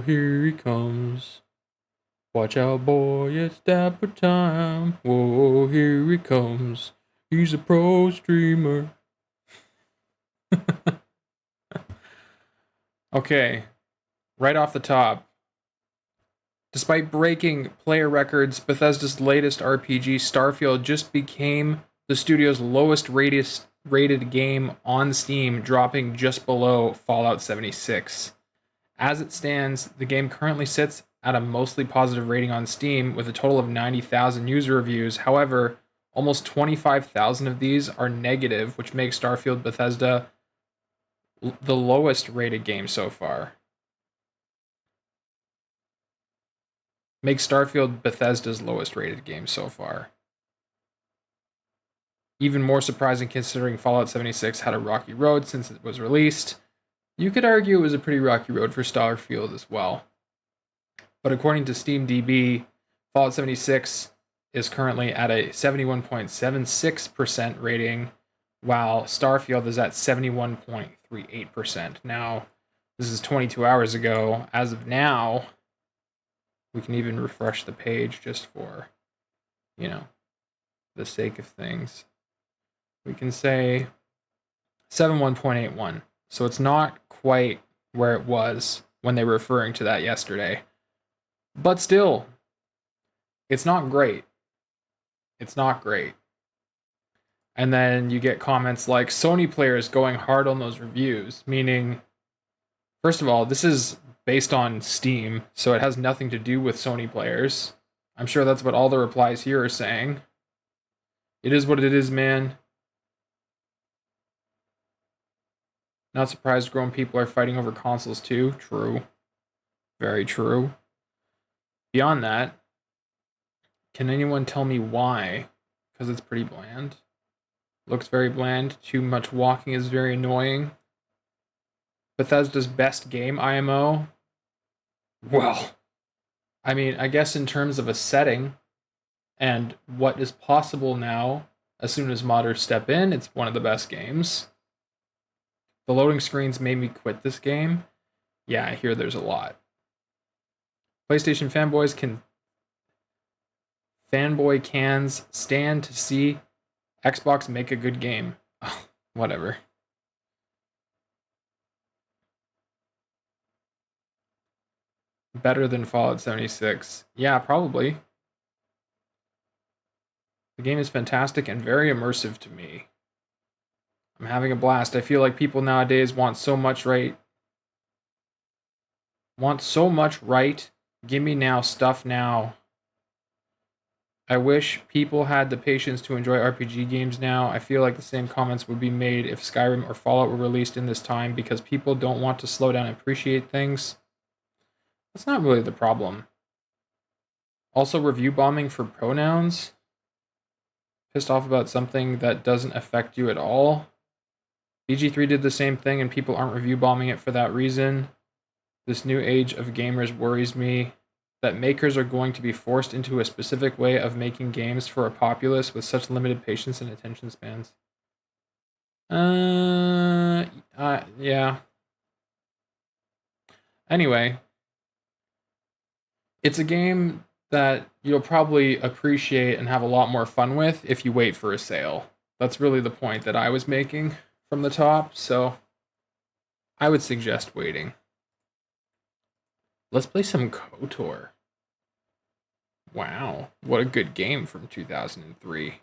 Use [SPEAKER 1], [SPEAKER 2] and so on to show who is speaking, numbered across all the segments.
[SPEAKER 1] here he comes. Watch out, boy, it's dapper time. Whoa, here he comes. He's a pro streamer. Okay, right off the top. Despite breaking player records, Bethesda's latest RPG, Starfield, just became the studio's lowest rated game on Steam, dropping just below Fallout 76. As it stands, the game currently sits at a mostly positive rating on Steam with a total of 90,000 user reviews. However, almost 25,000 of these are negative, which makes Starfield Bethesda the lowest rated game so far. Makes Starfield Bethesda's lowest rated game so far. Even more surprising considering Fallout 76 had a rocky road since it was released. You could argue it was a pretty rocky road for Starfield as well. But according to SteamDB, Fallout 76 is currently at a 71.76% rating, while Starfield is at 71.38%. Now, this is 22 hours ago. As of now, we can even refresh the page just for, the sake of things. We can say 71.81. So it's not quite where it was when they were referring to that yesterday. But still, it's not great. It's not great. And then you get comments like Sony players going hard on those reviews, meaning, first of all, this is based on Steam, so it has nothing to do with Sony players. I'm sure that's what all the replies here are saying. It is what it is, man. Not surprised grown people are fighting over consoles too. True. Very true. Beyond that, can anyone tell me why? Because it's pretty bland. Looks very bland. Too much walking is very annoying. Bethesda's best game, IMO? Well, I mean, I guess in terms of a setting and what is possible now, as soon as modders step in, it's one of the best games. The loading screens made me quit this game. Yeah, I hear there's a lot. PlayStation fanboy cans stand to see Xbox make a good game. Whatever. Better than Fallout 76. Yeah, probably. The game is fantastic and very immersive to me. I'm having a blast. I feel like people nowadays want so much right. Give me now, stuff now. I wish people had the patience to enjoy RPG games now. I feel like the same comments would be made if Skyrim or Fallout were released in this time because people don't want to slow down and appreciate things. That's not really the problem. Also, review bombing for pronouns. Pissed off about something that doesn't affect you at all. BG3 did the same thing and people aren't review bombing it for that reason. This new age of gamers worries me that makers are going to be forced into a specific way of making games for a populace with such limited patience and attention spans. Yeah. Anyway, it's a game that you'll probably appreciate and have a lot more fun with if you wait for a sale. That's really the point that I was making from the top, so I would suggest waiting. Let's play some KOTOR. Wow, what a good game from 2003.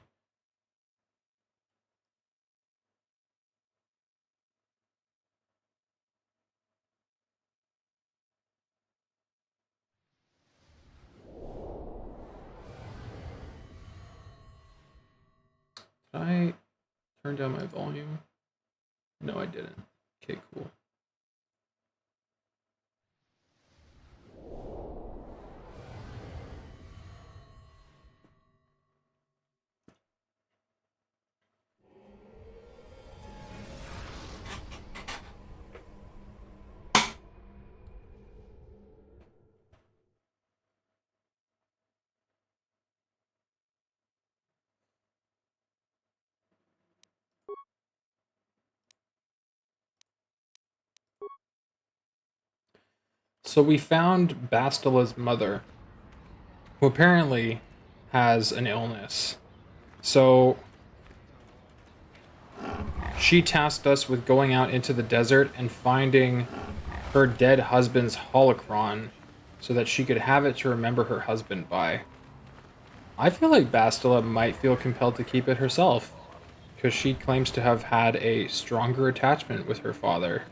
[SPEAKER 1] Did I turn down my volume? No, I didn't. Okay, cool. So we found Bastila's mother, who apparently has an illness. So she tasked us with going out into the desert and finding her dead husband's holocron so that she could have it to remember her husband by. I feel like Bastila might feel compelled to keep it herself, because she claims to have had a stronger attachment with her father.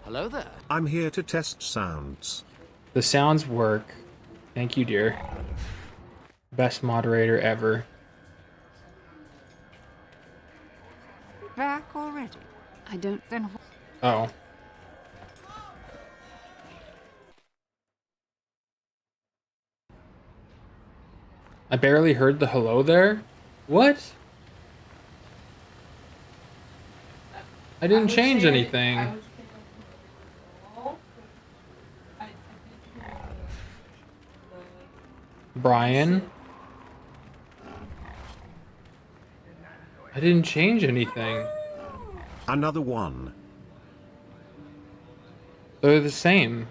[SPEAKER 2] Hello there.
[SPEAKER 3] I'm here to test sounds.
[SPEAKER 1] The sounds work. Thank you, dear. Best moderator ever.
[SPEAKER 4] Back already? I don't then.
[SPEAKER 1] Oh. I barely heard the hello there? What? I didn't change anything. Brian? I didn't change anything.
[SPEAKER 3] Another one.
[SPEAKER 1] They're the same.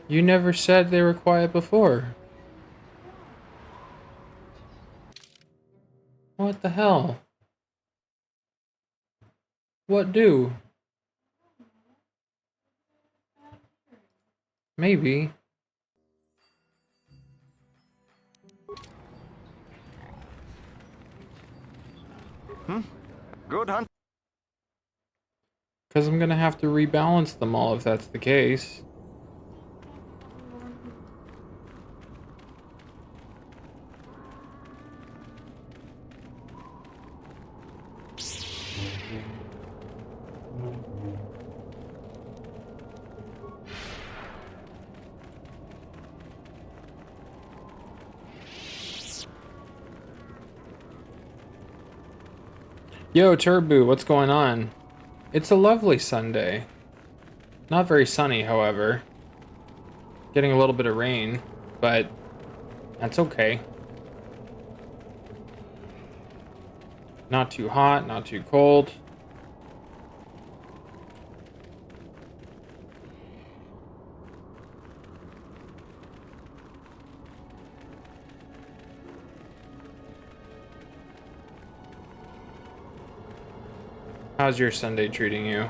[SPEAKER 1] You never said they were quiet before. What the hell? What do? Maybe.
[SPEAKER 2] Good hunt.
[SPEAKER 1] Because I'm gonna have to rebalance them all if that's the case. Yo, Turbo, what's going on? It's a lovely Sunday. Not very sunny, however. Getting a little bit of rain, but that's okay. Not too hot, not too cold. How's your Sunday treating you?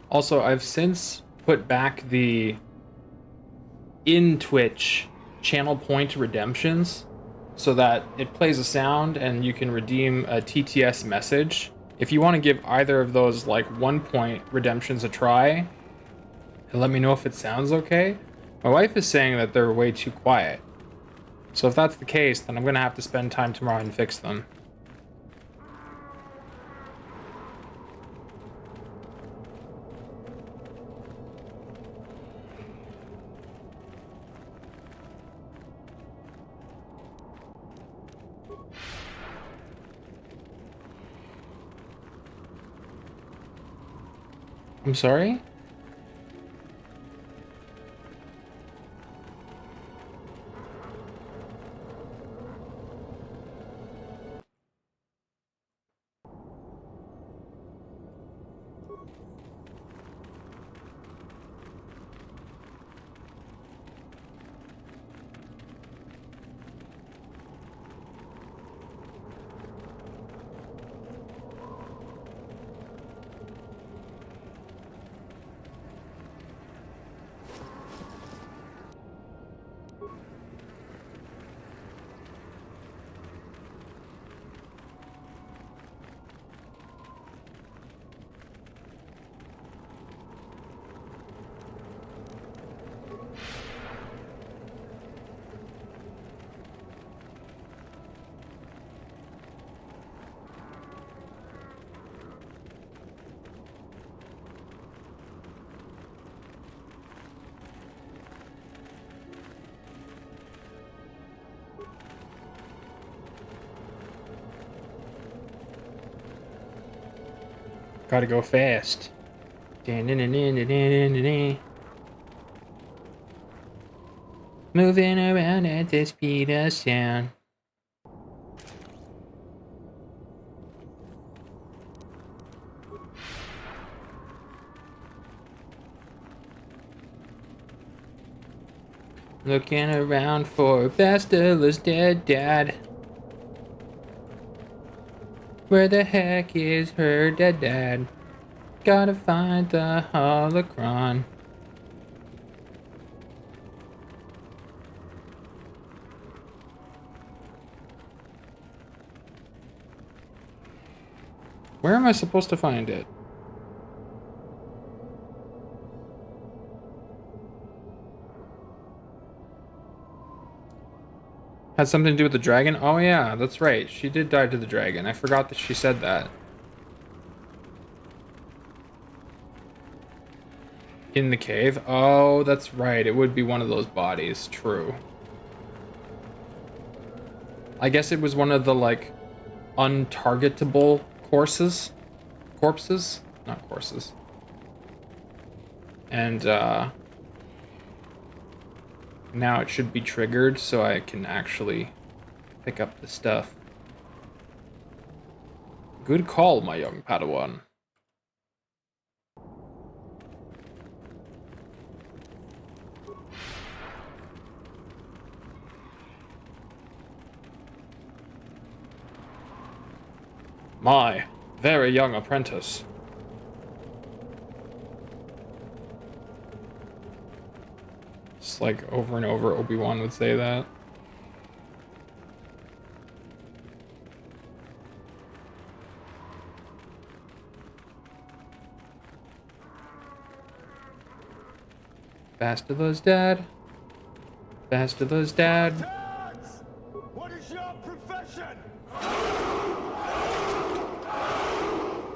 [SPEAKER 1] Also, I've since put back the in Twitch channel point redemptions so that it plays a sound and you can redeem a TTS message. If you want to give either of those like 1 point redemptions a try, and let me know if it sounds okay. My wife is saying that they're way too quiet. So if that's the case, then I'm gonna have to spend time tomorrow and fix them. I'm sorry? Gotta go fast. Moving around at the speed of sound. Looking around for Bastila's dead dad. Where the heck is her dead dad? Gotta find the holocron. Where am I supposed to find it? Had something to do with the dragon? Oh yeah, that's right. She did die to the dragon. I forgot that she said that. In the cave? Oh, that's right. It would be one of those bodies. True. I guess it was one of the, like, untargetable corpses? Corpses? Not courses. And, now it should be triggered so I can actually pick up the stuff. Good call, my young Padawan. My very young apprentice. Just like over and over, Obi-Wan would say that. Bastila's dad. Bastila's dad.
[SPEAKER 5] What is your profession?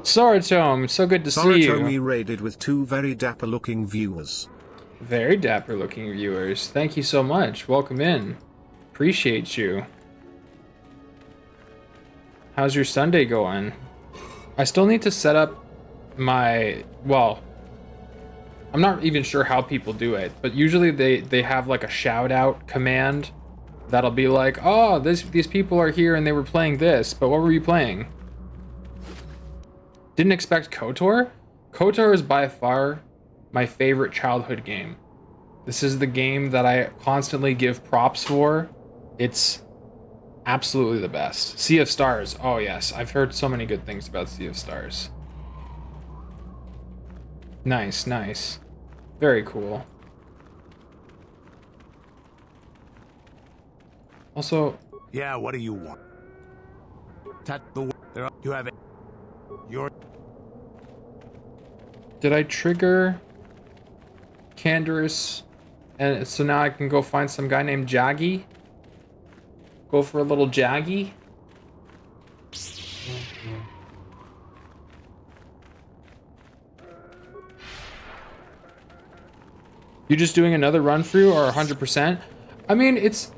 [SPEAKER 1] Soratome, so good to see
[SPEAKER 3] Soratome
[SPEAKER 1] you.
[SPEAKER 3] raided with 2 very dapper looking viewers.
[SPEAKER 1] Very dapper looking viewers. Thank you so much. Welcome in. Appreciate you. How's your Sunday going? I still need to set up my, well, I'm not even sure how people do it, but usually they have like a shout out command that'll be like, oh, these people are here and they were playing this, but what were you playing? Didn't expect KOTOR? KOTOR is by far my favorite childhood game. This is the game that I constantly give props for. It's absolutely the best. Sea of Stars. Oh yes, I've heard so many good things about Sea of Stars. Nice, nice. Very cool. Also,
[SPEAKER 5] Yeah, what do you want? You have it. Your
[SPEAKER 1] did I trigger Canderous? And so now I can go find some guy named Jaggy? Go for a little Jaggy? You just doing another run through or 100%? I mean, it's...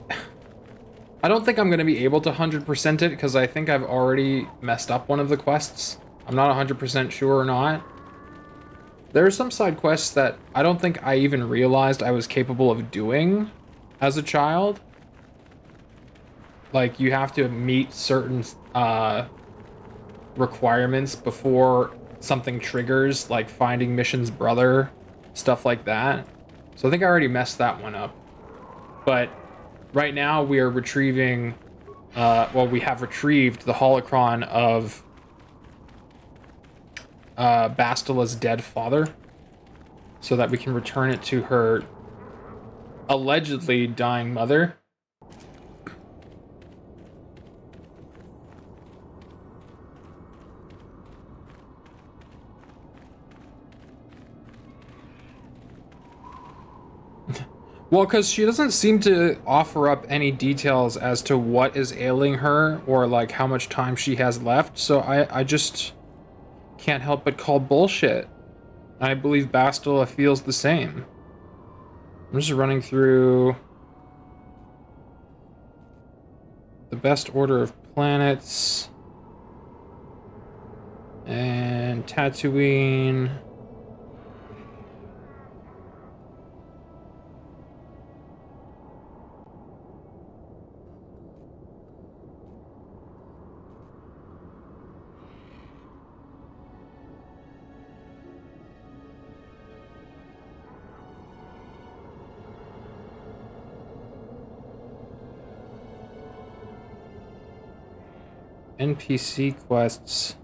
[SPEAKER 1] I don't think I'm going to be able to 100% it because I think I've already messed up one of the quests. I'm not 100% sure or not. There are some side quests that I don't think I even realized I was capable of doing as a child. Like, you have to meet certain requirements before something triggers, like finding Mission's brother, stuff like that. So I think I already messed that one up. But right now we are retrieving, well, we have retrieved the holocron of Bastila's dead father, so that we can return it to her allegedly dying mother. Well, because she doesn't seem to offer up any details as to what is ailing her or like how much time she has left, so I just can't help but call bullshit. I believe Bastila feels the same. I'm just running through the best order of planets. And Tatooine. NPC quests.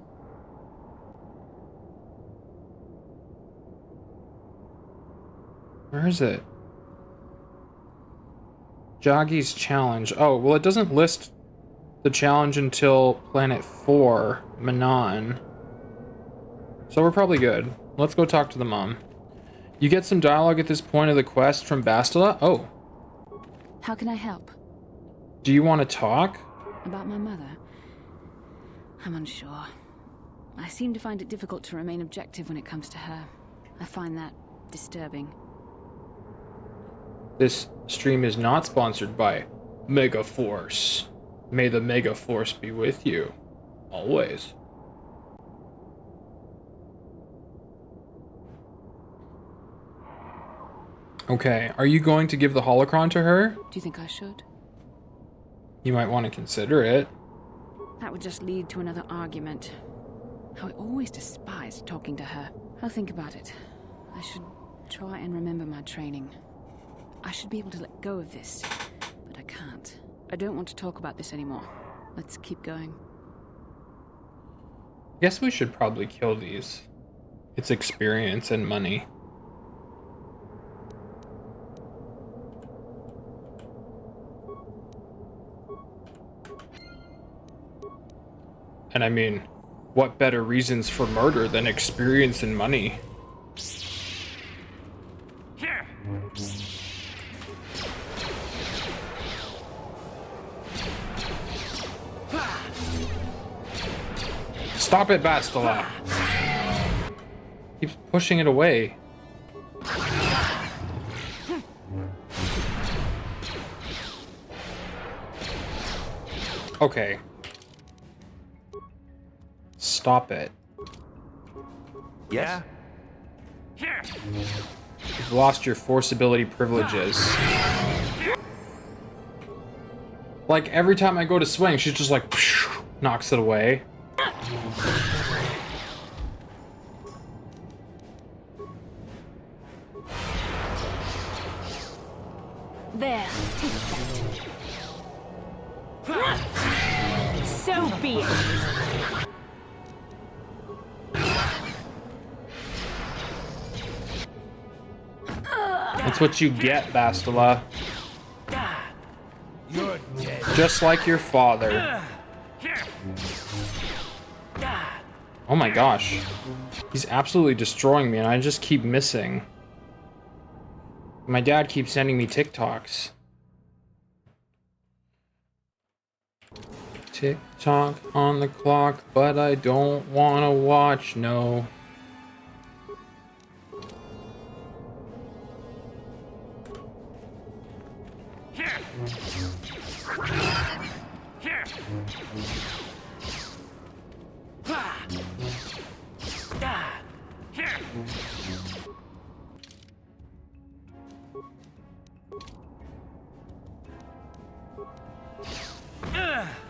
[SPEAKER 1] Where is it? Joggy's challenge. Oh, well, it doesn't list the challenge until Planet 4, Manon. So we're probably good. Let's go talk to the mom. You get some dialogue at this point of the quest from Bastila? Oh.
[SPEAKER 6] How can I help?
[SPEAKER 1] Do you want to talk?
[SPEAKER 6] About my mother? I'm unsure. I seem to find it difficult to remain objective when it comes to her. I find that disturbing.
[SPEAKER 1] This stream is not sponsored by Mega Force. May the Mega Force be with you. Always. Okay, are you going to give the holocron to her?
[SPEAKER 6] Do you think I should?
[SPEAKER 1] You might want to consider it.
[SPEAKER 6] That would just lead to another argument. How I always despised talking to her. I'll think about it. I should try and remember my training. I should be able to let go of this, but I can't. I don't want to talk about this anymore. Let's keep going.
[SPEAKER 1] Guess we should probably kill these. It's experience and money. And I mean, what better reasons for murder than experience and money?
[SPEAKER 5] Here.
[SPEAKER 1] Stop it, Bastila! Keeps pushing it away. Okay. Stop it.
[SPEAKER 5] Yeah? Here.
[SPEAKER 1] You've lost your force ability privileges. Like, every time I go to swing, she's just like, knocks it away.
[SPEAKER 7] There, take that. So be it.
[SPEAKER 1] That's what you get, Bastila.
[SPEAKER 5] You're dead.
[SPEAKER 1] Just like your father. Oh my gosh. He's absolutely destroying me and I just keep missing. My dad keeps sending me TikToks. Tick-tock on the clock, but I don't want to watch, no.
[SPEAKER 5] Here. Here. Here.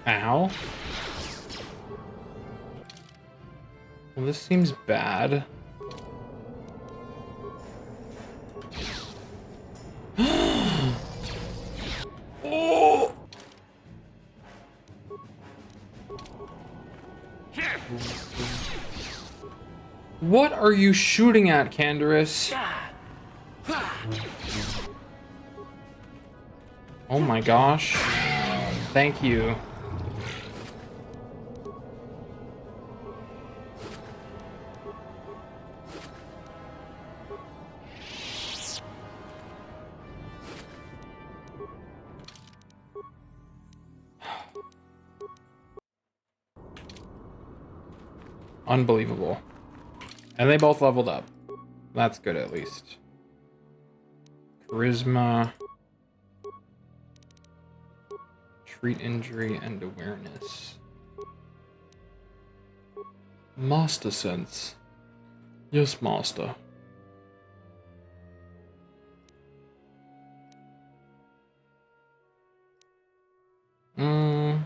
[SPEAKER 1] Ow. Well, this seems bad. Oh!
[SPEAKER 5] Here.
[SPEAKER 1] What are you shooting at, Canderous? Oh my gosh. Thank you. Unbelievable. And they both leveled up. That's good at least. Charisma. Treat injury and awareness. Master sense. Yes, master. Hmm.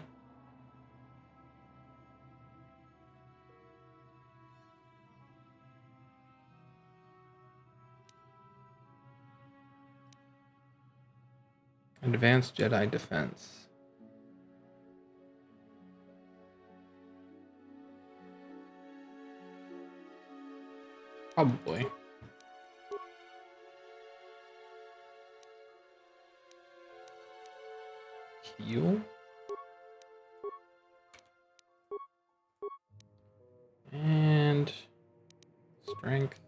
[SPEAKER 1] Advanced Jedi defense. Probably. Heal? And strength.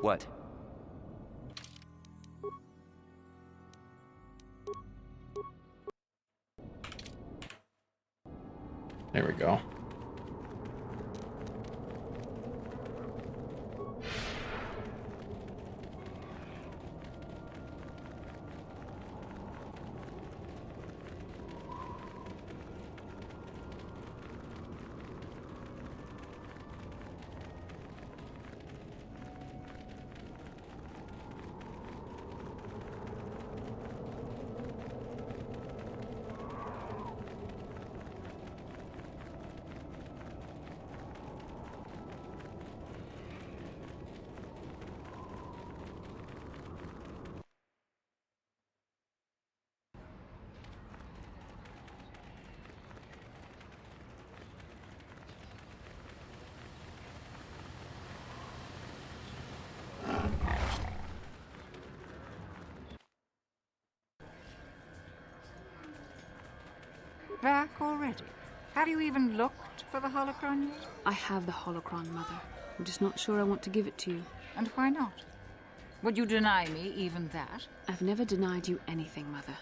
[SPEAKER 8] What?
[SPEAKER 1] There we go.
[SPEAKER 4] Back already? Have you even looked for the holocron yet?
[SPEAKER 6] I have the holocron, Mother. I'm just not sure I want to give it to you.
[SPEAKER 4] And why not? Would you deny me even that?
[SPEAKER 6] I've never denied you anything, Mother.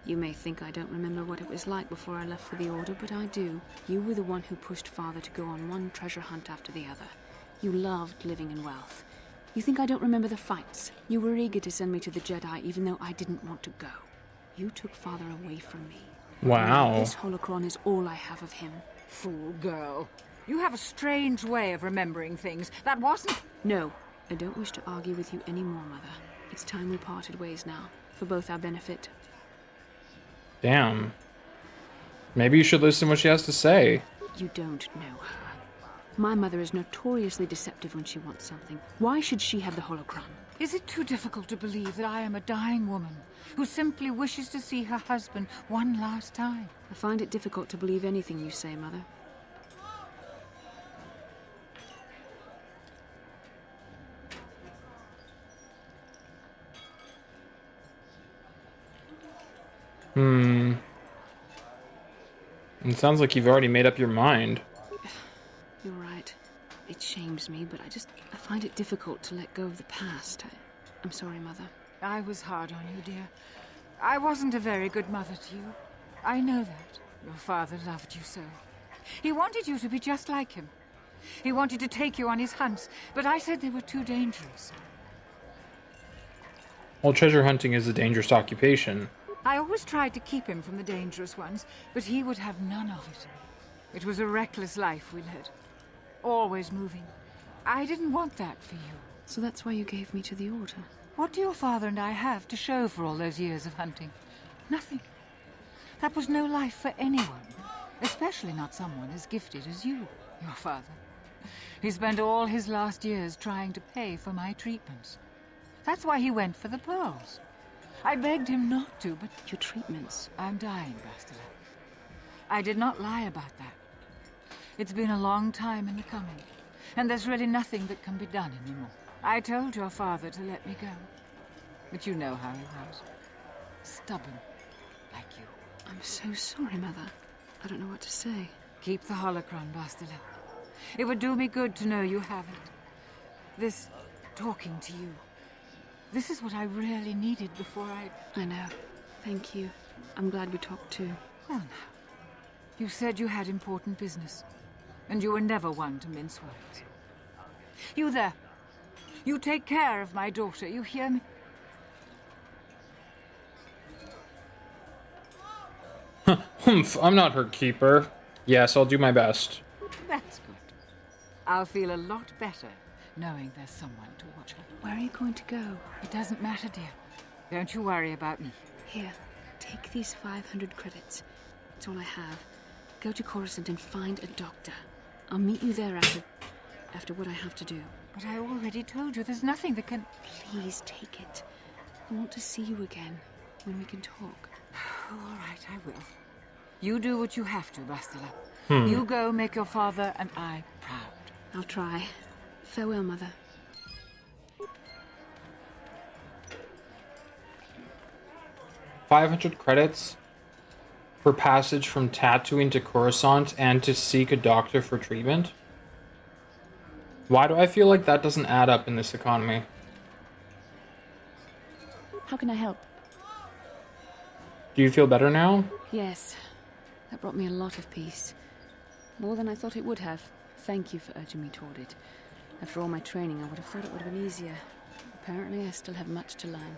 [SPEAKER 6] You may think I don't remember what it was like before I left for the Order, but I do. You were the one who pushed Father to go on one treasure hunt after the other. You loved living in wealth. You think I don't remember the fights? You were eager to send me to the Jedi even though I didn't want to go. You took Father away from me.
[SPEAKER 1] Wow.
[SPEAKER 6] This holocron is all I have of him.
[SPEAKER 4] Fool girl. You have a strange way of remembering things. That wasn't...
[SPEAKER 6] No, I don't wish to argue with you anymore, Mother. It's time we parted ways now, for both our benefit.
[SPEAKER 1] Damn. Maybe you should listen to what she has to say.
[SPEAKER 6] You don't know her. My mother is notoriously deceptive when she wants something. Why should she have the holocron?
[SPEAKER 4] Is it too difficult to believe that I am a dying woman who simply wishes to see her husband one last time?
[SPEAKER 6] I find it difficult to believe anything you say, Mother.
[SPEAKER 1] It sounds like you've already made up your mind.
[SPEAKER 6] You're right. It shames me, but I find it difficult to let go of the past. I'm sorry, Mother.
[SPEAKER 4] I was hard on you, dear. I wasn't a very good mother to you. I know that. Your father loved you so. He wanted you to be just like him. He wanted to take you on his hunts, but I said they were too dangerous.
[SPEAKER 1] Well, treasure hunting is a dangerous occupation.
[SPEAKER 4] I always tried to keep him from the dangerous ones, but he would have none of it. It was a reckless life we led. Always moving. I didn't want that for you.
[SPEAKER 6] So that's why you gave me to the Order?
[SPEAKER 4] What do your father and I have to show for all those years of hunting? Nothing. That was no life for anyone, especially not someone as gifted as you, your father. He spent all his last years trying to pay for my treatments. That's why he went for the pearls. I begged him not to, but...
[SPEAKER 6] Your treatments?
[SPEAKER 4] I'm dying, Bastila. I did not lie about that. It's been a long time in the coming, and there's really nothing that can be done anymore. I told your father to let me go, but you know how he was. Stubborn, like you.
[SPEAKER 6] I'm so sorry, Mother. I don't know what to say.
[SPEAKER 4] Keep the holocron, Bastila. It would do me good to know you have it. This talking to you. This is what I really needed before
[SPEAKER 6] I know. Thank you. I'm glad we talked too.
[SPEAKER 4] Well, now. You said you had important business. And you were never one to mince words. You there. You take care of my daughter, you hear me?
[SPEAKER 1] Humph, I'm not her keeper. Yes, I'll do my best.
[SPEAKER 4] That's good. I'll feel a lot better knowing there's someone to watch her.
[SPEAKER 6] Where are you going to go?
[SPEAKER 4] It doesn't matter, dear. Don't you worry about me.
[SPEAKER 6] Here, take these 500 credits. It's all I have. Go to Coruscant and find a doctor. I'll meet you there after what I have to do.
[SPEAKER 4] But I already told you there's nothing that can...
[SPEAKER 6] Please take it. I want to see you again when we can talk.
[SPEAKER 4] All right, I will. You do what you have to, Bastila. You go make your father and I proud.
[SPEAKER 6] I'll try. Farewell, Mother.
[SPEAKER 1] $500 credits for passage from Tatooine to Coruscant and to seek a doctor for treatment? Why do I feel like that doesn't add up in this economy?
[SPEAKER 6] How can I help?
[SPEAKER 1] Do you feel better now?
[SPEAKER 6] Yes. That brought me a lot of peace. More than I thought it would have. Thank you for urging me toward it. After all my training, I would have thought it would have been easier. Apparently, I still have much to learn.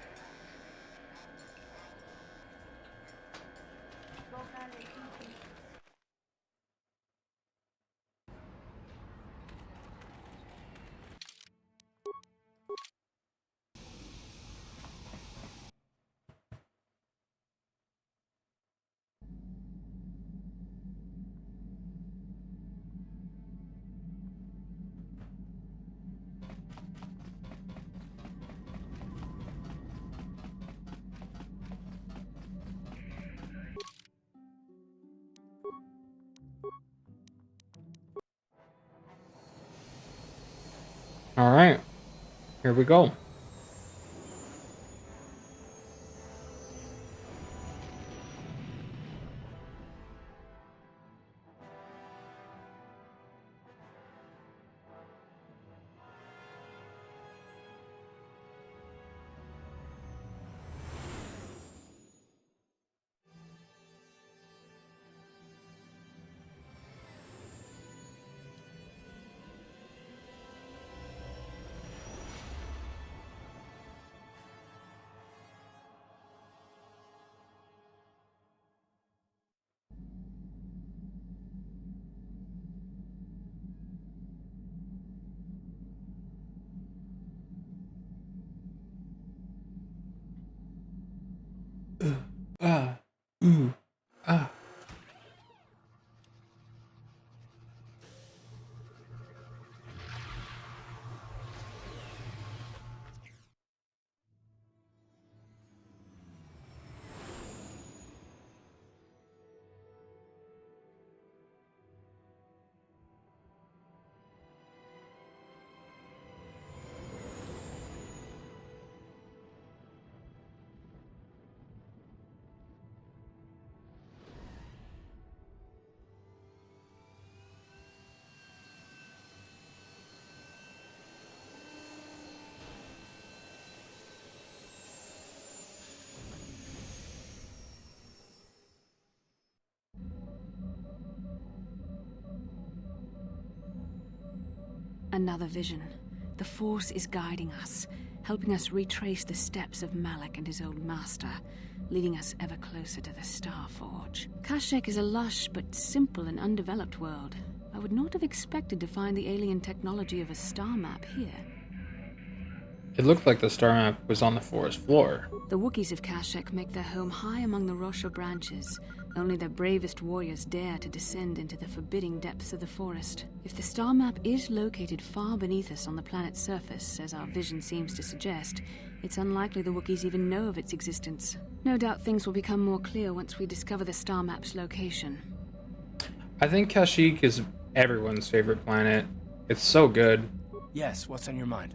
[SPEAKER 1] Alright. Here we go. Ooh, ah.
[SPEAKER 6] Another vision. The Force is guiding us, helping us retrace the steps of Malak and his old master, leading us ever closer to the Star Forge. Kashyyyk is a lush but simple and undeveloped world. I would not have expected to find the alien technology of a star map here.
[SPEAKER 1] It looked like the star map was on the forest floor.
[SPEAKER 6] The Wookiees of Kashyyyk make their home high among the Rosha branches. Only their bravest warriors dare to descend into the forbidding depths of the forest. If the star map is located far beneath us on the planet's surface, as our vision seems to suggest, it's unlikely the Wookiees even know of its existence. No doubt things will become more clear once we discover the star map's location.
[SPEAKER 1] I think Kashyyyk is everyone's favorite planet. It's so good.
[SPEAKER 8] Yes, what's on your mind?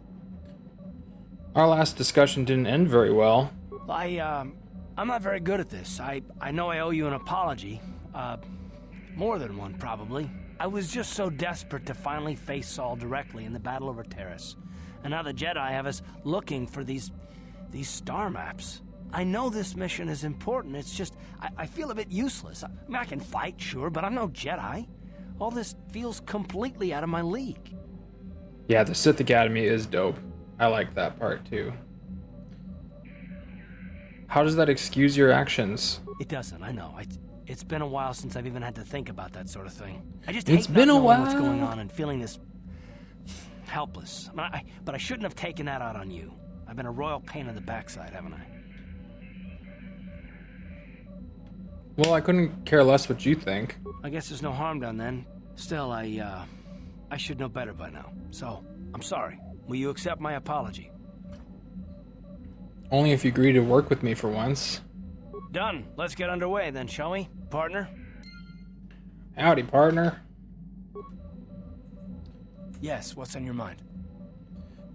[SPEAKER 1] Our last discussion didn't end very well.
[SPEAKER 8] I'm not very good at this. I know I owe you an apology. More than one, probably. I was just so desperate to finally face Saul directly in the battle over Terrace. And now the Jedi have us looking for these star maps. I know this mission is important, it's just, I feel a bit useless. I mean, I can fight, sure, but I'm no Jedi. All this feels completely out of my league.
[SPEAKER 1] Yeah, the Sith Academy is dope. I like that part too. How does that excuse your actions?
[SPEAKER 8] It doesn't, I know. It's been a while since I've even had to think about that sort of thing. I just
[SPEAKER 1] It's
[SPEAKER 8] hate
[SPEAKER 1] been
[SPEAKER 8] not
[SPEAKER 1] a
[SPEAKER 8] knowing what's
[SPEAKER 1] while.
[SPEAKER 8] going on and feeling this helpless. But I shouldn't have taken that out on you. I've been a royal pain in the backside, haven't I?
[SPEAKER 1] Well, I couldn't care less what you think.
[SPEAKER 8] I guess there's no harm done then. Still, I should know better by now. So, I'm sorry. Will you accept my apology?
[SPEAKER 1] Only if you agree to work with me for once.
[SPEAKER 8] Done. Let's get underway then, shall we, partner?
[SPEAKER 1] Howdy, partner.
[SPEAKER 8] Yes, what's on your mind?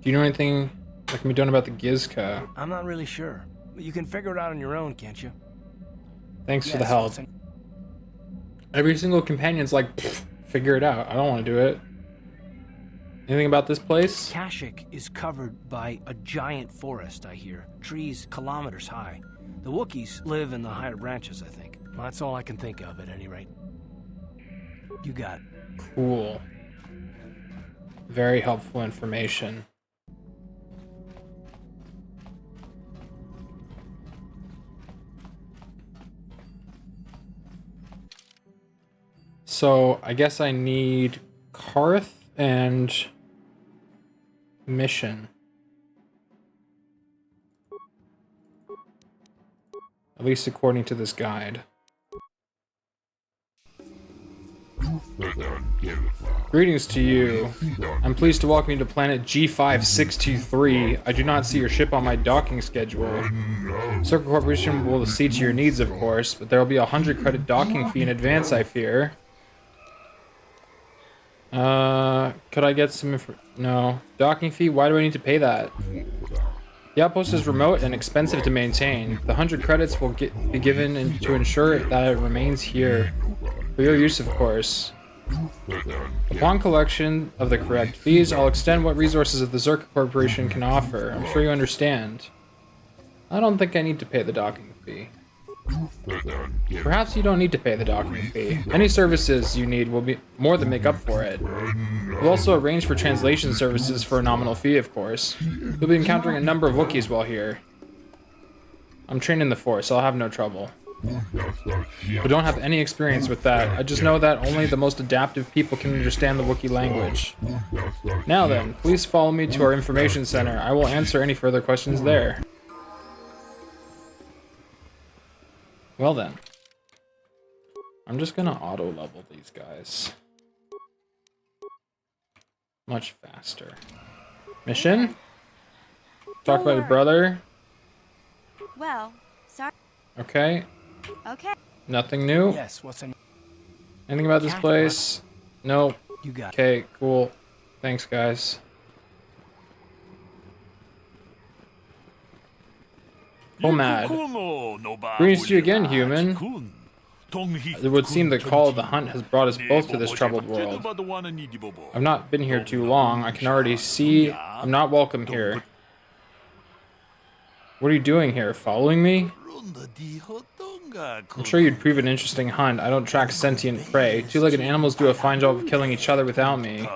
[SPEAKER 1] Do you know anything that can be done about the Gizka?
[SPEAKER 8] I'm not really sure. But you can figure it out on your own, can't you?
[SPEAKER 1] Thanks for the
[SPEAKER 8] Yes,
[SPEAKER 1] help.
[SPEAKER 8] what's on-
[SPEAKER 1] Every single companion's like, "Pfft, figure it out. I don't want to do it. Anything about this place?
[SPEAKER 8] Kashyyyk is covered by a giant forest, I hear. Trees kilometers high. The Wookiees live in the higher branches, I think. Well, that's all I can think of, at any rate. You got it.
[SPEAKER 1] Cool. Very helpful information. So, I guess I need Karth and mission. At least according to this guide. Greetings to you. I'm pleased to welcome you to planet G5623. I do not see your ship on my docking schedule. Circle Corporation will see to your needs, of course, but there will be a 100 credit docking fee in advance, I fear. Could I get some No. Docking fee? Why do I need to pay that? The outpost is remote and expensive to maintain. The 100 credits will be given to ensure that it remains here. For your use, of course. Upon collection of the correct fees, I'll extend what resources of the Zerka Corporation can offer. I'm sure you understand. I don't think I need to pay the docking fee. Perhaps you don't need to pay the docking fee. Any services you need will be more than make up for it. We'll also arrange for translation services for a nominal fee, of course. You'll be encountering a number of Wookiees while here. I'm trained in the Force, so I'll have no trouble. But don't have any experience with that. I just know that only the most adaptive people can understand the Wookiee language. Now then, please follow me to our information center. I will answer any further questions there. Well then. I'm just gonna auto-level these guys. Much faster. Mission? Talk about your brother.
[SPEAKER 9] Well, sorry.
[SPEAKER 1] Okay.
[SPEAKER 9] Okay.
[SPEAKER 1] Nothing new?
[SPEAKER 8] Yes, what's on...
[SPEAKER 1] Anything about this place? Nope.
[SPEAKER 8] You got it.
[SPEAKER 1] Okay, cool. Thanks, guys. Homad. Greetings to you again, human. It would seem the call of the hunt has brought us both to this troubled world. I've not been here too long. I can already see I'm not welcome here. What are you doing here? Following me? I'm sure you'd prove an interesting hunt. I don't track sentient prey. Two-legged animals do a fine job of killing each other without me.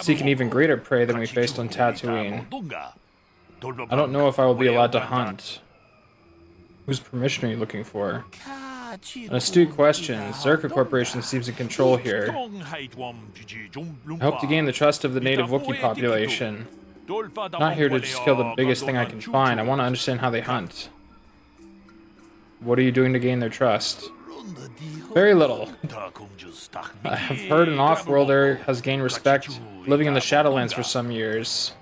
[SPEAKER 1] Seek an even greater prey than we faced on Tatooine. I don't know if I will be allowed to hunt. Whose permission are you looking for? An astute question. Zerka Corporation seems in control here. I hope to gain the trust of the native Wookiee population. Not here to just kill the biggest thing I can find. I want to understand how they hunt. What are you doing to gain their trust? Very little. I have heard an off-worlder has gained respect living in the Shadowlands for some years.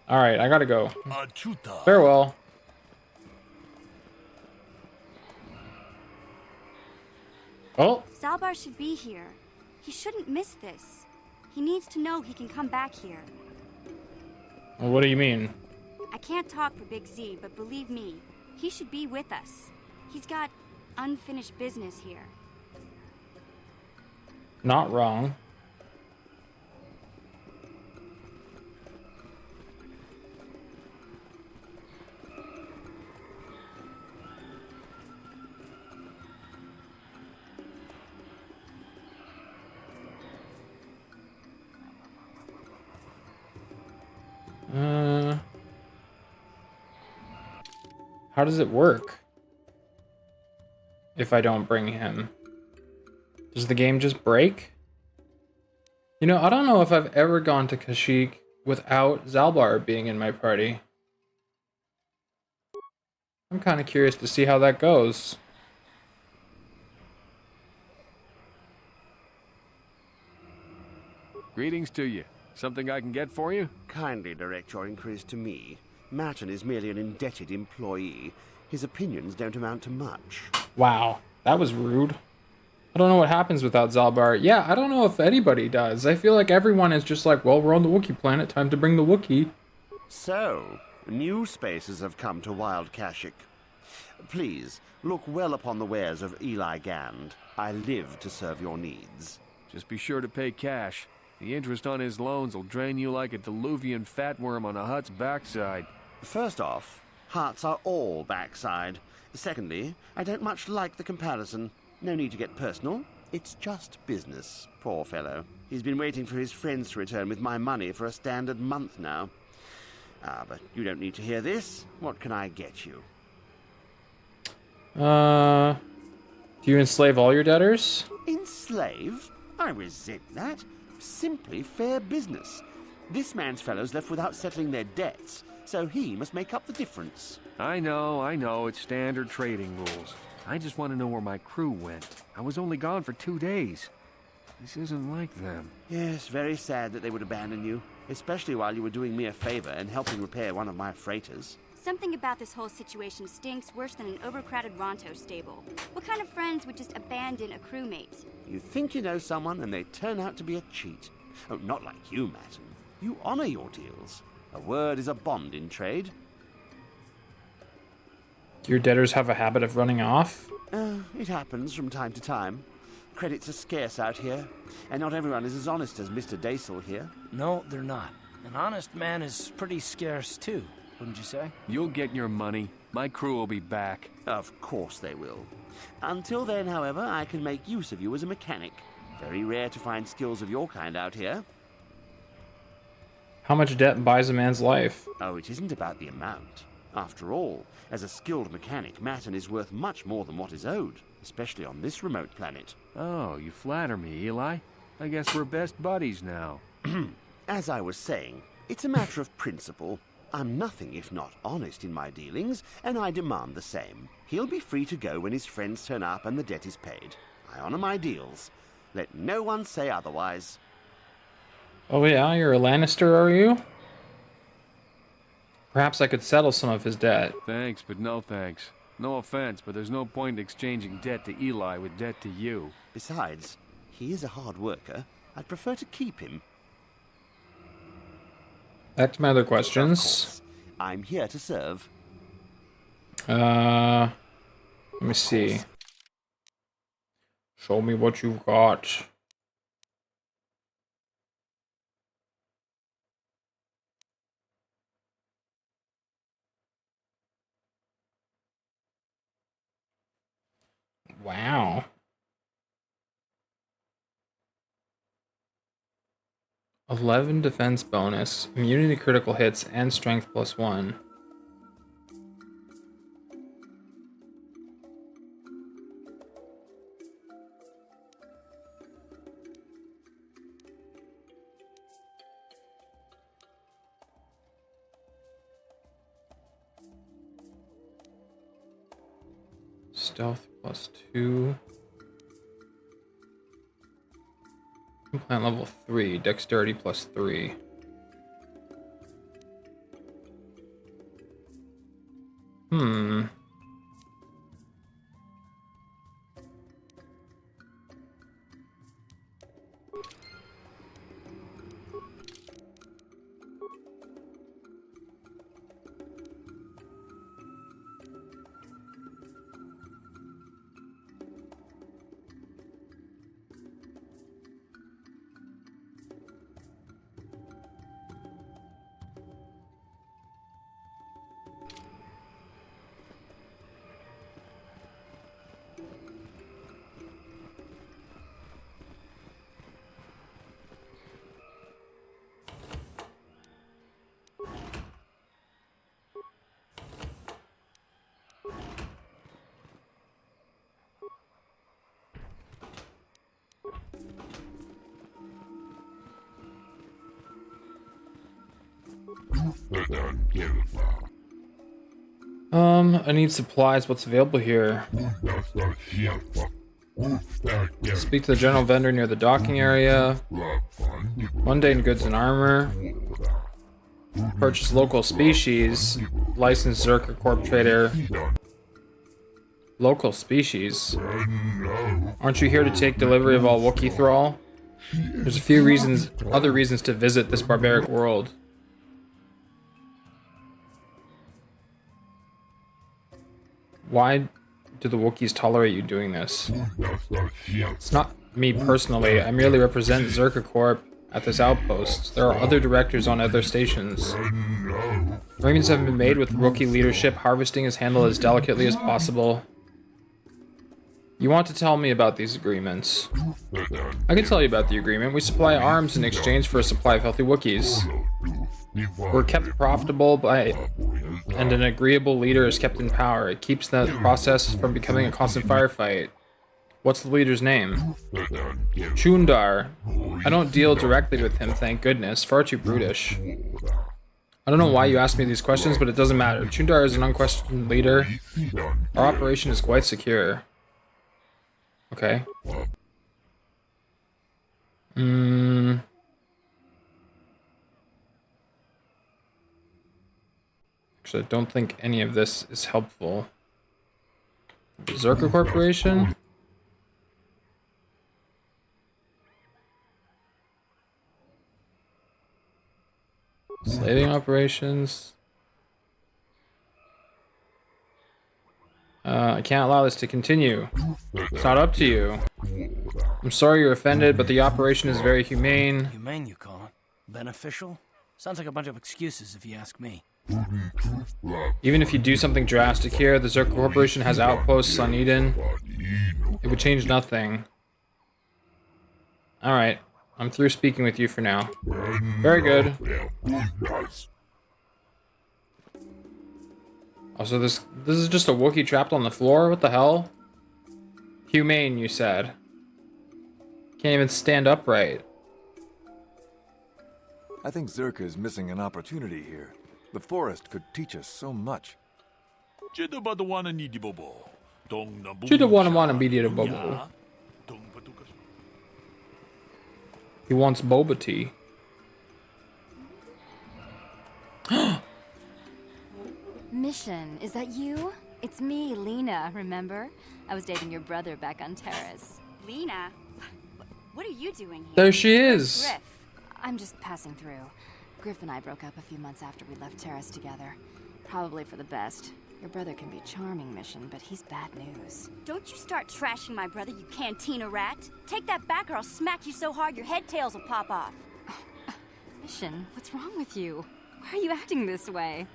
[SPEAKER 1] Alright, I gotta go. Farewell. Oh?
[SPEAKER 9] Salbar should be here. He shouldn't miss this. He needs to know he can come back here.
[SPEAKER 1] Well, what do you mean?
[SPEAKER 9] I can't talk for Big Z, but believe me, he should be with us. He's got unfinished business here.
[SPEAKER 1] Not wrong. How does it work if I don't bring him? Does the game just break? You know, I don't know if I've ever gone to Kashyyyk without Zalbar being in my party. I'm kind of curious to see how that goes.
[SPEAKER 10] Greetings to you. Something I can get for you?
[SPEAKER 11] Kindly direct your inquiries to me. Matton is merely an indebted employee. His opinions don't amount to much.
[SPEAKER 1] Wow, that was rude. I don't know what happens without Zalbar. Yeah, I don't know if anybody does. I feel like everyone is just like, well, we're on the Wookiee planet, time to bring the Wookiee.
[SPEAKER 11] So, new spaces have come to Wild Kashyyyk. Please, look well upon the wares of Eli Gand. I live to serve your needs.
[SPEAKER 10] Just be sure to pay cash. The interest on his loans will drain you like a diluvian fatworm on a hut's backside.
[SPEAKER 11] First off, hearts are all backside. Secondly, I don't much like the comparison. No need to get personal. It's just business, poor fellow. He's been waiting for his friends to return with my money for a standard month now. But you don't need to hear this. What can I get you?
[SPEAKER 1] Do you enslave all your debtors?
[SPEAKER 11] Enslave? I resent that. Simply fair business. This man's fellows left without settling their debts, so he must make up the difference.
[SPEAKER 10] I know, it's standard trading rules. I just want to know where my crew went. I was only gone for 2 days. This isn't like them.
[SPEAKER 11] Yes, very sad that they would abandon you, especially while you were doing me a favor and helping repair one of my freighters.
[SPEAKER 9] Something about this whole situation stinks worse than an overcrowded Ronto stable. What kind of friends would just abandon a crewmate?
[SPEAKER 11] You think you know someone and they turn out to be a cheat. Oh, not like you, Matton. You honor your deals. A word is a bond in trade.
[SPEAKER 1] Do your debtors have a habit of running off?
[SPEAKER 11] It happens from time to time. Credits are scarce out here, and not everyone is as honest as Mr. Daisel here.
[SPEAKER 8] No, they're not. An honest man is pretty scarce, too, wouldn't you say?
[SPEAKER 10] You'll get your money. My crew will be back.
[SPEAKER 11] Of course they will. Until then, however, I can make use of you as a mechanic. Very rare to find skills of your kind out here.
[SPEAKER 1] How much debt buys a man's life?
[SPEAKER 11] Oh, it isn't about the amount. After all, as a skilled mechanic, Matton is worth much more than what is owed, especially on this remote planet.
[SPEAKER 10] Oh, you flatter me, Eli. I guess we're best buddies now.
[SPEAKER 11] As I was saying, it's a matter of principle. I'm nothing if not honest in my dealings, and I demand the same. He'll be free to go when his friends turn up and the debt is paid. I honor my deals. Let no one say otherwise.
[SPEAKER 1] Oh yeah, you're a Lannister, are you? Perhaps I could settle some of his debt.
[SPEAKER 10] Thanks, but no thanks. No offense, but there's no point in exchanging debt to Eli with debt to you.
[SPEAKER 11] Besides, he is a hard worker. I'd prefer to keep him.
[SPEAKER 1] Back to my other
[SPEAKER 11] Of
[SPEAKER 1] questions.
[SPEAKER 11] course. I'm here to serve.
[SPEAKER 1] Let me see. Show me what you've got. Wow. 11 defense bonus, immunity to critical hits, and strength +1. Stealth +2. Implant level 3, dexterity +3. I need supplies. What's available here? Speak to the general vendor near the docking area. Mundane goods and armor. Purchase local species. Licensed Zerker Corp trader. Local species? Aren't you here to take delivery of all Wookiee thrall? There's a few other reasons to visit this barbaric world. Why do the Wookiees tolerate you doing this? It's not me personally. I merely represent Zerker Corp at this outpost. There are other directors on other stations. Arrangements have been made with Wookiee leadership. Harvesting is handled as delicately as possible. You want to tell me about these agreements? I can tell you about the agreement. We supply arms in exchange for a supply of healthy Wookiees. We're kept profitable and an agreeable leader is kept in power. It keeps the process from becoming a constant firefight. What's the leader's name? Chundar. I don't deal directly with him, thank goodness. Far too brutish. I don't know why you asked me these questions, but it doesn't matter. Chundar is an unquestioned leader. Our operation is quite secure. Okay. Actually, I don't think any of this is helpful. Berserker Corporation? Slaving operations? I can't allow this to continue. It's not up to you. I'm sorry you're offended, but the operation is very humane.
[SPEAKER 8] Humane, you call it? Beneficial? Sounds like a bunch of excuses if you ask me.
[SPEAKER 1] Even if you do something drastic here, the Zerker Corporation has outposts on Eden. It would change nothing. Alright, I'm through speaking with you for now. Very good. Also, this is just a Wookiee trapped on the floor? What the hell? Humane, you said. Can't even stand upright.
[SPEAKER 12] I think Zerka is missing an opportunity here. The forest could teach us so much. He
[SPEAKER 1] wants boba tea.
[SPEAKER 9] Mission, is that you? It's me, Lena, remember? I was dating your brother back on Terrace. Lena? What are you doing here?
[SPEAKER 1] There she is.
[SPEAKER 9] Griff. I'm just passing through. Griff and I broke up a few months after we left Terrace together. Probably for the best. Your brother can be charming, Mission, but he's bad news. Don't you start trashing my brother, you cantina rat. Take that back or I'll smack you so hard your head tails will pop off. Mission, what's wrong with you? Why are you acting this way?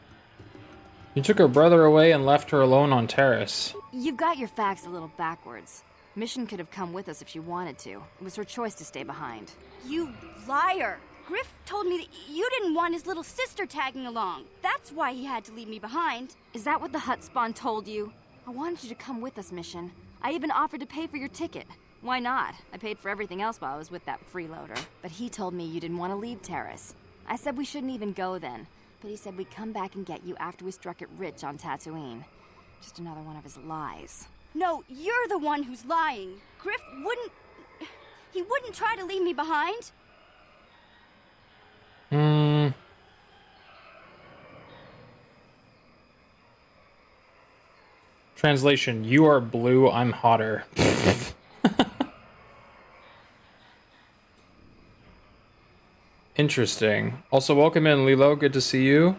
[SPEAKER 1] You took her brother away and left her alone on Terrace.
[SPEAKER 9] You've got your facts a little backwards. Mission could have come with us if she wanted to. It was her choice to stay behind. You liar! Griff told me that you didn't want his little sister tagging along. That's why he had to leave me behind. Is that what the Hutt Spawn told you? I wanted you to come with us, Mission. I even offered to pay for your ticket. Why not? I paid for everything else while I was with that freeloader. But he told me you didn't want to leave Terrace. I said we shouldn't even go then. But he said we'd come back and get you after we struck it rich on Tatooine. Just another one of his lies. No, you're the one who's lying. Griff wouldn't... He wouldn't try to leave me behind.
[SPEAKER 1] Translation, you are blue, I'm hotter. Interesting. Also, welcome in, Lilo. Good to see you.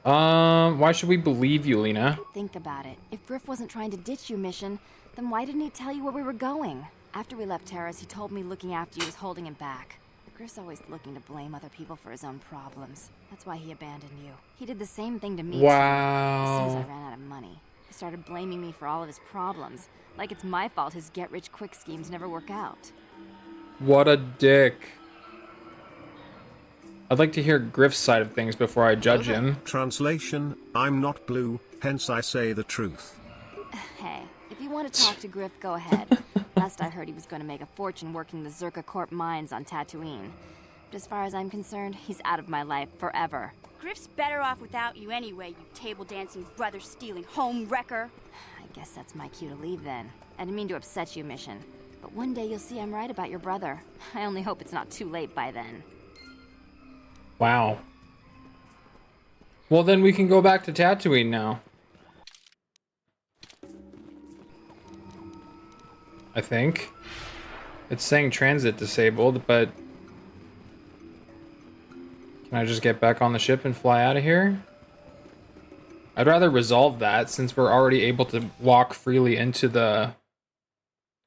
[SPEAKER 1] Why should we believe you, Lena?
[SPEAKER 9] Think about it. If Griff wasn't trying to ditch you, Mission, then why didn't he tell you where we were going? After we left Terrace, he told me looking after you was holding him back. Griff's always looking to blame other people for his own problems. That's why he abandoned you. He did the same thing to me, too. As soon as I ran out of money, he started blaming me for all of his problems. Like it's my fault his get-rich-quick schemes never work out.
[SPEAKER 1] What a dick. I'd like to hear Griff's side of things before I judge him.
[SPEAKER 3] Translation, I'm not blue, hence I say the truth.
[SPEAKER 9] Hey, if you want to talk to Griff, go ahead. Last I heard he was going to make a fortune working the Zerka Corp mines on Tatooine. But as far as I'm concerned, he's out of my life forever. Griff's better off without you anyway, you table-dancing, brother-stealing home wrecker. I guess that's my cue to leave then. I didn't mean to upset you, Mission. But one day you'll see I'm right about your brother. I only hope it's not too late by then.
[SPEAKER 1] Wow. Well, then we can go back to Tatooine now. I think. It's saying transit disabled, but... Can I just get back on the ship and fly out of here? I'd rather resolve that since we're already able to walk freely into the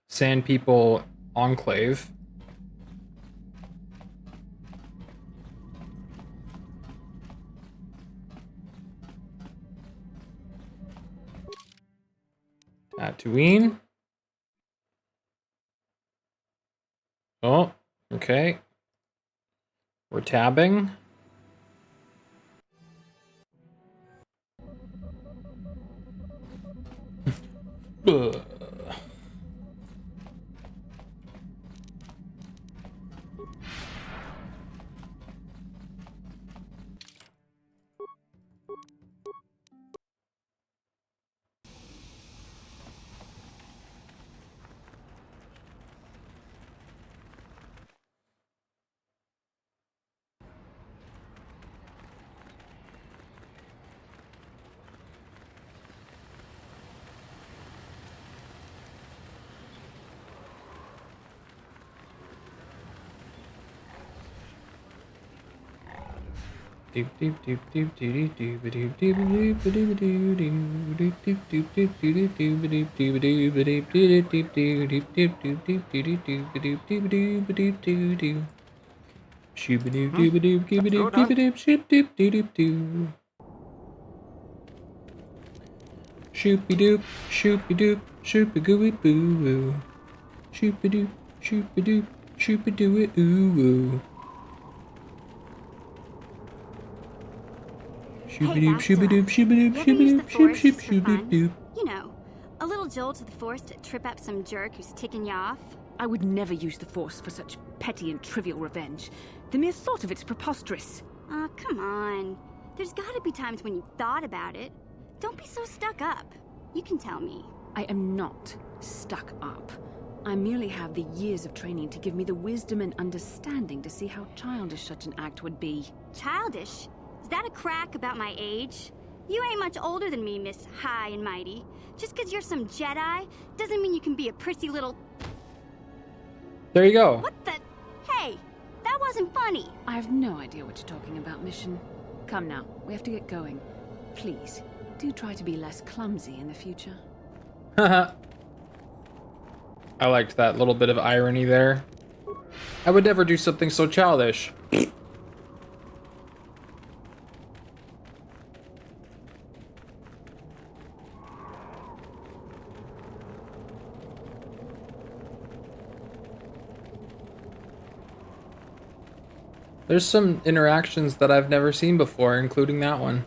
[SPEAKER 1] Sand People Enclave. Tatooine. Oh, okay. We're tabbing. Ugh. Shoopy-doop, shoopy-doop, shoopy-gooey-boo-woo. Shoopy-doop, shoopy-doop, shoopy-doo-it-ooh-woo. Shoopy-doop, shoopy-doop, shoopy-doop, shoopy-doop, shoop-shoop, shoopy-doop.
[SPEAKER 9] You know, a little jolt to the force to trip up some jerk who's ticking you off.
[SPEAKER 6] I would never use the Force for such petty and trivial revenge. The mere thought of it's preposterous.
[SPEAKER 9] Aw, come on. There's gotta be times when you've thought about it. Don't be so stuck up. You can tell me.
[SPEAKER 6] I am not stuck up. I merely have the years of training to give me the wisdom and understanding to see how childish such an act would be.
[SPEAKER 9] Childish? Is that a crack about my age? You ain't much older than me, Miss High and Mighty. Just 'cause you're some Jedi doesn't mean you can be a prissy little...
[SPEAKER 1] There you go.
[SPEAKER 9] What the... Hey, that wasn't funny.
[SPEAKER 6] I have no idea what you're talking about, Mission. Come now, we have to get going. Please, do try to be less clumsy in the future.
[SPEAKER 1] Haha. I liked that little bit of irony there. I would never do something so childish. There's some interactions that I've never seen before, including that one.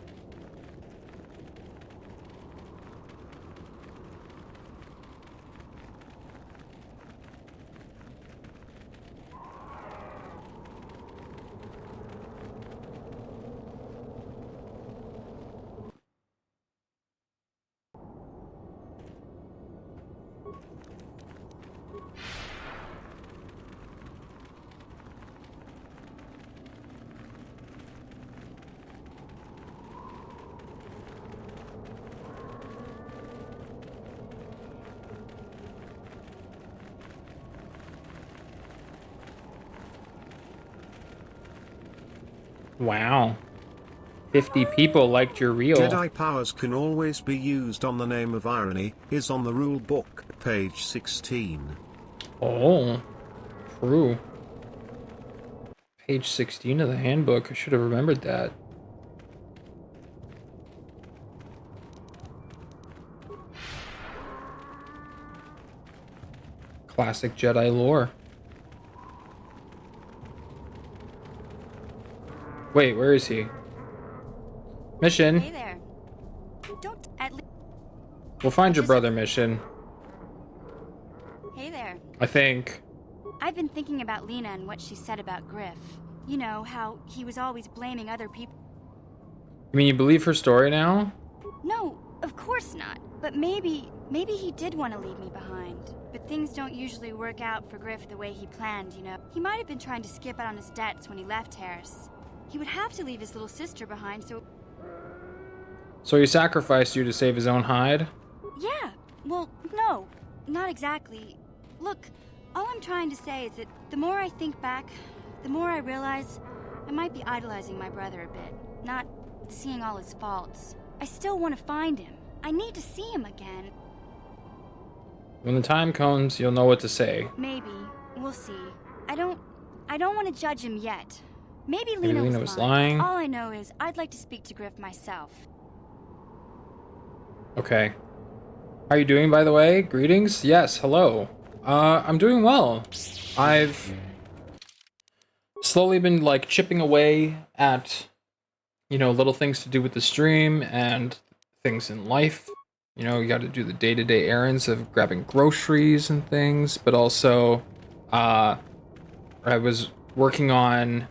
[SPEAKER 1] Wow. 50 people liked your reel.
[SPEAKER 3] Jedi powers can always be used on the name of irony, is on the rule book, page 16.
[SPEAKER 1] Oh, true. Page 16 of the handbook. I should have remembered that. Classic Jedi lore. Wait, where is he? Mission.
[SPEAKER 9] Hey there. Don't at least...
[SPEAKER 1] We'll find your brother, Mission.
[SPEAKER 9] Hey there.
[SPEAKER 1] I think.
[SPEAKER 9] I've been thinking about Lena and what she said about Griff. You know, how he was always blaming other people.
[SPEAKER 1] You mean you believe her story now?
[SPEAKER 9] No, of course not. But maybe he did want to leave me behind. But things don't usually work out for Griff the way he planned, you know. He might have been trying to skip out on his debts when he left Harris. He would have to leave his little sister behind, so...
[SPEAKER 1] So he sacrificed you to save his own hide?
[SPEAKER 9] Yeah, well, no, not exactly. Look, all I'm trying to say is that the more I think back, the more I realize I might be idolizing my brother a bit, not seeing all his faults. I still want to find him. I need to see him again.
[SPEAKER 1] When the time comes, you'll know what to say.
[SPEAKER 9] Maybe. We'll see. I don't want to judge him yet. Maybe
[SPEAKER 1] Maybe
[SPEAKER 9] Lena
[SPEAKER 1] Lena
[SPEAKER 9] was
[SPEAKER 1] was
[SPEAKER 9] lying.
[SPEAKER 1] lying.
[SPEAKER 9] All I know is I'd like to speak to Griff myself.
[SPEAKER 1] Okay. How are you doing, by the way? Greetings? Yes, hello. I'm doing well. I've slowly been, like, chipping away at, you know, little things to do with the stream and things in life. You know, you got to do the day-to-day errands of grabbing groceries and things, but also, I was working on...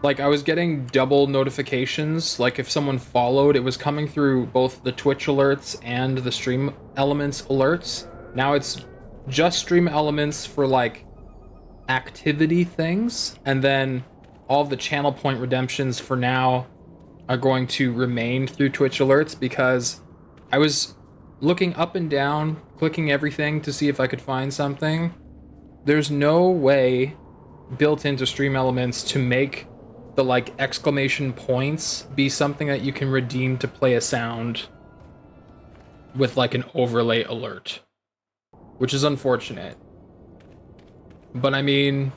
[SPEAKER 1] Like, I was getting double notifications. Like, if someone followed, it was coming through both the Twitch alerts and the Stream Elements alerts. Now it's just Stream Elements for, like, activity things. And then all of the channel point redemptions for now are going to remain through Twitch alerts, because I was looking up and down, clicking everything to see if I could find something. There's no way built into Stream Elements to make the, like, exclamation points be something that you can redeem to play a sound with, like, an overlay alert, which is unfortunate. But I mean,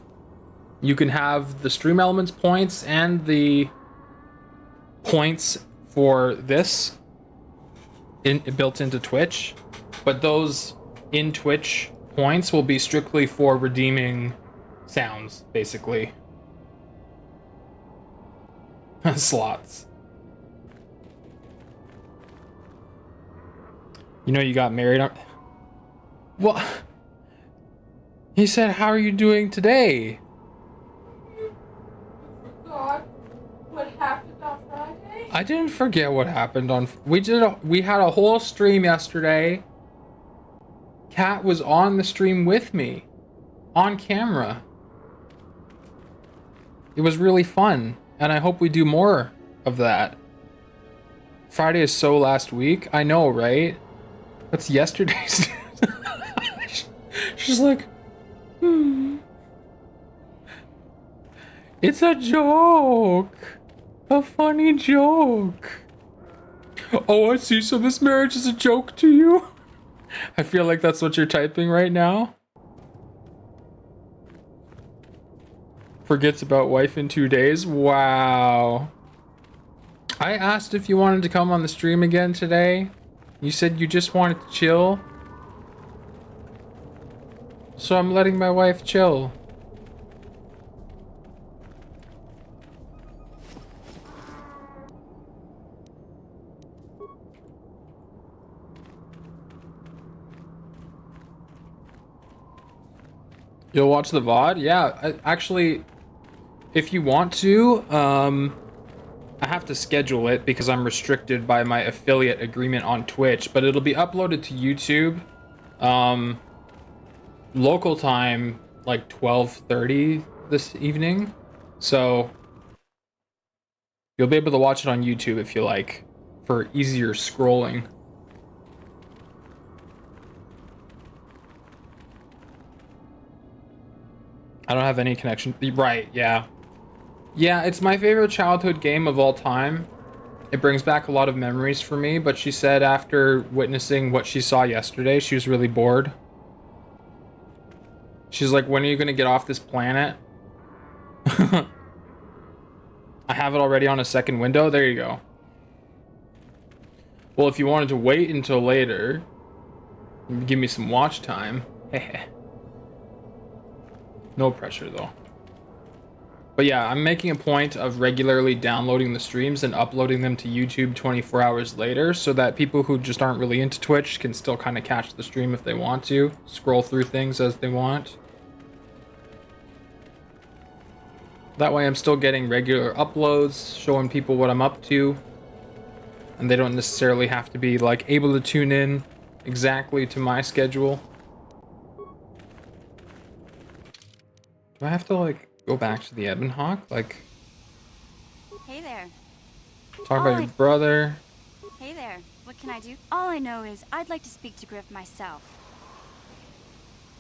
[SPEAKER 1] you can have the Stream Elements points and the points for this built into Twitch, but those in Twitch points will be strictly for redeeming sounds, basically. Slots. You know, you got married on... Well, he said, how are you doing today?
[SPEAKER 13] Forgot what happened on Friday?
[SPEAKER 1] I didn't forget what happened on... We had a whole stream yesterday. Kat was on the stream with me. On camera. It was really fun. And I hope we do more of that. Friday is so last week. I know, right? That's yesterday's. She's like, It's a joke. A funny joke. Oh, I see. So this marriage is a joke to you? I feel like that's what you're typing right now. Forgets about wife in 2 days. Wow. I asked if you wanted to come on the stream again today. You said you just wanted to chill. So I'm letting my wife chill. You'll watch the VOD? Yeah, actually, if you want to, I have to schedule it because I'm restricted by my affiliate agreement on Twitch, but it'll be uploaded to YouTube. Local time, like 12:30 this evening. So you'll be able to watch it on YouTube if you like, for easier scrolling. I don't have any connection. Right, yeah. Yeah, it's my favorite childhood game of all time. It brings back a lot of memories for me, but she said after witnessing what she saw yesterday, she was really bored. She's like, when are you gonna get off this planet? I have it already on a second window. There you go. Well, if you wanted to wait until later, give me some watch time. No pressure though. But yeah, I'm making a point of regularly downloading the streams and uploading them to YouTube 24 hours later so that people who just aren't really into Twitch can still kind of catch the stream if they want to, scroll through things as they want. That way I'm still getting regular uploads, showing people what I'm up to. And they don't necessarily have to be like able to tune in exactly to my schedule. Do I have to like go back to the Ebon Hawk? Like,
[SPEAKER 9] Hey there.
[SPEAKER 1] talk about your brother?
[SPEAKER 9] Hey there. What can I do? All I know is I'd like to speak to Griff myself.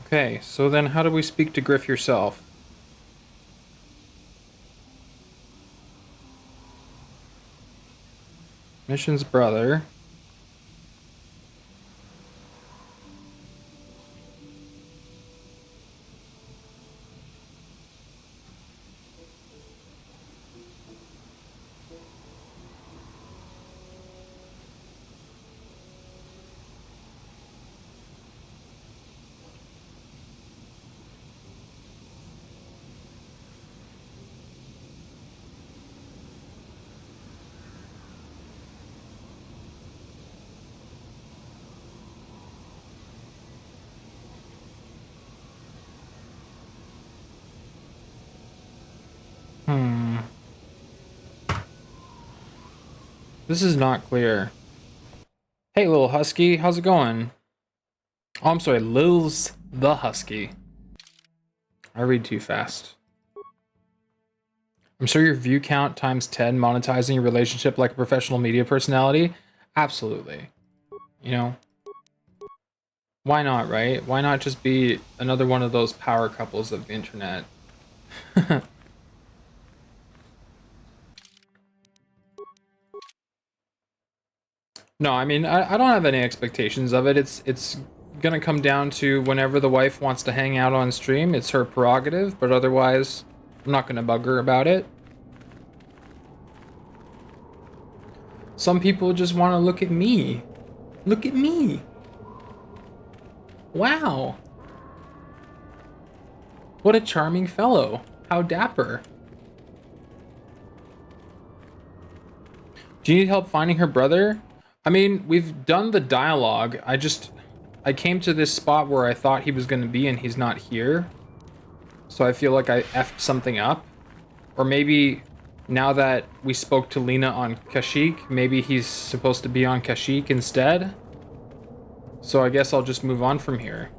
[SPEAKER 1] Okay, so then how do we speak to Griff yourself? Mission's brother. This is not clear. Hey, little husky, how's it going? Oh, I'm sorry, Lil's the husky. I read too fast. I'm sure your view count times 10 monetizing your relationship like a professional media personality. Absolutely. You know, why not, right? Why not just be another one of those power couples of the internet? No, I mean, I don't have any expectations of it. It's gonna come down to whenever the wife wants to hang out on stream. It's her prerogative, but otherwise, I'm not gonna bug her about it. Some people just want to look at me. Look at me. Wow. What a charming fellow. How dapper. Do you need help finding her brother? I mean, we've done the dialogue. I came to this spot where I thought he was going to be and he's not here. So I feel like I effed something up. Or maybe now that we spoke to Lena on Kashyyyk, maybe he's supposed to be on Kashyyyk instead. So I guess I'll just move on from here.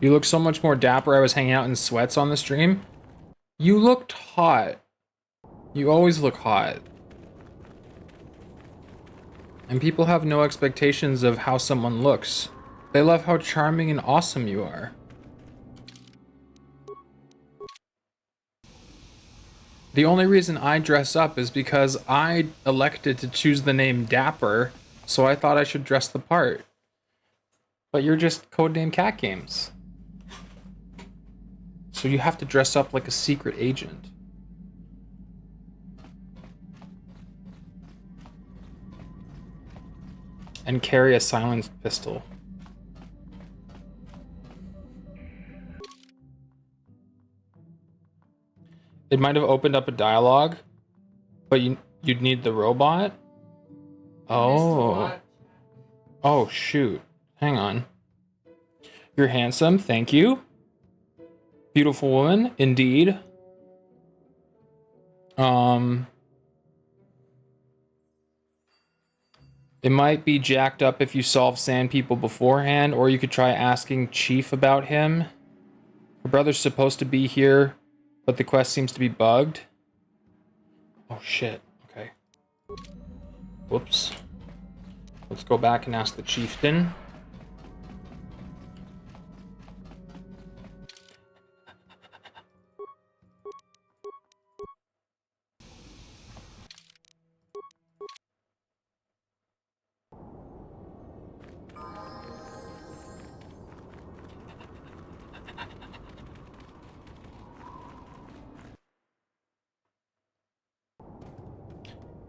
[SPEAKER 1] You look so much more dapper. I was hanging out in sweats on the stream. You looked hot. You always look hot. And people have no expectations of how someone looks. They love how charming and awesome you are. The only reason I dress up is because I elected to choose the name Dapper, so I thought I should dress the part. But you're just codename Cat Games. So you have to dress up like a secret agent. And carry a silenced pistol. It might have opened up a dialogue, but you'd need the robot? Oh. Oh, shoot. Hang on. You're handsome, thank you. Beautiful woman, indeed. It might be jacked up if you solve Sand People beforehand, or you could try asking Chief about him. Her brother's supposed to be here, but the quest seems to be bugged. Oh shit, okay. Whoops. Let's go back and ask the chieftain.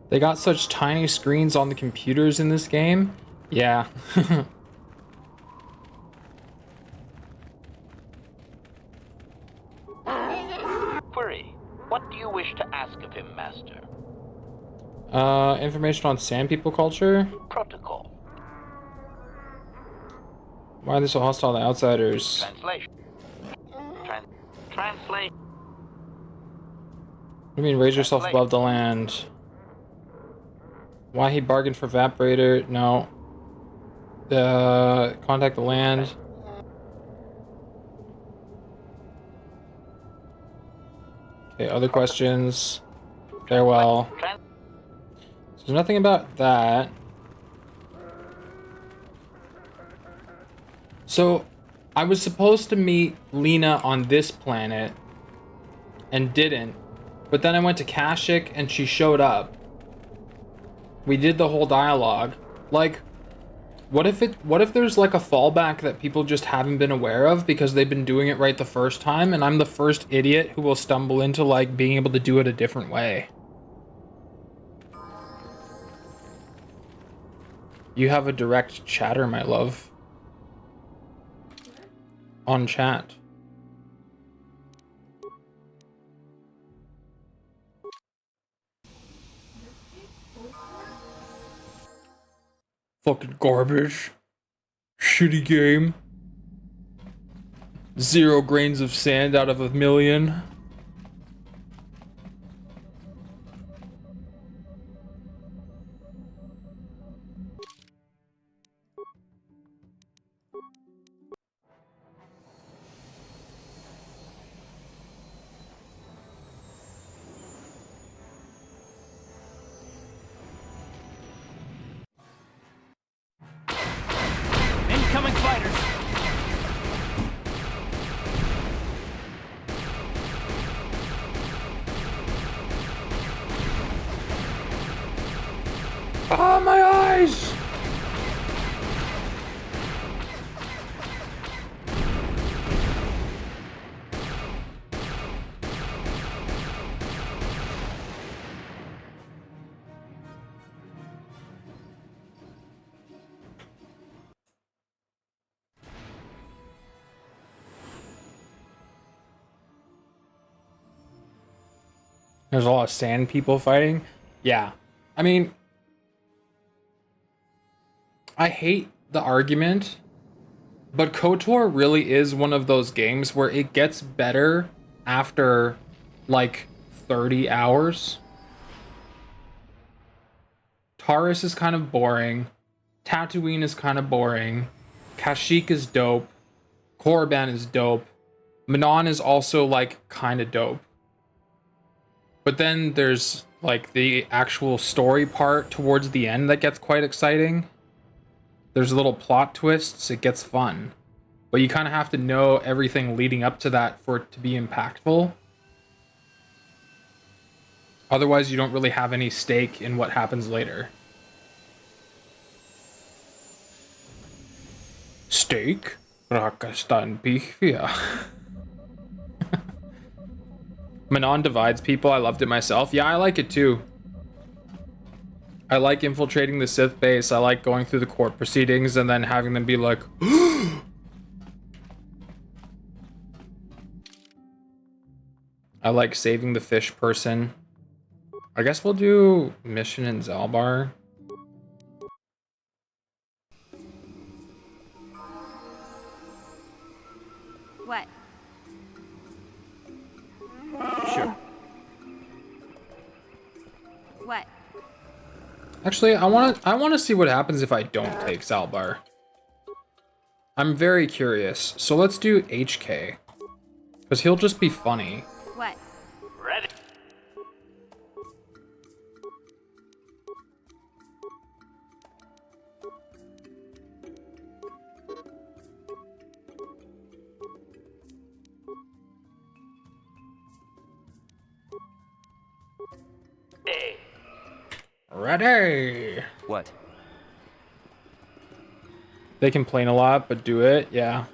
[SPEAKER 1] They got such tiny screens on the computers in this game. Yeah.
[SPEAKER 14] Query. What do you wish to ask of him, Master?
[SPEAKER 1] Information on Sand People culture?
[SPEAKER 5] Protocol.
[SPEAKER 1] Why are they so hostile to outsiders?
[SPEAKER 5] Translation. Translate.
[SPEAKER 1] What do you mean, raise yourself above the land? Why he bargained for evaporator? No. Contact the land. Okay, other questions. Farewell. So there's nothing about that. So, I was supposed to meet Lena on this planet and didn't. But then I went to Kashyyyk and she showed up. We did the whole dialogue. Like, what if there's like a fallback that people just haven't been aware of because they've been doing it right the first time and I'm the first idiot who will stumble into like being able to do it a different way? You have a direct chatter, my love. On chat. Fucking garbage. Shitty game. 0 grains of sand out of 1,000,000.
[SPEAKER 8] Incoming fighters.
[SPEAKER 1] Ah, my eyes! There's a lot of sand people fighting. Yeah. I mean, I hate the argument, but KOTOR really is one of those games where it gets better after like 30 hours. Taurus is kind of boring. Tatooine is kind of boring. Kashyyyk is dope. Korriban is dope. Manon is also like kind of dope. But then there's like the actual story part towards the end that gets quite exciting. There's little plot twists, it gets fun. But you kind of have to know everything leading up to that for it to be impactful. Otherwise, you don't really have any stake in what happens later. Steak? Rakastan Bihvia. Manon divides people. I loved it myself. Yeah, I like it too. I like infiltrating the Sith base. I like going through the court proceedings and then having them be like, I like saving the fish person. I guess we'll do mission in Zalbar.
[SPEAKER 9] What?
[SPEAKER 1] Sure.
[SPEAKER 9] What?
[SPEAKER 1] Actually, I want to see what happens if I don't take Zalbar. I'm very curious. So let's do HK. Because he'll just be funny.
[SPEAKER 9] What?
[SPEAKER 5] Ready. Hey.
[SPEAKER 1] Ready.
[SPEAKER 2] What?
[SPEAKER 1] They complain a lot, but do it. Yeah.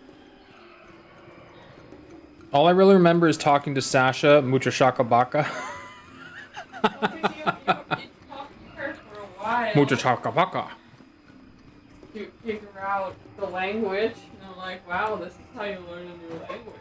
[SPEAKER 1] All I really remember is talking to Sasha, Mucha Shaka Baka. Mucha Shaka Baka.
[SPEAKER 13] To figure out the language, and I'm like, wow, this is how you learn a new language.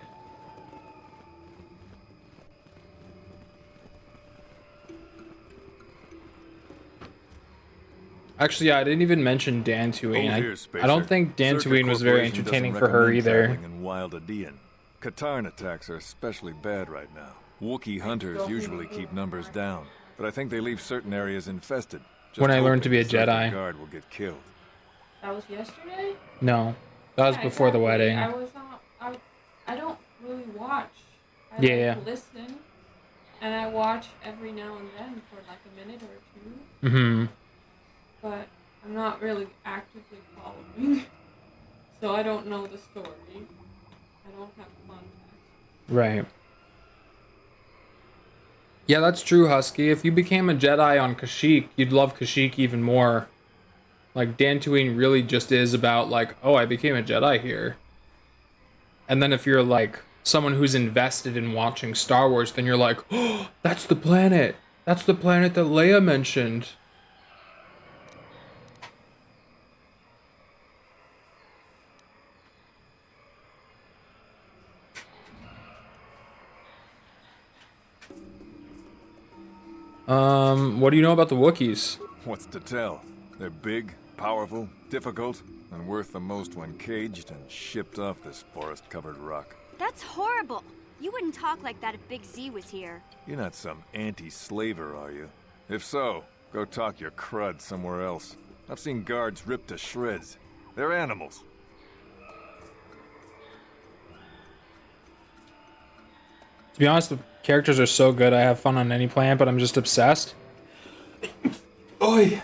[SPEAKER 1] Actually, yeah, I didn't even mention
[SPEAKER 12] Hold
[SPEAKER 1] Dantooine.
[SPEAKER 12] here,
[SPEAKER 1] I don't
[SPEAKER 12] Spacer.
[SPEAKER 1] think
[SPEAKER 12] Circuit
[SPEAKER 1] Dantooine was very
[SPEAKER 12] Corporation doesn't
[SPEAKER 1] entertaining for her
[SPEAKER 12] recommend
[SPEAKER 1] either.
[SPEAKER 12] traveling in Wild Adean. Katarn attacks are especially bad right now. Wookiee hunters usually keep numbers down, but I think they leave certain areas infested. Just
[SPEAKER 1] When I learned to
[SPEAKER 12] hoping
[SPEAKER 1] be a
[SPEAKER 12] the Circuit
[SPEAKER 1] Jedi.
[SPEAKER 12] Guard will get killed.
[SPEAKER 13] That was yesterday?
[SPEAKER 1] No, that was
[SPEAKER 13] Yeah,
[SPEAKER 1] before the
[SPEAKER 13] exactly.
[SPEAKER 1] wedding.
[SPEAKER 13] I was not. I don't really watch. I
[SPEAKER 1] Yeah.
[SPEAKER 13] like listen, and I watch every now and then for like a minute or two.
[SPEAKER 1] Mm-hmm.
[SPEAKER 13] But I'm not really actively following, so I don't know the story. I don't have context.
[SPEAKER 1] Right. Yeah, that's true, Husky. If you became a Jedi on Kashyyyk, you'd love Kashyyyk even more. Like, Dantooine really just is about, like, oh, I became a Jedi here. And then if you're, like, someone who's invested in watching Star Wars, then you're like, oh, that's the planet! That's the planet that Leia mentioned. What do you know about the Wookiees?
[SPEAKER 12] What's to tell? They're big, powerful, difficult, and worth the most when caged and shipped off this forest-covered rock.
[SPEAKER 9] That's horrible. You wouldn't talk like that if Big Z was here.
[SPEAKER 12] You're not some anti-slaver, are you? If so, go talk your crud somewhere else. I've seen guards ripped to shreds. They're animals.
[SPEAKER 1] To be honest, the characters are so good, I have fun on any planet, but I'm just obsessed. Oi!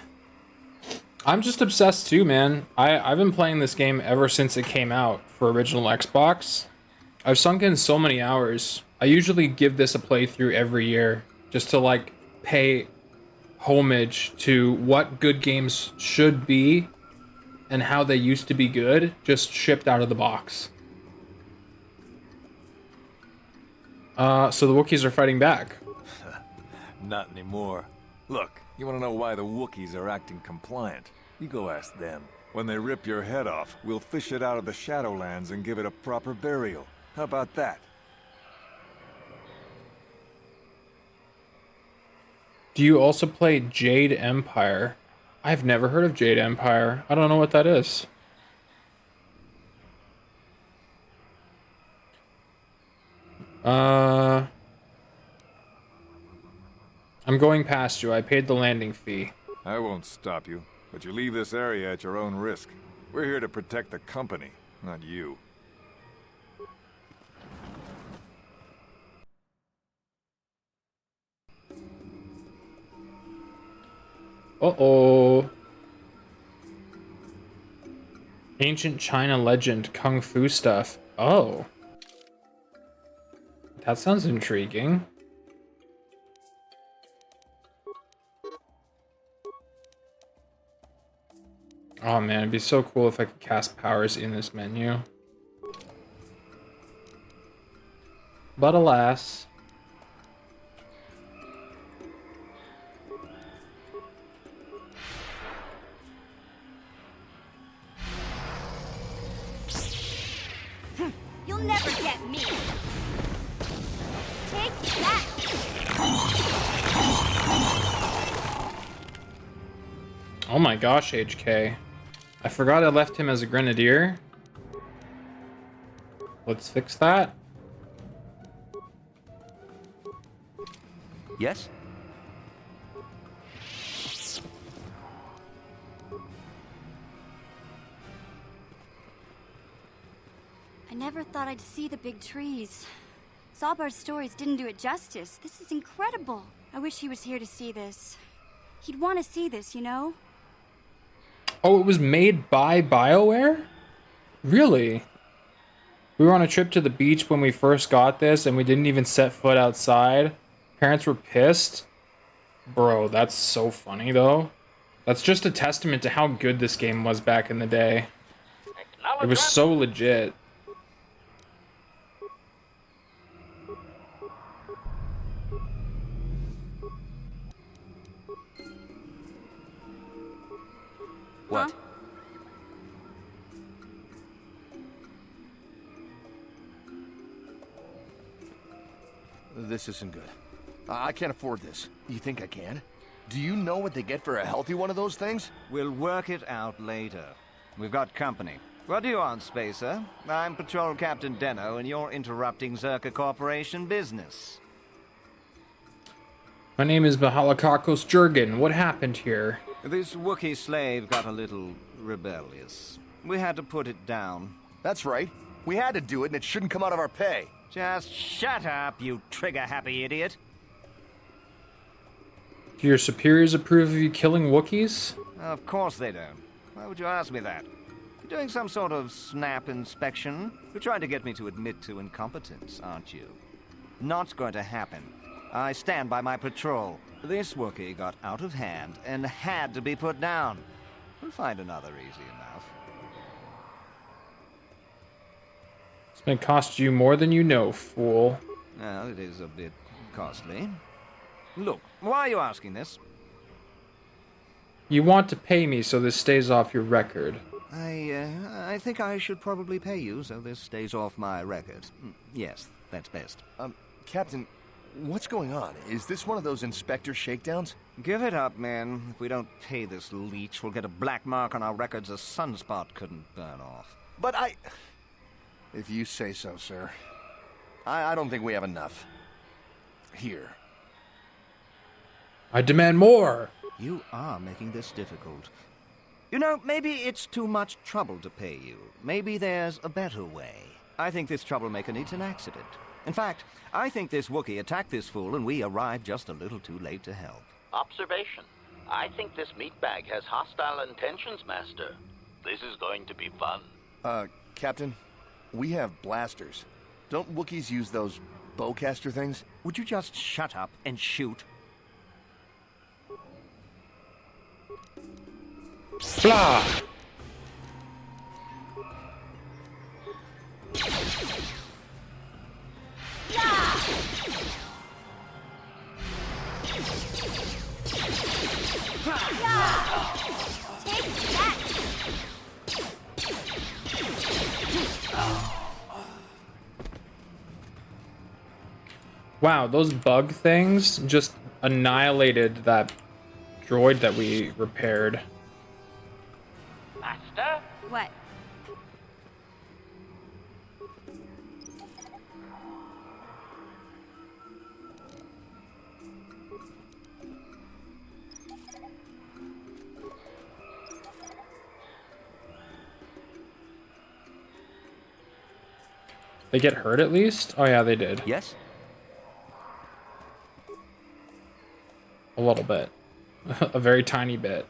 [SPEAKER 1] I'm just obsessed too, man. I've been playing this game ever since it came out for original Xbox. I've sunk in so many hours. I usually give this a playthrough every year just to like pay homage to what good games should be and how they used to be good, just shipped out of the box. So the Wookiees are fighting back.
[SPEAKER 12] Not anymore. Look, you want to know why the Wookiees are acting compliant? You go ask them. When they rip your head off, we'll fish it out of the Shadowlands and give it a proper burial. How about that?
[SPEAKER 1] Do you also play Jade Empire? I've never heard of Jade Empire. I don't know what that is. I'm going past you. I paid the landing fee.
[SPEAKER 12] I won't stop you, but you leave this area at your own risk. We're here to protect the company, not you.
[SPEAKER 1] Uh-oh. Ancient China legend, Kung Fu stuff. Oh. That sounds intriguing. Oh man, it'd be so cool if I could cast powers in this menu. But alas.
[SPEAKER 9] You'll never get me. Take that.
[SPEAKER 1] Oh my gosh, HK. I forgot I left him as a grenadier. Let's fix that.
[SPEAKER 2] Yes?
[SPEAKER 9] I never thought I'd see the big trees. Zalbar's stories didn't do it justice. This is incredible. I wish he was here to see this. He'd want to see this, you know?
[SPEAKER 1] Oh, it was made by BioWare? Really? We were on a trip to the beach when we first got this and we didn't even set foot outside. Parents were pissed. Bro, that's so funny though. That's just a testament to how good this game was back in the day. It was so legit.
[SPEAKER 2] What?
[SPEAKER 9] Huh?
[SPEAKER 14] This isn't good. I can't afford this. You think I can? Do you know what they get for a healthy one of those things?
[SPEAKER 15] We'll work it out later. We've got company. What do you want, Spacer? I'm Patrol Captain Deno, and you're interrupting Zerka Corporation business.
[SPEAKER 1] My name is Mahalakakos Jurgen. What happened here?
[SPEAKER 15] This Wookiee slave got a little rebellious. We had to put it down.
[SPEAKER 14] That's right. We had to do it, and it shouldn't come out of our pay.
[SPEAKER 15] Just shut up, you trigger-happy idiot.
[SPEAKER 1] Do your superiors approve of you killing Wookiees?
[SPEAKER 15] Of course they don't. Why would you ask me that? You're doing some sort of snap inspection? You're trying to get me to admit to incompetence, aren't you? Not going to happen. I stand by my patrol. This Wookiee got out of hand and had to be put down. We'll find another easy enough.
[SPEAKER 1] It's gonna cost you more than you know, fool.
[SPEAKER 15] Well, it is a bit costly. Look, why are you asking this?
[SPEAKER 1] You want to pay me so this stays off your record.
[SPEAKER 15] I think I should probably pay you so this stays off my record. Yes, that's best.
[SPEAKER 14] Captain, what's going on? Is this one of those inspector shakedowns?
[SPEAKER 15] Give it up, man. If we don't pay this leech, we'll get a black mark on our records a sunspot couldn't burn off.
[SPEAKER 14] But If you say so, sir. I don't think we have enough. Here.
[SPEAKER 1] I demand more!
[SPEAKER 15] You are making this difficult. You know, maybe it's too much trouble to pay you. Maybe there's a better way. I think this troublemaker needs an accident. In fact, I think this Wookiee attacked this fool and we arrived just a little too late to help.
[SPEAKER 5] Observation. I think this meatbag has hostile intentions, Master. This is going to be fun.
[SPEAKER 14] Captain, we have blasters. Don't Wookiees use those bowcaster things?
[SPEAKER 15] Would you just shut up and shoot?
[SPEAKER 1] Blah! Wow, those bug things just annihilated that droid that we repaired.
[SPEAKER 5] Master?
[SPEAKER 9] What?
[SPEAKER 1] They get hurt at least? Oh yeah, they did.
[SPEAKER 15] Yes?
[SPEAKER 1] A little bit. A very tiny bit.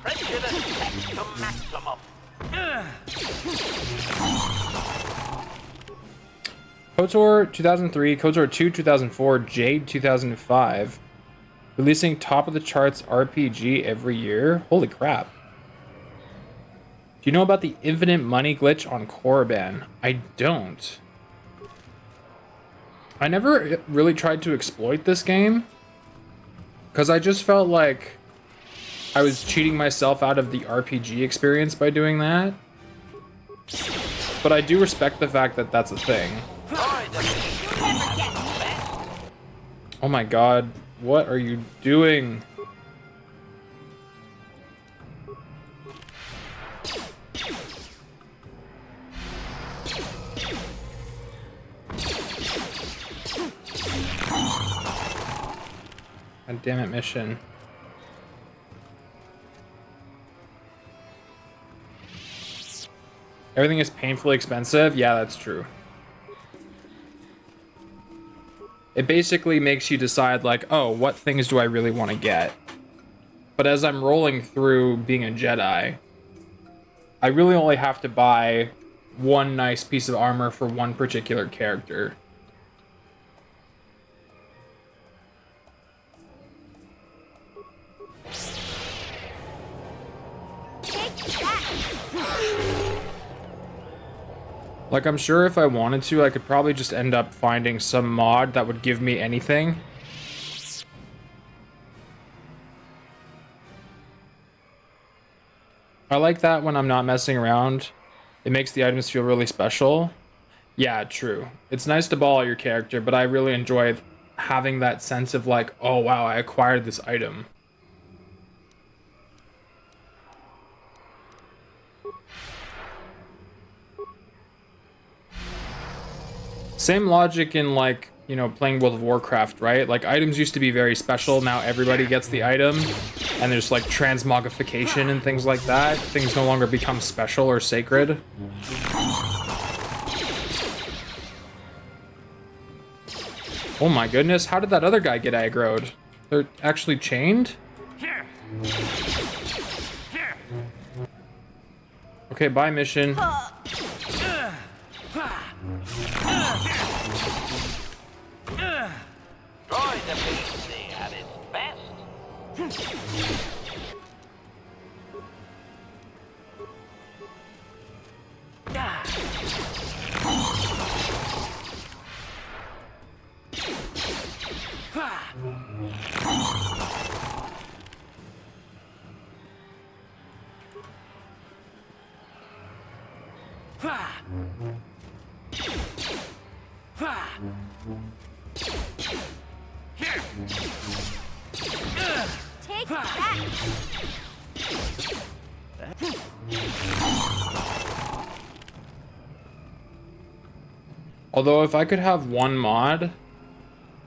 [SPEAKER 5] Prejudice set to maximum.
[SPEAKER 1] KOTOR 2003, KOTOR 2 2004, Jade 2005. Releasing top of the charts RPG every year? Holy crap. Do you know about the infinite money glitch on Korriban? I don't. I never really tried to exploit this game, because I just felt like I was cheating myself out of the RPG experience by doing that. But I do respect the fact that that's a thing. Oh my god, what are you doing? God damn it, mission. Everything is painfully expensive? Yeah, that's true. It basically makes you decide, like, oh, what things do I really want to get? But as I'm rolling through being a Jedi, I really only have to buy one nice piece of armor for one particular character. Like, I'm sure if I wanted to, I could probably just end up finding some mod that would give me anything. I like that when I'm not messing around. It makes the items feel really special. Yeah, true. It's nice to ball out your character, but I really enjoy having that sense of like, oh wow, I acquired this item. Same logic in like, you know, playing World of Warcraft, right? Like items used to be very special, now everybody gets the item, and there's like transmogrification and things like that. Things no longer become special or sacred. Oh my goodness, how did that other guy get aggroed? They're actually chained? Okay, bye mission.
[SPEAKER 5] Droid efficiency at its best.
[SPEAKER 9] Take that!
[SPEAKER 1] Although if I could have one mod,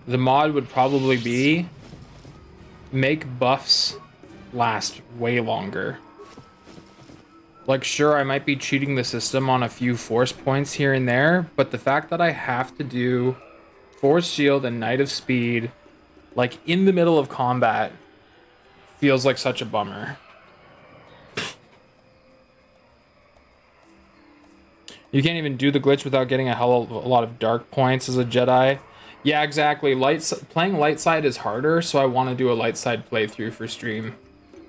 [SPEAKER 1] the mod would probably be make buffs last way longer. Like, sure, I might be cheating the system on a few force points here and there, but the fact that I have to do Force Shield and Knight of Speed, like, in the middle of combat, feels like such a bummer. You can't even do the glitch without getting a hell of a lot of dark points as a Jedi. Yeah, exactly. Playing light side is harder, so I want to do a light side playthrough for stream.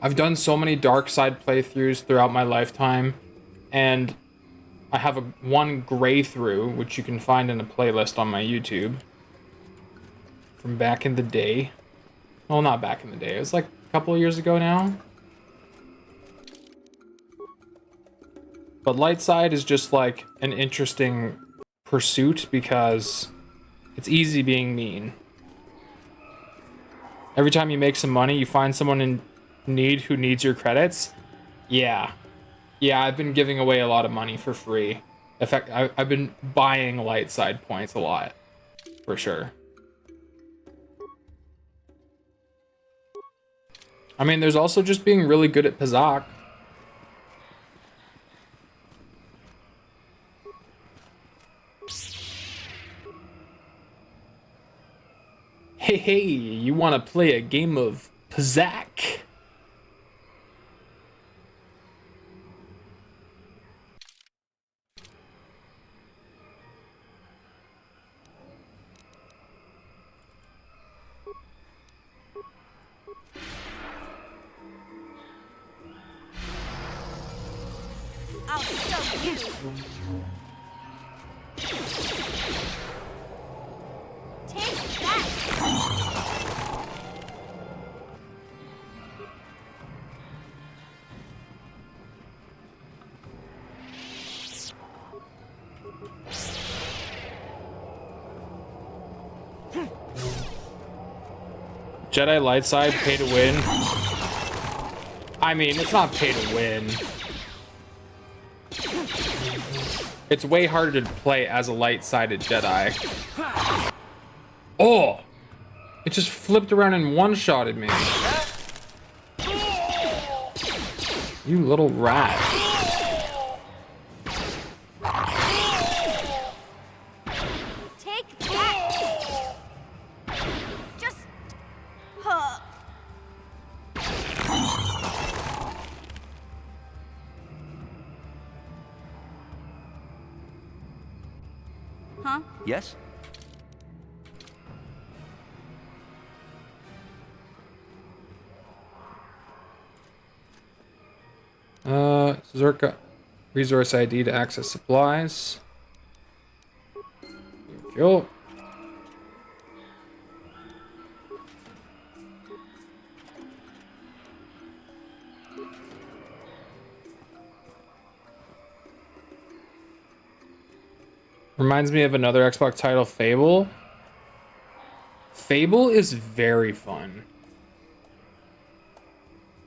[SPEAKER 1] I've done so many dark side playthroughs throughout my lifetime, and I have one gray through, which you can find in a playlist on my YouTube from back in the day. Well, not back in the day. It was like a couple of years ago now. But light side is just like an interesting pursuit because it's easy being mean. Every time you make some money, you find someone in need who needs your credits. Yeah, I've been giving away a lot of money for free. In fact, I've been buying light side points a lot, for sure. I mean, there's also just being really good at Pazak. Hey, you want to play a game of Pazak?
[SPEAKER 9] I'll show you! Take that!
[SPEAKER 1] Jedi light side, pay to win. I mean, it's not pay to win. It's way harder to play as a light-sided Jedi. Oh! It just flipped around and one-shotted me. You little rat.
[SPEAKER 9] Take that! Just... Huh?
[SPEAKER 15] Yes?
[SPEAKER 1] Zerka. Resource ID to access supplies. Yo. Reminds me of another Xbox title, Fable. Fable is very fun.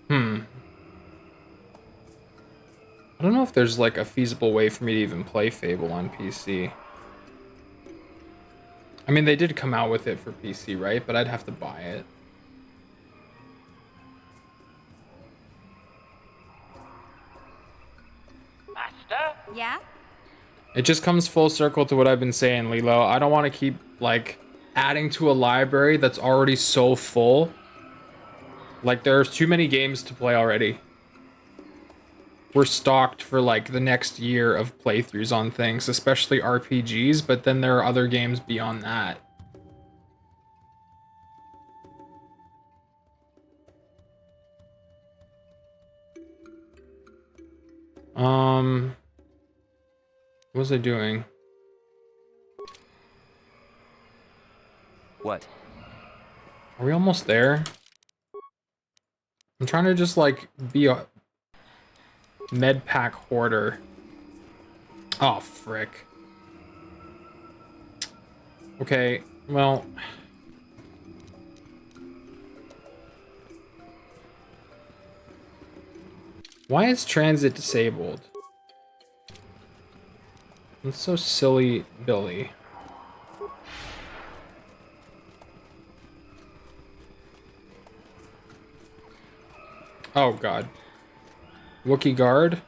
[SPEAKER 1] I don't know if there's like a feasible way for me to even play Fable on PC. I mean, they did come out with it for PC, right? But I'd have to buy it.
[SPEAKER 9] Master? Yeah?
[SPEAKER 1] It just comes full circle to what I've been saying, Lilo. I don't want to keep, like, adding to a library that's already so full. Like, there's too many games to play already. We're stocked for, like, the next year of playthroughs on things, especially RPGs, but then there are other games beyond that. What was I doing?
[SPEAKER 15] What?
[SPEAKER 1] Are we almost there? I'm trying to just, like, be a med pack hoarder. Oh, frick. Okay, well... Why is transit disabled? That's so silly, Billy. Oh, God. Wookiee guard?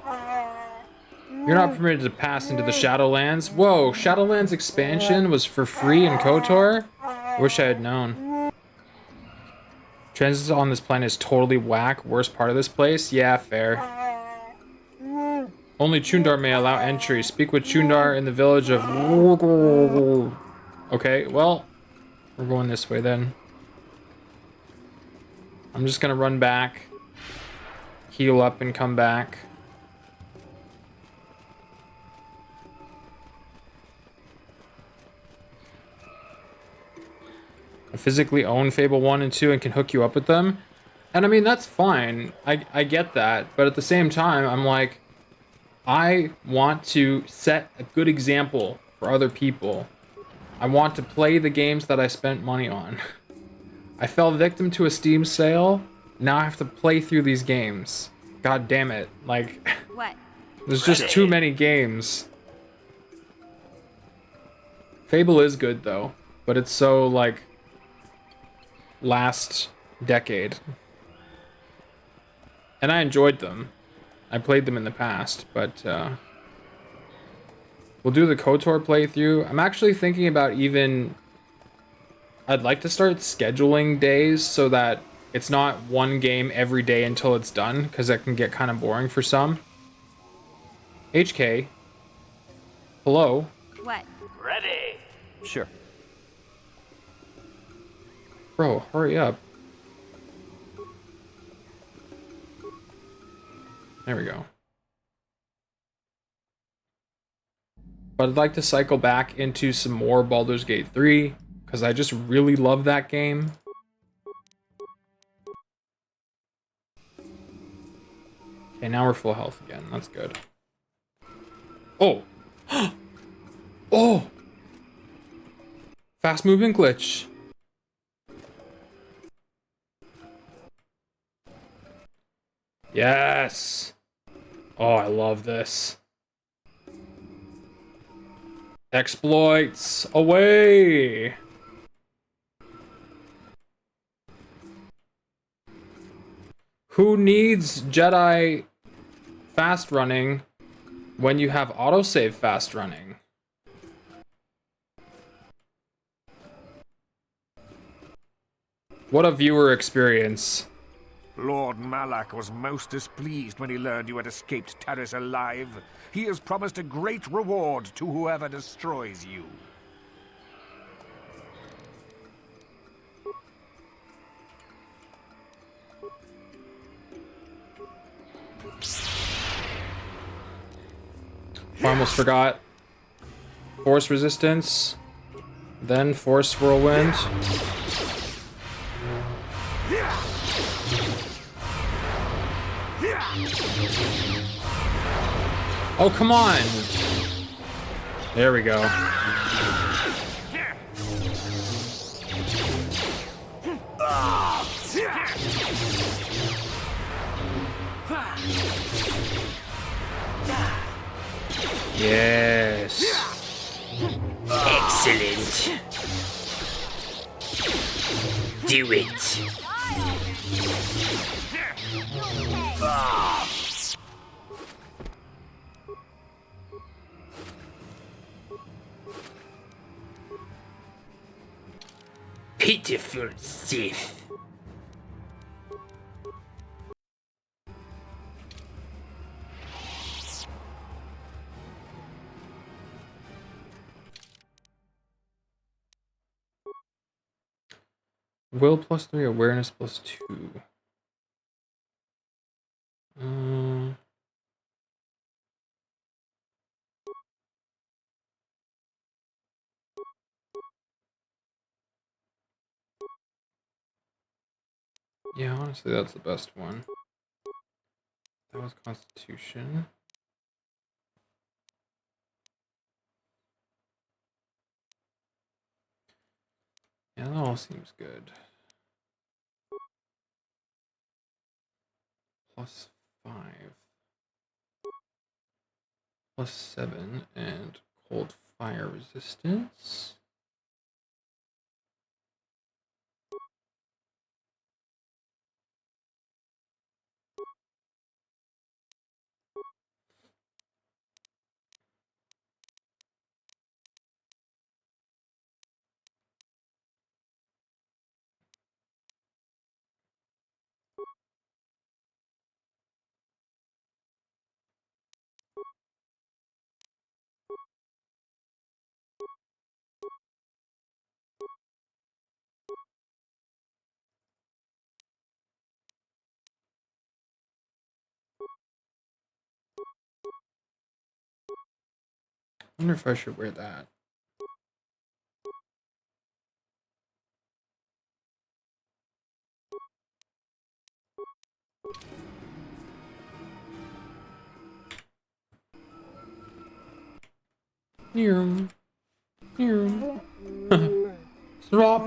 [SPEAKER 1] You're not permitted to pass into the Shadowlands. Whoa, Shadowlands expansion was for free in KOTOR? Wish I had known. Transit on this planet is totally whack. Worst part of this place? Yeah, fair. Only Chundar may allow entry. Speak with Chundar in the village of... Okay, well, we're going this way then. I'm just gonna run back, heal up, and come back. I physically own Fable 1 and 2 and can hook you up with them. And I mean, that's fine. I get that. But at the same time, I'm like, I want to set a good example for other people. I want to play the games that I spent money on. I fell victim to a Steam sale. Now I have to play through these games. God damn it. Like,
[SPEAKER 9] What?
[SPEAKER 1] there's just too many games. Fable is good, though. But it's so, like, last decade. And I enjoyed them. I played them in the past, but we'll do the KOTOR playthrough. I'm actually thinking about even... I'd like to start scheduling days so that it's not one game every day until it's done, because that can get kind of boring for some. HK. Hello.
[SPEAKER 9] What?
[SPEAKER 5] Ready.
[SPEAKER 15] Sure.
[SPEAKER 1] Bro, hurry up. There we go. But I'd like to cycle back into some more Baldur's Gate 3, because I just really love that game. Okay, now we're full health again. That's good. Oh! Oh! Fast moving glitch. Yes! Oh, I love this. Exploits away! Who needs Jedi fast running when you have autosave fast running? What a viewer experience.
[SPEAKER 10] Lord Malak was most displeased when he learned you had escaped Taris alive. He has promised a great reward to whoever destroys you.
[SPEAKER 1] I almost forgot. Force resistance. Then force whirlwind. Oh, come on! There we go. Yes.
[SPEAKER 16] Excellent. Do it. Pitiful Sith.
[SPEAKER 1] Will +3, awareness +2. Yeah, honestly, that's the best one. That was Constitution. Yeah, that all seems good. +5. +7 and cold fire resistance. I wonder if I should wear that. Stop!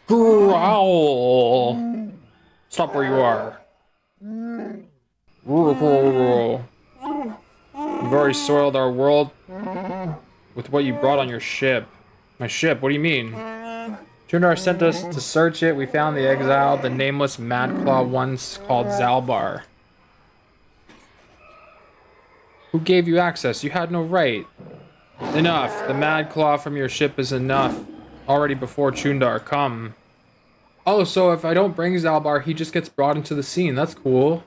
[SPEAKER 1] Growl! Stop where you are. You've already soiled our world with what you brought on your ship. My ship? What do you mean? Tundar sent us to search it. We found the exiled, the nameless Madclaw once called Zalbar. Who gave you access? You had no right. Enough. The Madclaw from your ship is enough. Already before Chundar. Come. Oh, so if I don't bring Zalbar, he just gets brought into the scene. That's cool.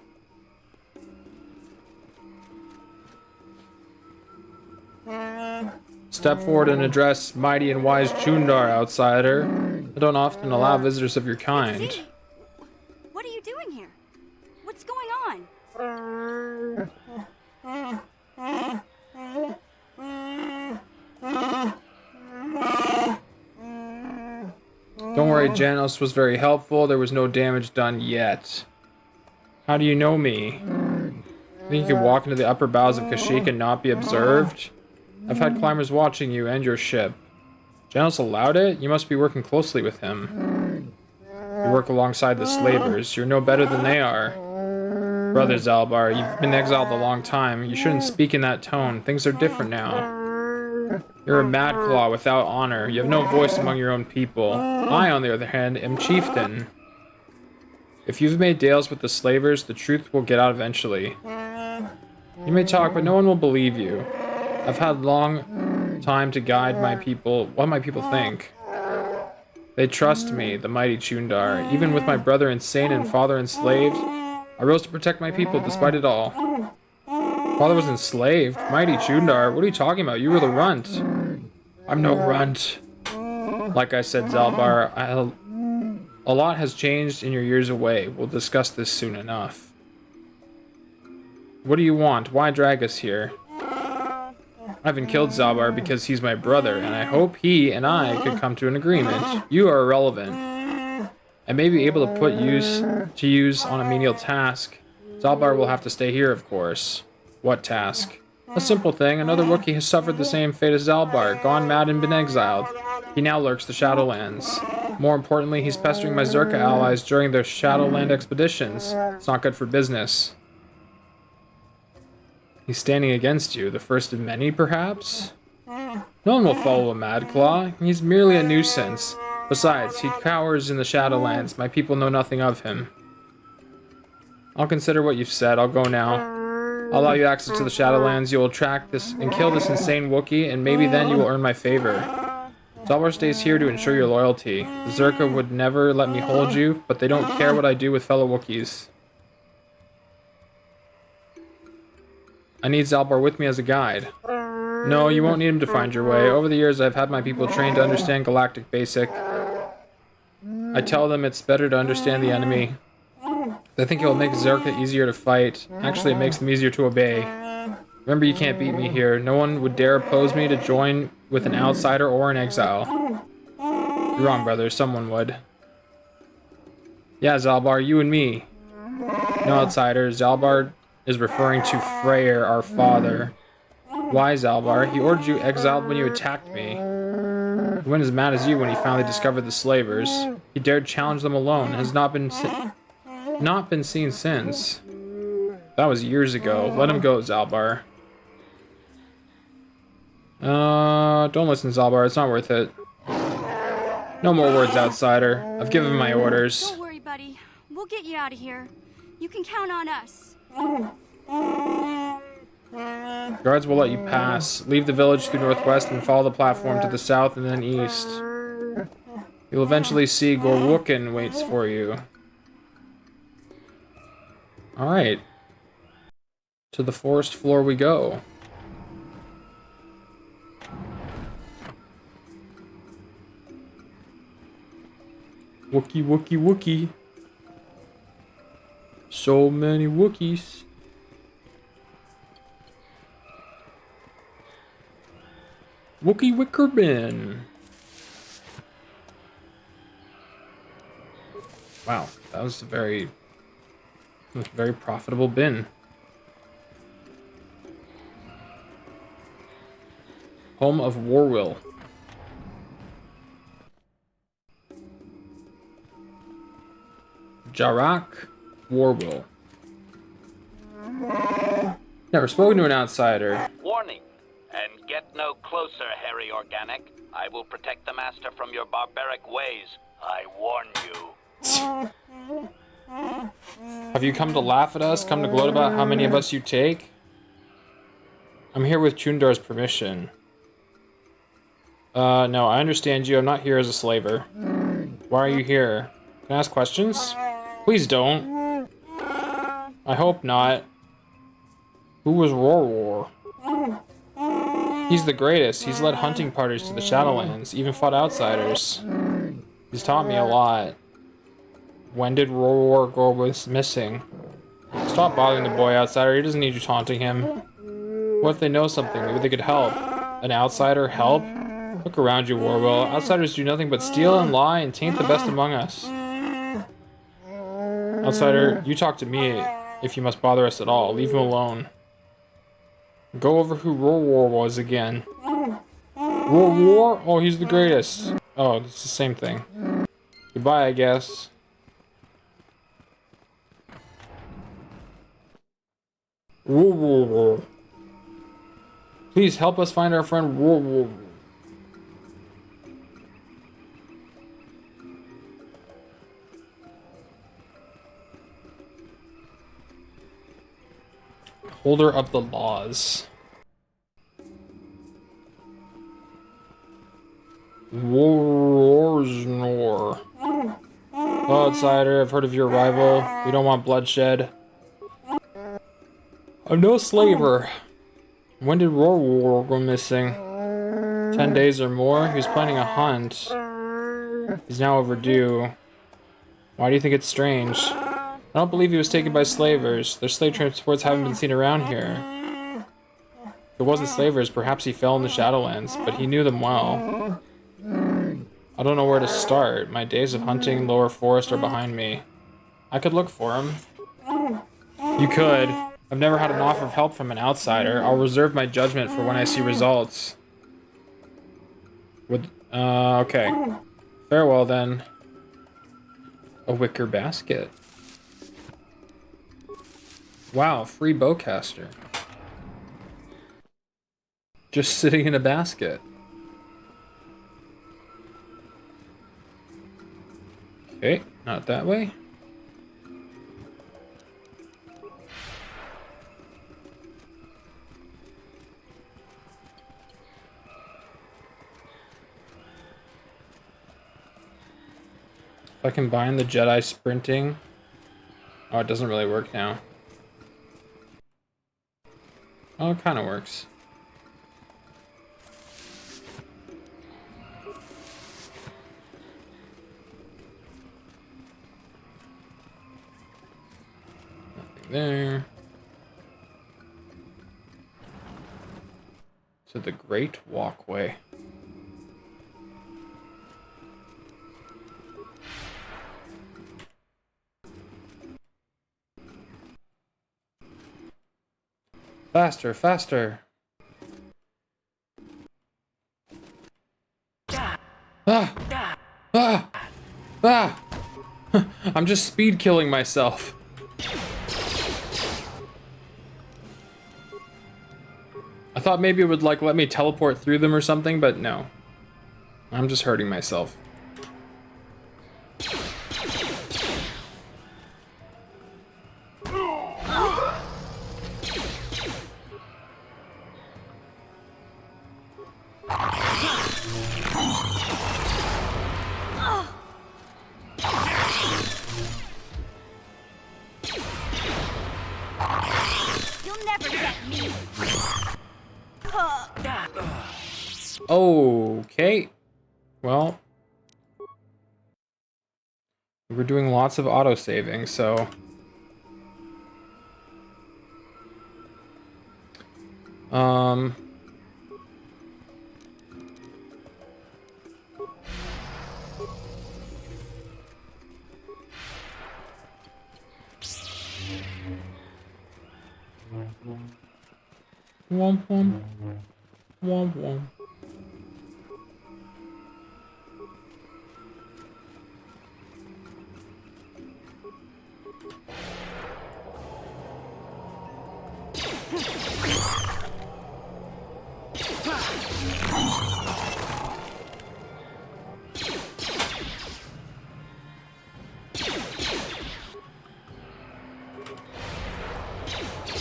[SPEAKER 1] Step forward and address mighty and wise Chundar, outsider. I don't often allow visitors of your kind.
[SPEAKER 9] What are you doing here? What's going on?
[SPEAKER 1] Don't worry, Janos was very helpful. There was no damage done yet. How do you know me? Think you can walk into the upper bowels of Kashyyyk and not be observed? I've had climbers watching you and your ship. Janos allowed it? You must be working closely with him. You work alongside the slavers. You're no better than they are. Brother Zalbar, you've been exiled a long time. You shouldn't speak in that tone. Things are different now. You're a Madclaw without honor. You have no voice among your own people. I, on the other hand, am chieftain. If you've made deals with the slavers, the truth will get out eventually. You may talk, but no one will believe you. I've had long time to guide my people, what my people think. They trust me, the mighty Chundar. Even with my brother insane and father enslaved, I rose to protect my people despite it all. Father was enslaved? Mighty Chundar, what are you talking about? You were the runt. I'm no runt. Like I said, Zalbar, a lot has changed in your years away. We'll discuss this soon enough. What do you want? Why drag us here? I haven't killed Zalbar because he's my brother, and I hope he and I could come to an agreement. You are irrelevant. I may be able to put use on a menial task. Zalbar will have to stay here, of course. What task? A simple thing. Another Wookiee has suffered the same fate as Zalbar, gone mad and been exiled. He now lurks the Shadowlands. More importantly, he's pestering my Zerka allies during their Shadowland expeditions. It's not good for business. He's standing against you, the first of many, perhaps? No one will follow a Mad Claw. He's merely a nuisance. Besides, he cowers in the Shadowlands. My people know nothing of him. I'll consider what you've said. I'll go now. I'll allow you access to the Shadowlands. You will track this and kill this insane Wookiee, and maybe then you will earn my favor. Zalbar stays here to ensure your loyalty. The Zerka would never let me hold you, but they don't care what I do with fellow Wookiees. I need Zalbar with me as a guide. No, you won't need him to find your way. Over the years, I've had my people trained to understand Galactic Basic. I tell them it's better to understand the enemy. They think it will make Zerka easier to fight. Actually, it makes them easier to obey. Remember, you can't beat me here. No one would dare oppose me to join with an outsider or an exile. You're wrong, brother. Someone would. Yeah, Zalbar, you and me. No outsider. Zalbar is referring to Freyr, our father. Why, Zalbar? He ordered you exiled when you attacked me. He went as mad as you when he finally discovered the slavers. He dared challenge them alone. Has not been seen since. That was years ago. Let him go, Zalbar. Don't listen, Zalbar. It's not worth it. No more words, outsider. I've given my orders.
[SPEAKER 9] Don't worry, buddy. We'll get you out of here. You can count on us.
[SPEAKER 1] Guards will let you pass. Leave the village through northwest and follow the platform to the south and then east. You'll eventually see Gorwookin waits for you. Alright. To the forest floor we go. Wookie, Wookie, Wookie. So many Wookiees. Wookie Wicker Bin. Wow, that was a very profitable bin. Home of Warwill. Jarak Warwill. Never spoken to an outsider.
[SPEAKER 5] Warning. And get no closer, hairy organic. I will protect the master from your barbaric ways. I warn you.
[SPEAKER 1] Have you come to laugh at us? Come to gloat about how many of us you take? I'm here with Chundar's permission. No, I understand you. I'm not here as a slaver. Why are you here? Can I ask questions? Please don't. I hope not. Who was Rorwar? He's the greatest. He's led hunting parties to the Shadowlands, even fought outsiders. He's taught me a lot. When did Rorwar go missing? Stop bothering the boy, outsider. He doesn't need you taunting him. What if they know something? Maybe they could help. An outsider help? Look around you, Warwill. Outsiders do nothing but steal and lie and taint the best among us. Outsider, you talk to me if you must bother us at all. Leave him alone. Go over who Rorwar was again. Rorwar? Oh, he's the greatest. Oh, it's the same thing. Goodbye, I guess. Rorwar. Please help us find our friend Rorwar. Holder of the laws. Warsnor. Outsider, I've heard of your arrival. We don't want bloodshed. I'm no slaver. When did Rorwar go missing? 10 days or more? He was planning a hunt. He's now overdue. Why do you think it's strange? I don't believe he was taken by slavers. Their slave transports haven't been seen around here. If it wasn't slavers, perhaps he fell in the Shadowlands, but he knew them well. I don't know where to start. My days of hunting Lower Forest are behind me. I could look for him. You could. I've never had an offer of help from an outsider. I'll reserve my judgment for when I see results. Okay. Farewell, then. A wicker basket. Wow, free bowcaster. Just sitting in a basket. Okay, not that way. If I combine the Jedi sprinting... Oh, it doesn't really work now. Oh, it kind of works. Nothing there. To the Great Walkway. Faster, faster. Ah! Ah! Ah! I'm just speed killing myself. I thought maybe it would like let me teleport through them or something, but no. I'm just hurting myself.
[SPEAKER 9] You'll never get me.
[SPEAKER 1] Okay. Well. We're doing lots of auto-saving, so... Womp womp. Womp womp.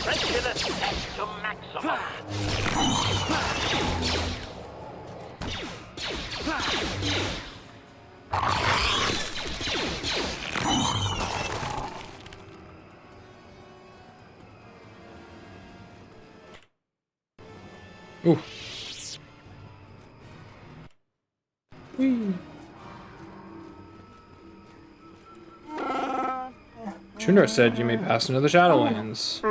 [SPEAKER 5] Prejudice set to maximum.
[SPEAKER 1] Ooh. Whee. Chundra said you may pass into the Shadowlands.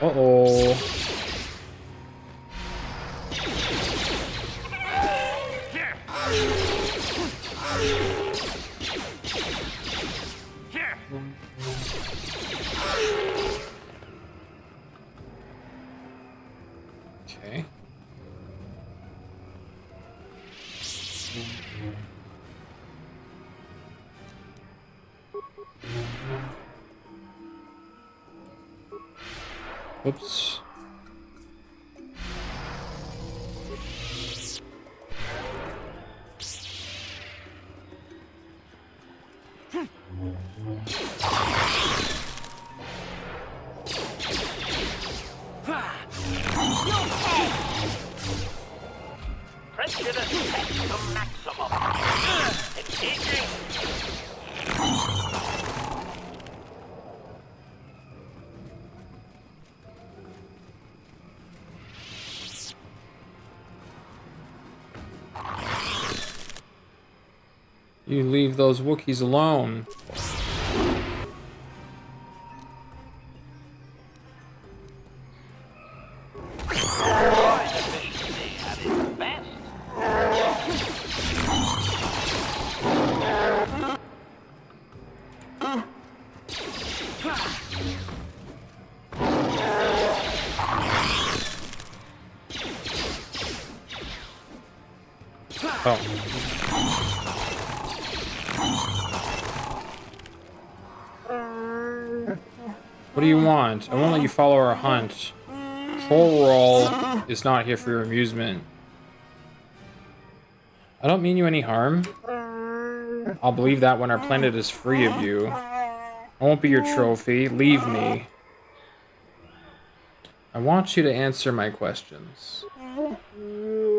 [SPEAKER 1] Uh-oh. Okay. Whoops.
[SPEAKER 5] Prejudice set to maximum. Engaging.
[SPEAKER 1] You leave those Wookiees alone. Oh. What do you want? I won't let you follow our hunt. Troll Roll is not here for your amusement. I don't mean you any harm. I'll believe that when our planet is free of you. I won't be your trophy. Leave me. I want you to answer my questions.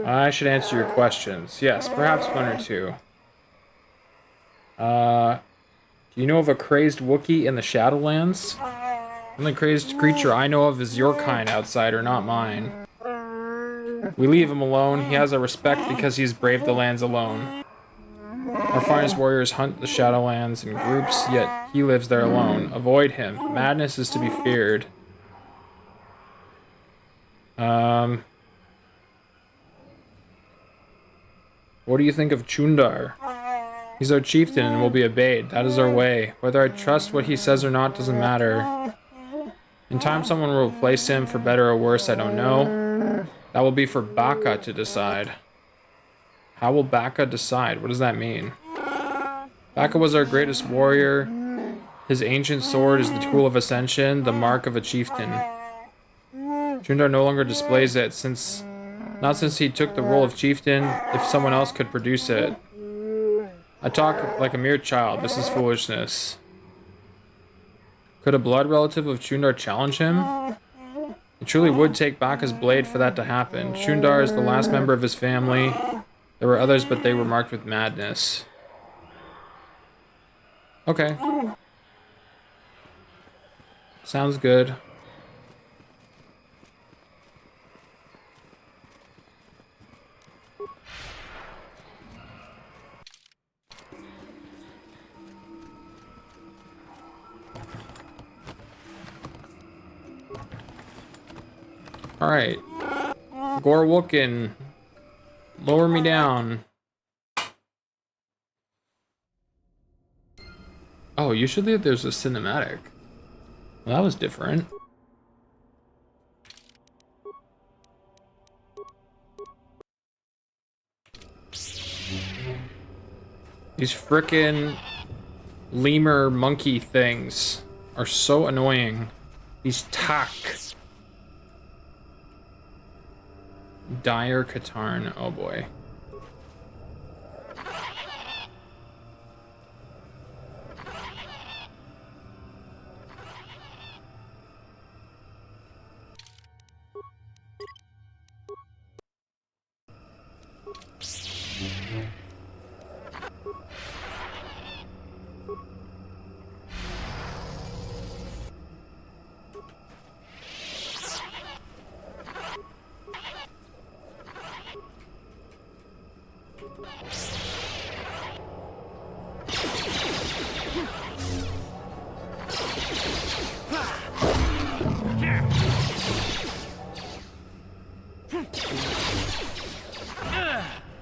[SPEAKER 1] I should answer your questions. Yes, perhaps one or two. Do you know of a crazed Wookiee in the Shadowlands? The only crazed creature I know of is your kind, outsider, not mine. We leave him alone. He has our respect because he's braved the lands alone. Our finest warriors hunt the Shadowlands in groups, yet he lives there alone. Avoid him. Madness is to be feared. What do you think of Chundar? He's our chieftain and will be obeyed. That is our way. Whether I trust what he says or not doesn't matter. In time, someone will replace him, for better or worse, I don't know. That will be for Baka to decide. How will Baka decide? What does that mean? Baka was our greatest warrior. His ancient sword is the tool of ascension, the mark of a chieftain. Chundar no longer displays it, not since he took the role of chieftain, if someone else could produce it. I talk like a mere child. This is foolishness. Could a blood relative of Chundar challenge him? It truly would take Baka's blade for that to happen. Chundar is the last member of his family. There were others, but they were marked with madness. Okay. Sounds good. Alright. Gorwookin. Lower me down. Oh, usually there's a cinematic. Well, that was different. These frickin' lemur monkey things are so annoying. These tack. Dire Katarn. Oh boy.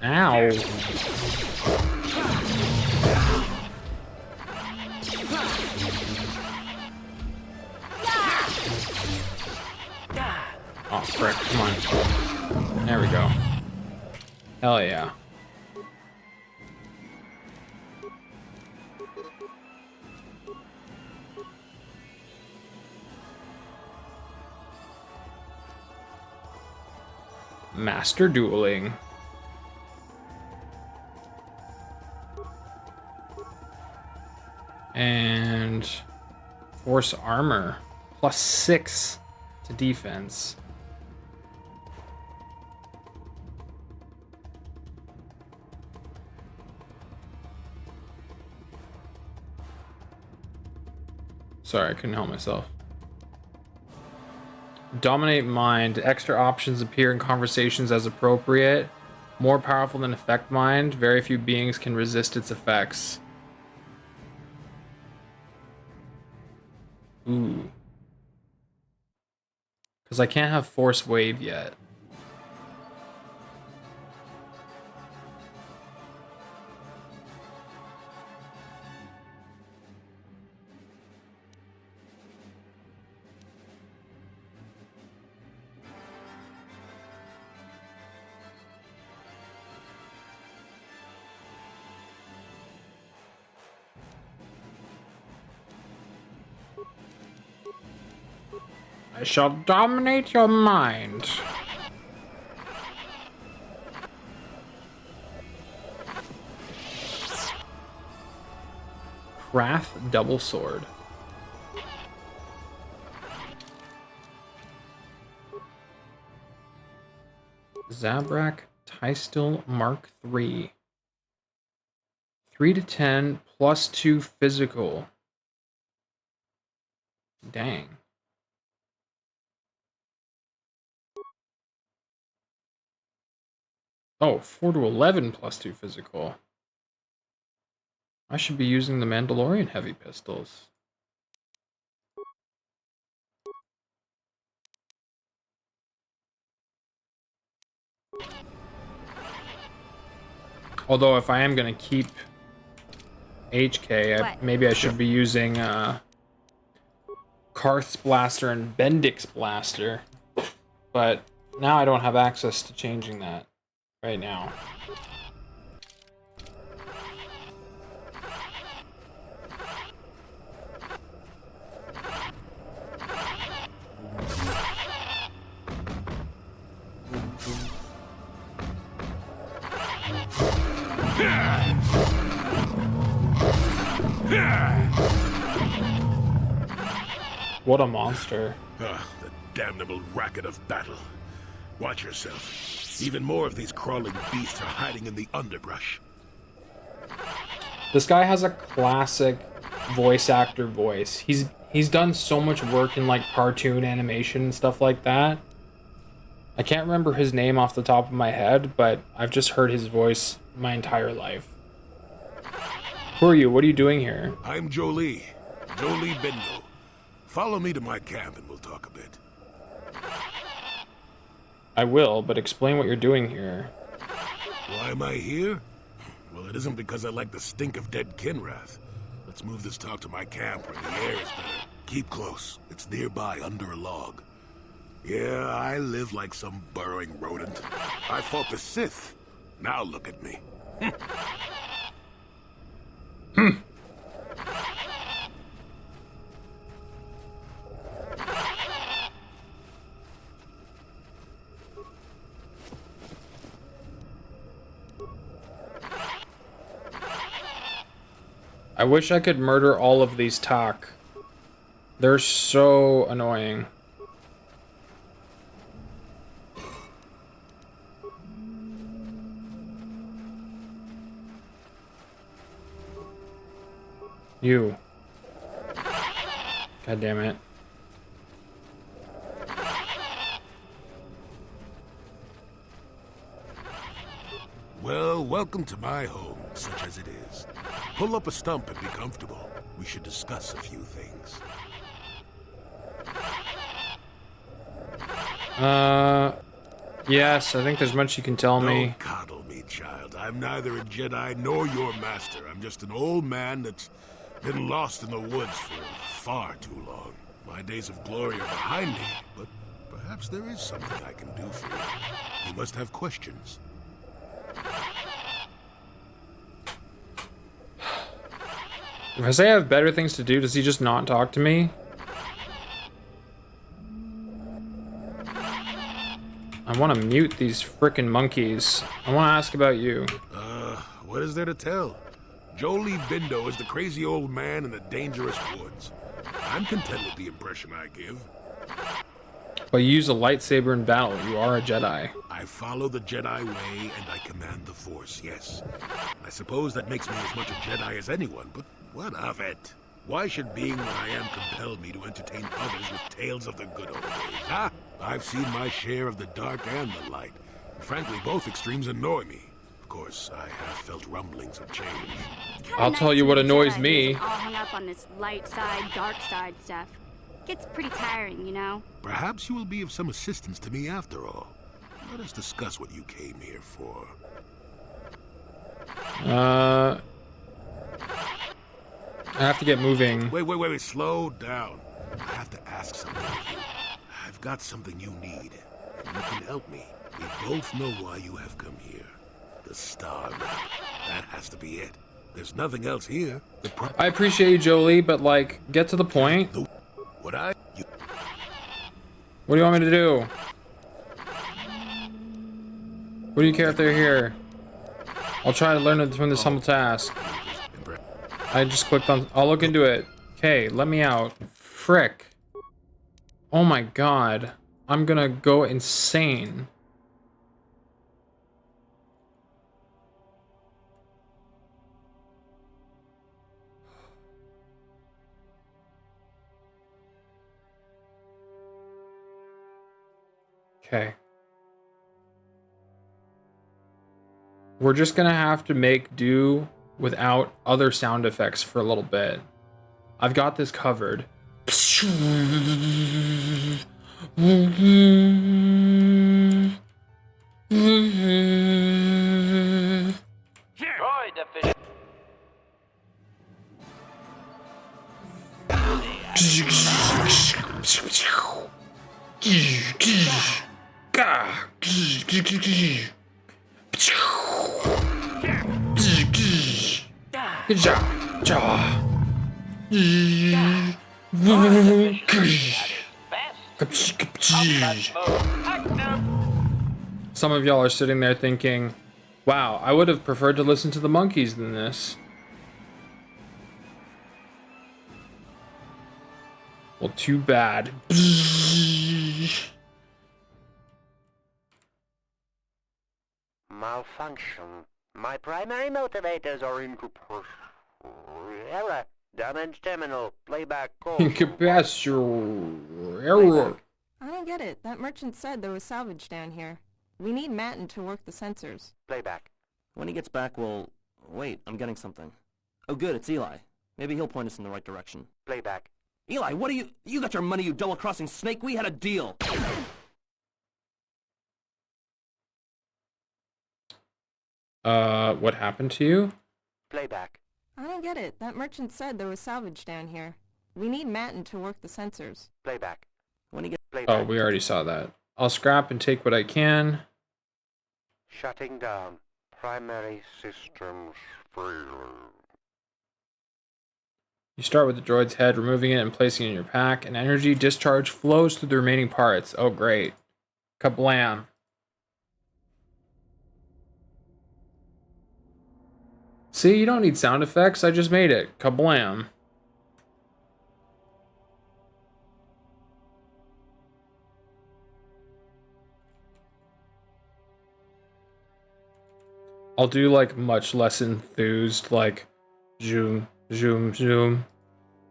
[SPEAKER 1] Ow. Oh, frick. Come on. There we go. Hell yeah. Master dueling. And force armor +6 to defense. Sorry, I couldn't help myself. Dominate mind. Extra options appear in conversations as appropriate. More powerful than Effect Mind, very few beings can resist its effects. Ooh. Because I can't have Force Wave yet. I shall dominate your mind. Wrath Double Sword. Zabrak Tystil Mark III. 3 to 10 plus 2 physical. Dang. Oh, 4 to 11 plus 2 physical. I should be using the Mandalorian heavy pistols. Although if I am going to keep HK, maybe I should be using Karth's Blaster and Bendix's Blaster. But now I don't have access to changing that right now. What a monster.
[SPEAKER 17] Ah, the damnable racket of battle. Watch yourself. Even more of these crawling beasts are hiding in the underbrush.
[SPEAKER 1] This guy has a classic voice actor voice. He's done so much work in like cartoon animation and stuff like that. I can't remember his name off the top of my head, but I've just heard his voice my entire life. Who are you? What are you doing here?
[SPEAKER 17] I'm Jolie. Jolie Bindo. Follow me to my camp and we'll talk a bit.
[SPEAKER 1] I will, but explain what you're doing here.
[SPEAKER 17] Why am I here? Well, it isn't because I like the stink of dead Kinrath. Let's move this talk to my camp where the air is better. Keep close. It's nearby under a log. Yeah, I live like some burrowing rodent. I fought the Sith. Now look at me.
[SPEAKER 1] I wish I could murder all of these Tak. They're so annoying. You. God damn it.
[SPEAKER 17] Well, welcome to my home, such as it is. Pull up a stump and be comfortable. We should discuss a few things.
[SPEAKER 1] Yes, I think there's much you can tell me.
[SPEAKER 17] Don't coddle me, child. I'm neither a Jedi nor your master. I'm just an old man that's been lost in the woods for far too long. My days of glory are behind me, but perhaps there is something I can do for you. You must have questions.
[SPEAKER 1] If I say I have better things to do, does he just not talk to me? I want to mute these frickin' monkeys. I want to ask about you.
[SPEAKER 17] What is there to tell? Jolie Bindo is the crazy old man in the dangerous woods. I'm content with the impression I give.
[SPEAKER 1] But you use a lightsaber in battle. You are a Jedi.
[SPEAKER 17] I follow the Jedi way and I command the Force, yes. I suppose that makes me as much a Jedi as anyone, but what of it? Why should being what I am compel me to entertain others with tales of the good old days, huh? I've seen my share of the dark and the light, Frankly, both extremes annoy me. Of course, I have felt rumblings of change.
[SPEAKER 9] It's kinda
[SPEAKER 1] I'll
[SPEAKER 9] nice
[SPEAKER 1] tell you
[SPEAKER 9] to
[SPEAKER 1] what
[SPEAKER 9] meet a
[SPEAKER 1] annoys
[SPEAKER 9] Jedi who
[SPEAKER 1] me.
[SPEAKER 9] isn't all hung up on this light side, dark side stuff. Gets pretty tiring, you know?
[SPEAKER 17] Perhaps you will be of some assistance to me after all. Let us discuss what you came here for.
[SPEAKER 1] I have to get moving.
[SPEAKER 17] Wait, slow down. I have to ask something of you. I've got something you need. You can help me. We both know why you have come here. The star map. That has to be it. There's nothing else here.
[SPEAKER 1] I appreciate you, Jolie, but like, get to the point. What do you want me to do? What do you care if they're here? I'll try to learn it from this humble task. I just clicked on. I'll look into it. Okay, let me out. Frick. Oh my god. I'm gonna go insane. Okay. We're just gonna have to make do without other sound effects for a little bit. I've got this covered.
[SPEAKER 5] Droid efficient.
[SPEAKER 1] Good job. Some of y'all are sitting there thinking, wow, I would have preferred to listen to the monkeys than this. Well, too bad.
[SPEAKER 18] Malfunction. My primary motivators are error. Damage terminal. Playback call.
[SPEAKER 1] Capacitor error.
[SPEAKER 19] I don't get it. That merchant said there was salvage down here. We need Matin to work the sensors.
[SPEAKER 18] Playback.
[SPEAKER 20] When he gets back, we'll... Wait, I'm getting something. Oh good, it's Eli. Maybe he'll point us in the right direction.
[SPEAKER 18] Playback.
[SPEAKER 20] Eli, what are you... You got your money, you double-crossing snake! We had a deal!
[SPEAKER 1] What happened to you?
[SPEAKER 18] Playback.
[SPEAKER 19] I don't get it. That merchant said there was salvage down here. We need Matin to work the sensors.
[SPEAKER 18] Playback.
[SPEAKER 20] When he gets...
[SPEAKER 1] Oh, we already saw that. I'll scrap and take what I can.
[SPEAKER 18] Shutting down. Primary systems failure.
[SPEAKER 1] You start with the droid's head, removing it and placing it in your pack. An energy discharge flows through the remaining parts. Oh, great. Kablam. See, you don't need sound effects. I just made it. Kablam. I'll do like much less enthused, like zoom, zoom, zoom,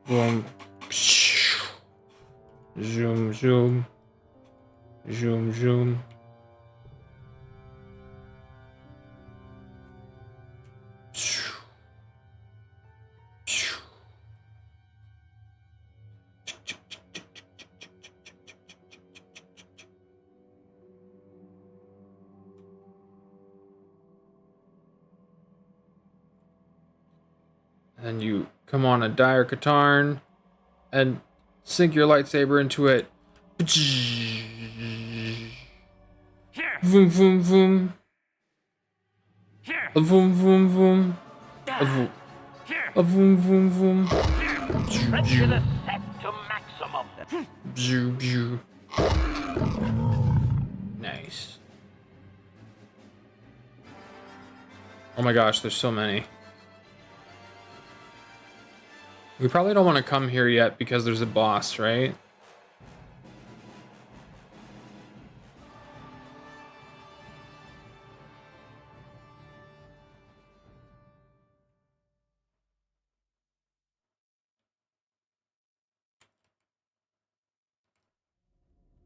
[SPEAKER 1] boom, zoom, zoom, zoom, zoom. And you come on a dire Katarn and sink your lightsaber into it. Vroom, vroom, vroom. A vroom, vroom, vroom. A vroom. A vroom, vroom, vroom.
[SPEAKER 5] Pressure set to maximum.
[SPEAKER 1] Bzoo, bzoo. Nice. Oh my gosh, there's so many. We probably don't want to come here yet because there's a boss, right?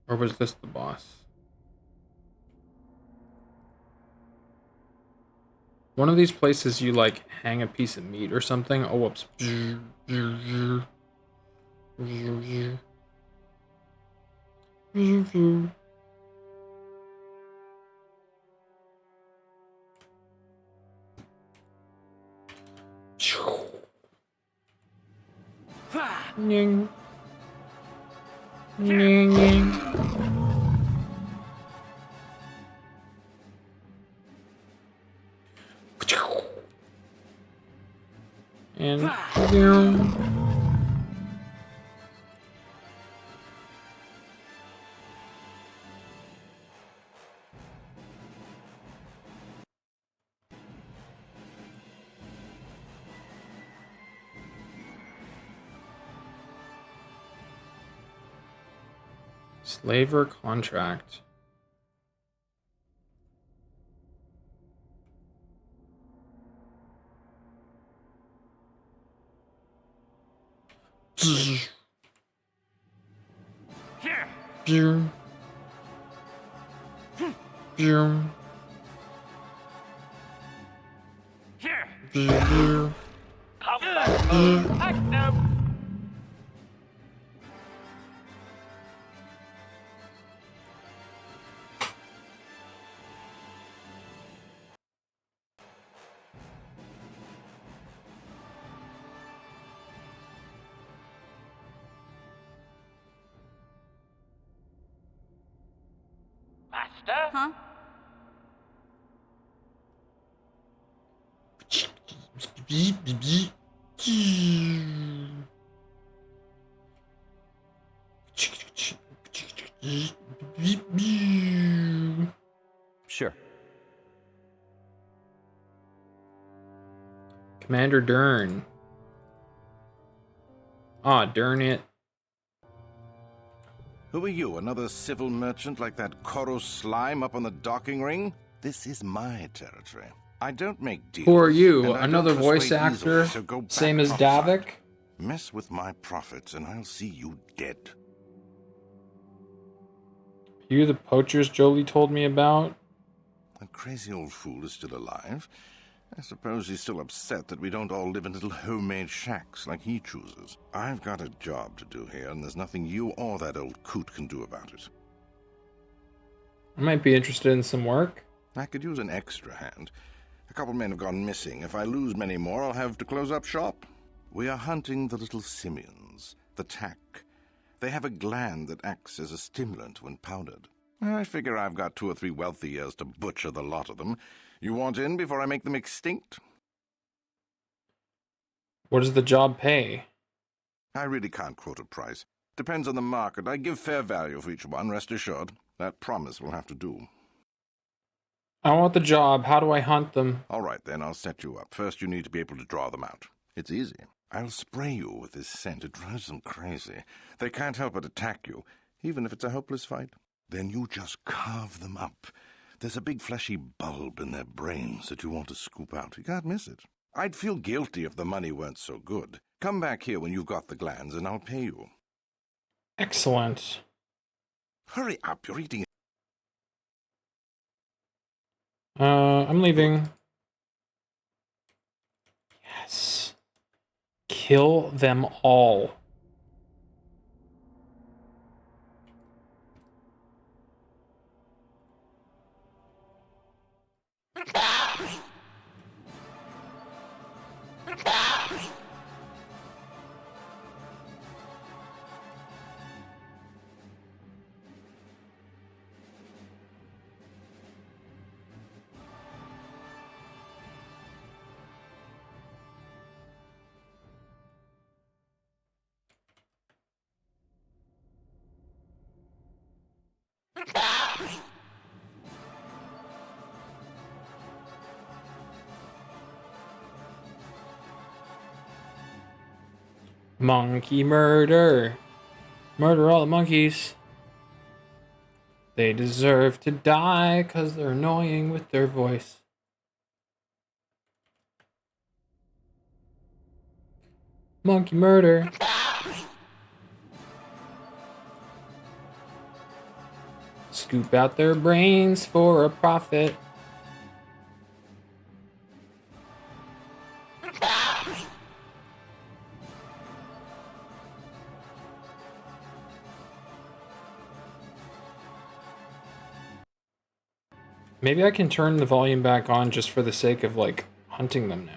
[SPEAKER 1] Or was this the boss? One of these places you like hang a piece of meat or something. Oh, whoops. Ning. Ning, ning. And slaver contract.
[SPEAKER 5] Master?
[SPEAKER 9] Huh?
[SPEAKER 21] Sure.
[SPEAKER 1] Commander Dern. Ah, darn it.
[SPEAKER 22] Who are you, another civil merchant like that Koros slime up on the docking ring? This is my territory. I don't make deals.
[SPEAKER 1] Who are you?
[SPEAKER 22] and I
[SPEAKER 1] Another
[SPEAKER 22] don't
[SPEAKER 1] voice
[SPEAKER 22] persuade
[SPEAKER 1] actor?
[SPEAKER 22] easily, so go back
[SPEAKER 1] Same as
[SPEAKER 22] topside.
[SPEAKER 1] Davik?
[SPEAKER 22] Mess with my profits and I'll see you dead.
[SPEAKER 1] You the poachers Jolie told me about?
[SPEAKER 22] That crazy old fool is still alive. I suppose he's still upset that we don't all live in little homemade shacks like he chooses. I've got a job to do here, and there's nothing you or that old coot can do about it.
[SPEAKER 1] I might be interested in some work.
[SPEAKER 22] I could use an extra hand. A couple men have gone missing. If I lose many more, I'll have to close up shop. We are hunting the little simians, the tack. They have a gland that acts as a stimulant when powdered. I figure I've got 2 or 3 wealthy years to butcher the lot of them. You want in before I make them extinct?
[SPEAKER 1] What does the job pay?
[SPEAKER 22] I really can't quote a price. Depends on the market. I give fair value for each one, rest assured. That promise will have to do.
[SPEAKER 1] I want the job. How do I hunt them?
[SPEAKER 22] All right, then, I'll set you up. First, you need to be able to draw them out. It's easy. I'll spray you with this scent. It drives them crazy. They can't help but attack you, even if it's a hopeless fight. Then you just carve them up. There's a big fleshy bulb in their brains that you want to scoop out. You can't miss it. I'd feel guilty if the money weren't so good. Come back here when you've got the glands, and I'll pay you.
[SPEAKER 1] Excellent.
[SPEAKER 22] Hurry up, you're eating.
[SPEAKER 1] I'm leaving. Yes. Kill them all. Monkey murder. Murder all the monkeys. They deserve to die because they're annoying with their voice. Monkey murder. Scoop out their brains for a profit. Maybe I can turn the volume back on just for the sake of, like, hunting them now.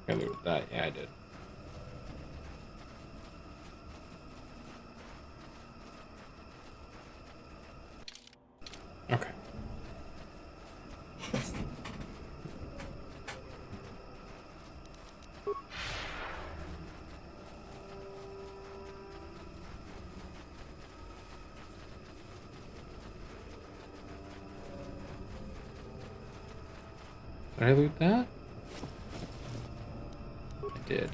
[SPEAKER 1] I looted that. Yeah, I did. Okay. Did I loot that? I did.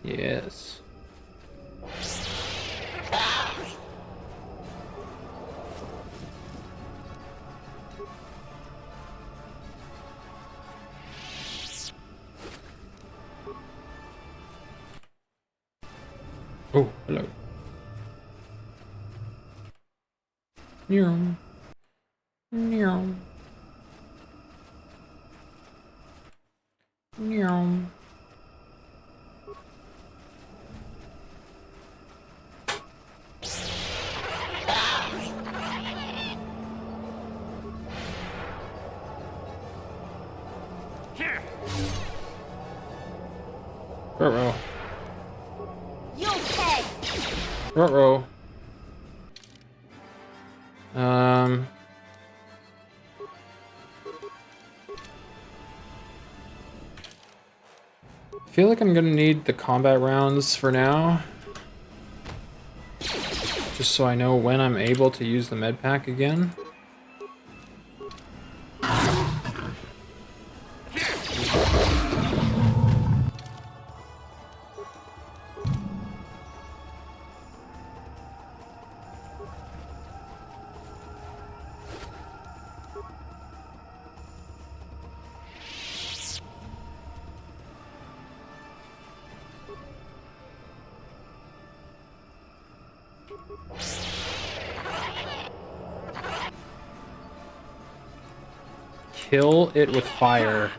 [SPEAKER 1] Yes. Oh, hello. Meow. Meow. Meow. Ruh-roh.
[SPEAKER 9] You'll pay.
[SPEAKER 1] Ruh-roh. I feel like I'm gonna need the combat rounds for now. Just so I know when I'm able to use the med pack again. Kill it with fire.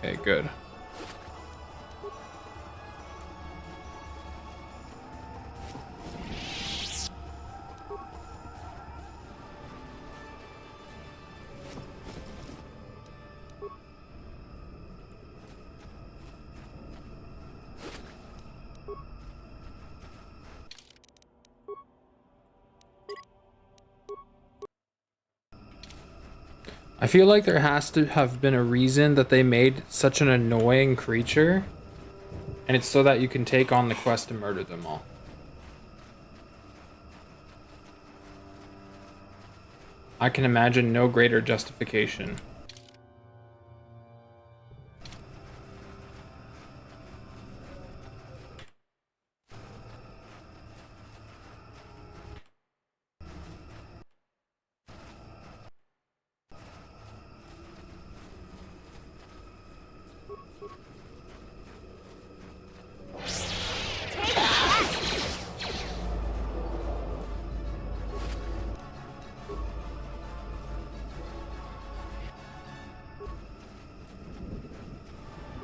[SPEAKER 1] Okay, good. I feel like there has to have been a reason that they made such an annoying creature, and it's so that you can take on the quest to murder them all. I can imagine no greater justification.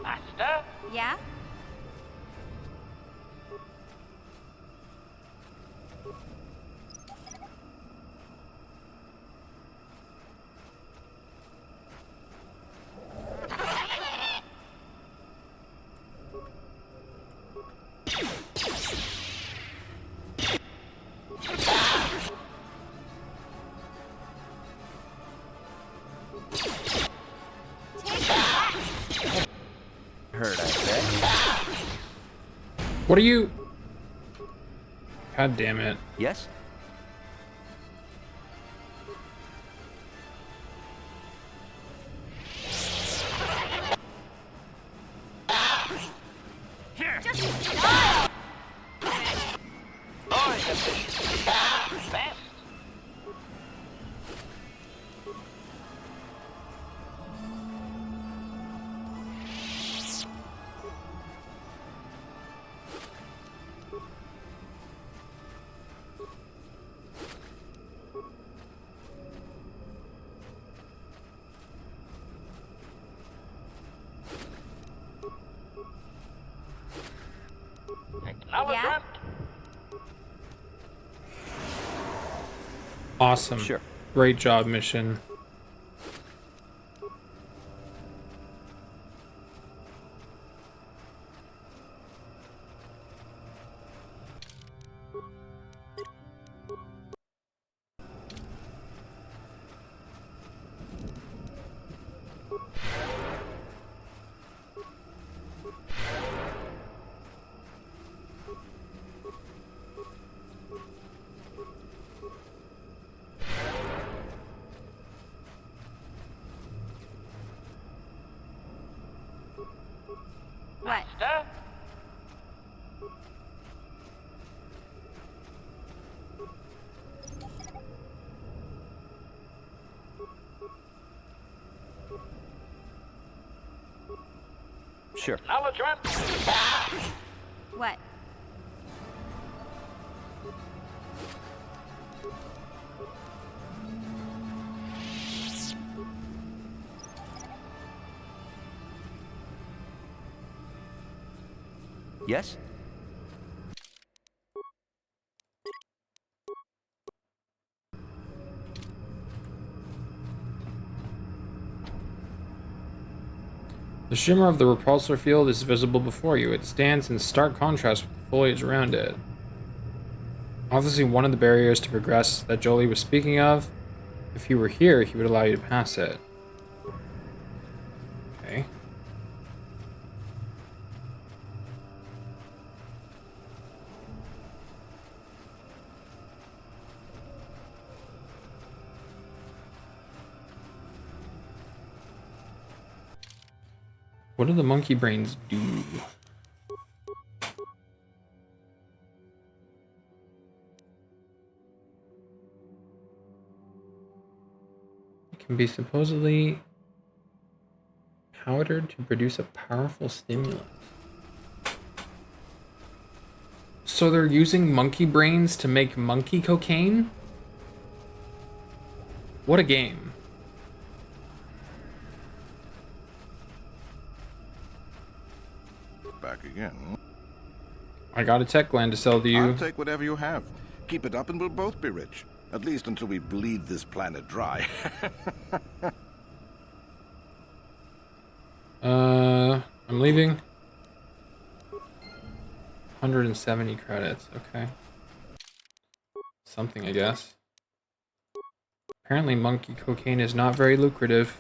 [SPEAKER 5] Master?
[SPEAKER 9] Yeah?
[SPEAKER 1] What are you? God damn it.
[SPEAKER 21] Yes?
[SPEAKER 5] Acknowledgement.
[SPEAKER 1] Awesome.
[SPEAKER 21] Sure.
[SPEAKER 1] Great job, mission.
[SPEAKER 9] What?
[SPEAKER 5] Master?
[SPEAKER 21] Sure.
[SPEAKER 5] Acknowledgement.
[SPEAKER 9] What?
[SPEAKER 21] Yes?
[SPEAKER 1] The shimmer of the repulsor field is visible before you. It stands in stark contrast with the foliage around it. Obviously one of the barriers to progress that Jolie was speaking of. If he were here, he would allow you to pass it. Okay. What do the monkey brains do? It can be supposedly powdered to produce a powerful stimulant. So they're using monkey brains to make monkey cocaine? What a game.
[SPEAKER 22] Back again.
[SPEAKER 1] I got a tech gland to sell to you.
[SPEAKER 22] I'll take whatever you have. Keep it up and we'll both be rich. At least until we bleed this planet dry.
[SPEAKER 1] I'm leaving. 170 credits, okay. Something, I guess. Apparently monkey cocaine is not very lucrative.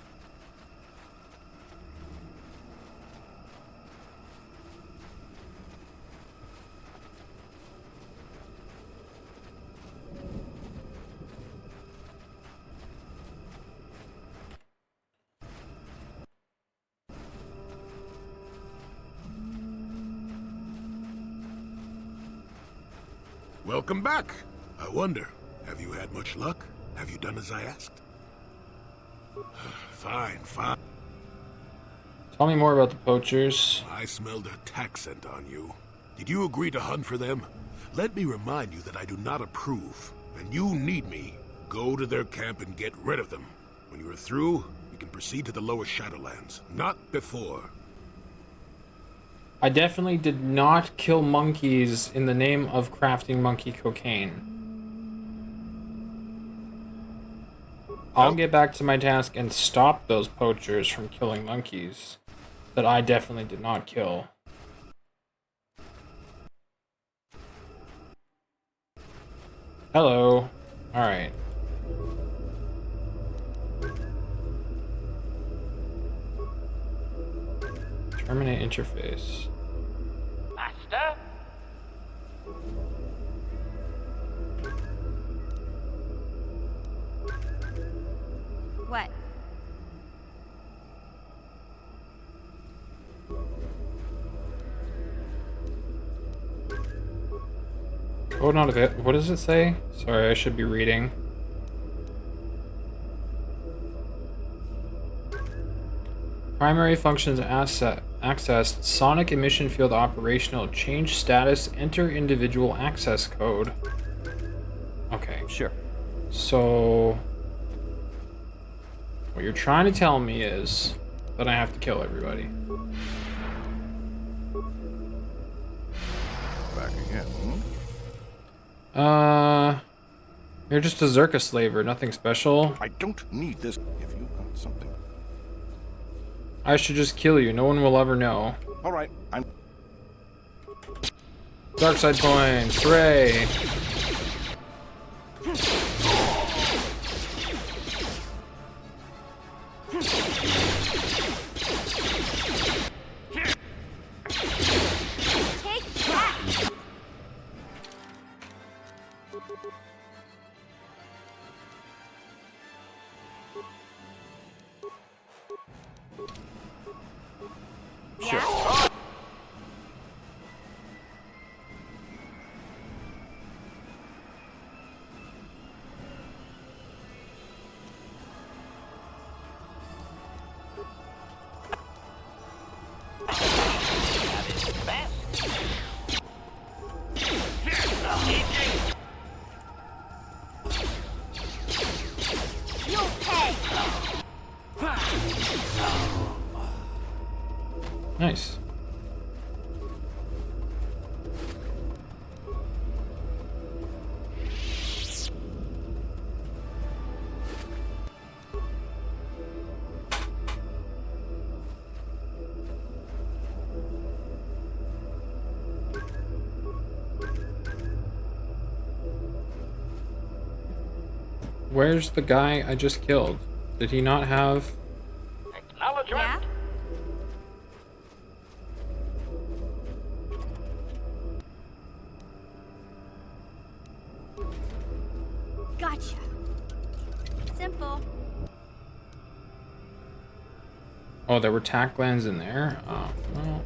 [SPEAKER 17] Welcome back. I wonder, have you had much luck? Have you done as I asked? Fine, fine.
[SPEAKER 1] Tell me more about the poachers.
[SPEAKER 17] I smelled a tax scent on you. Did you agree to hunt for them? Let me remind you that I do not approve, and you need me. Go to their camp and get rid of them. When you are through, we can proceed to the lower Shadowlands. Not before.
[SPEAKER 1] I definitely did not kill monkeys in the name of crafting monkey cocaine. I'll get back to my task and stop those poachers from killing monkeys that I definitely did not kill. Hello. Alright. Terminate interface.
[SPEAKER 5] Master?
[SPEAKER 9] What?
[SPEAKER 1] Oh, not a What does it say? Sorry, I should be reading. Primary functions accessed. Sonic emission field operational. Change status. Enter individual access code. Okay.
[SPEAKER 21] Sure.
[SPEAKER 1] So, what you're trying to tell me is that I have to kill everybody.
[SPEAKER 22] Back again, hmm?
[SPEAKER 1] You're just a Zerka slaver, nothing special.
[SPEAKER 22] I don't need this. If you got something.
[SPEAKER 1] I should just kill you. No one will ever know.
[SPEAKER 22] All right, I'm.
[SPEAKER 1] Dark side points, hooray! Nice. Where's the guy I just killed? Did he not have...
[SPEAKER 5] Acknowledgement.
[SPEAKER 9] Yeah? Gotcha. Simple.
[SPEAKER 1] Oh, there were tack glands in there? Oh, well...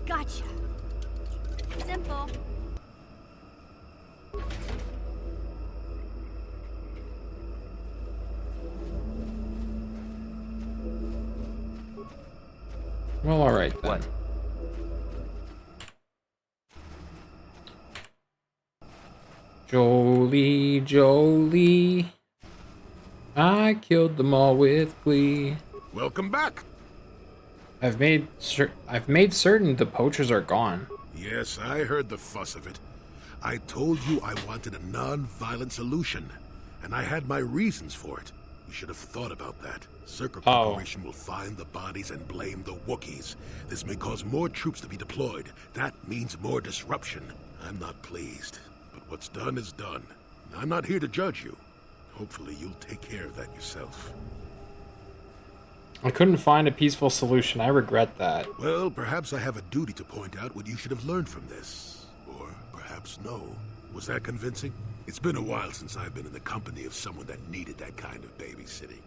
[SPEAKER 9] Gotcha. Simple.
[SPEAKER 1] Well, alright then.
[SPEAKER 21] What?
[SPEAKER 1] Jolie, Jolie, I killed them all with glee.
[SPEAKER 17] Welcome back.
[SPEAKER 1] I've made certain the poachers are gone.
[SPEAKER 17] Yes, I heard the fuss of it. I told you I wanted a non-violent solution, and I had my reasons for it. You should have thought about that. Circle Corporation will find the bodies and blame the Wookiees. This may cause more troops to be deployed. That means more disruption. I'm not pleased. But what's done is done. I'm not here to judge you. Hopefully you'll take care of that yourself.
[SPEAKER 1] I couldn't find a peaceful solution. I regret that.
[SPEAKER 17] Well, perhaps I have a duty to point out what you should have learned from this. Or perhaps no. Was that convincing? It's been a while since I've been in the company of someone that needed that kind of babysitting.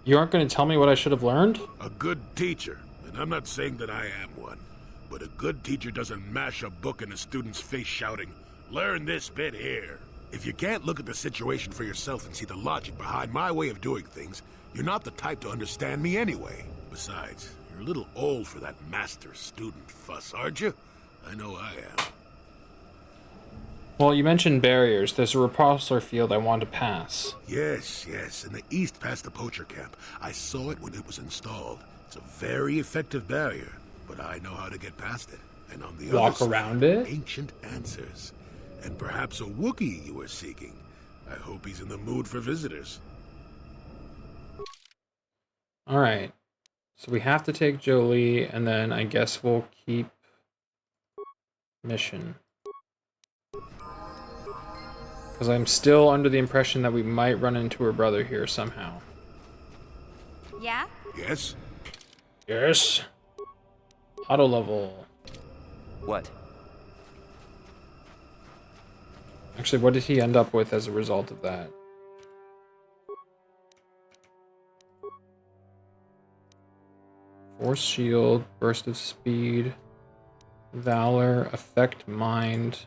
[SPEAKER 1] You aren't going to tell me what I should have learned?
[SPEAKER 17] A good teacher, and I'm not saying that I am one, but a good teacher doesn't mash a book in a student's face shouting, "Learn this bit here." If you can't look at the situation for yourself and see the logic behind my way of doing things, you're not the type to understand me anyway. Besides, you're a little old for that master-student fuss, aren't you? I know I am.
[SPEAKER 1] Well, you mentioned barriers. There's a repulsor field I want to pass.
[SPEAKER 17] Yes, in the east past the poacher camp. I saw it when it was installed. It's a very effective barrier, but I know how to get past it. And on the
[SPEAKER 1] Walk
[SPEAKER 17] other side,
[SPEAKER 1] around it?
[SPEAKER 17] ancient answers. And perhaps a Wookiee you were seeking. I hope he's in the mood for visitors.
[SPEAKER 1] Alright. So we have to take Jolie, and then I guess we'll keep mission. Because I'm still under the impression that we might run into her brother here somehow.
[SPEAKER 9] Yeah?
[SPEAKER 17] Yes?
[SPEAKER 1] Yes. Auto level.
[SPEAKER 21] What?
[SPEAKER 1] Actually, what did he end up with as a result of that? Force shield, burst of speed, valor, affect mind.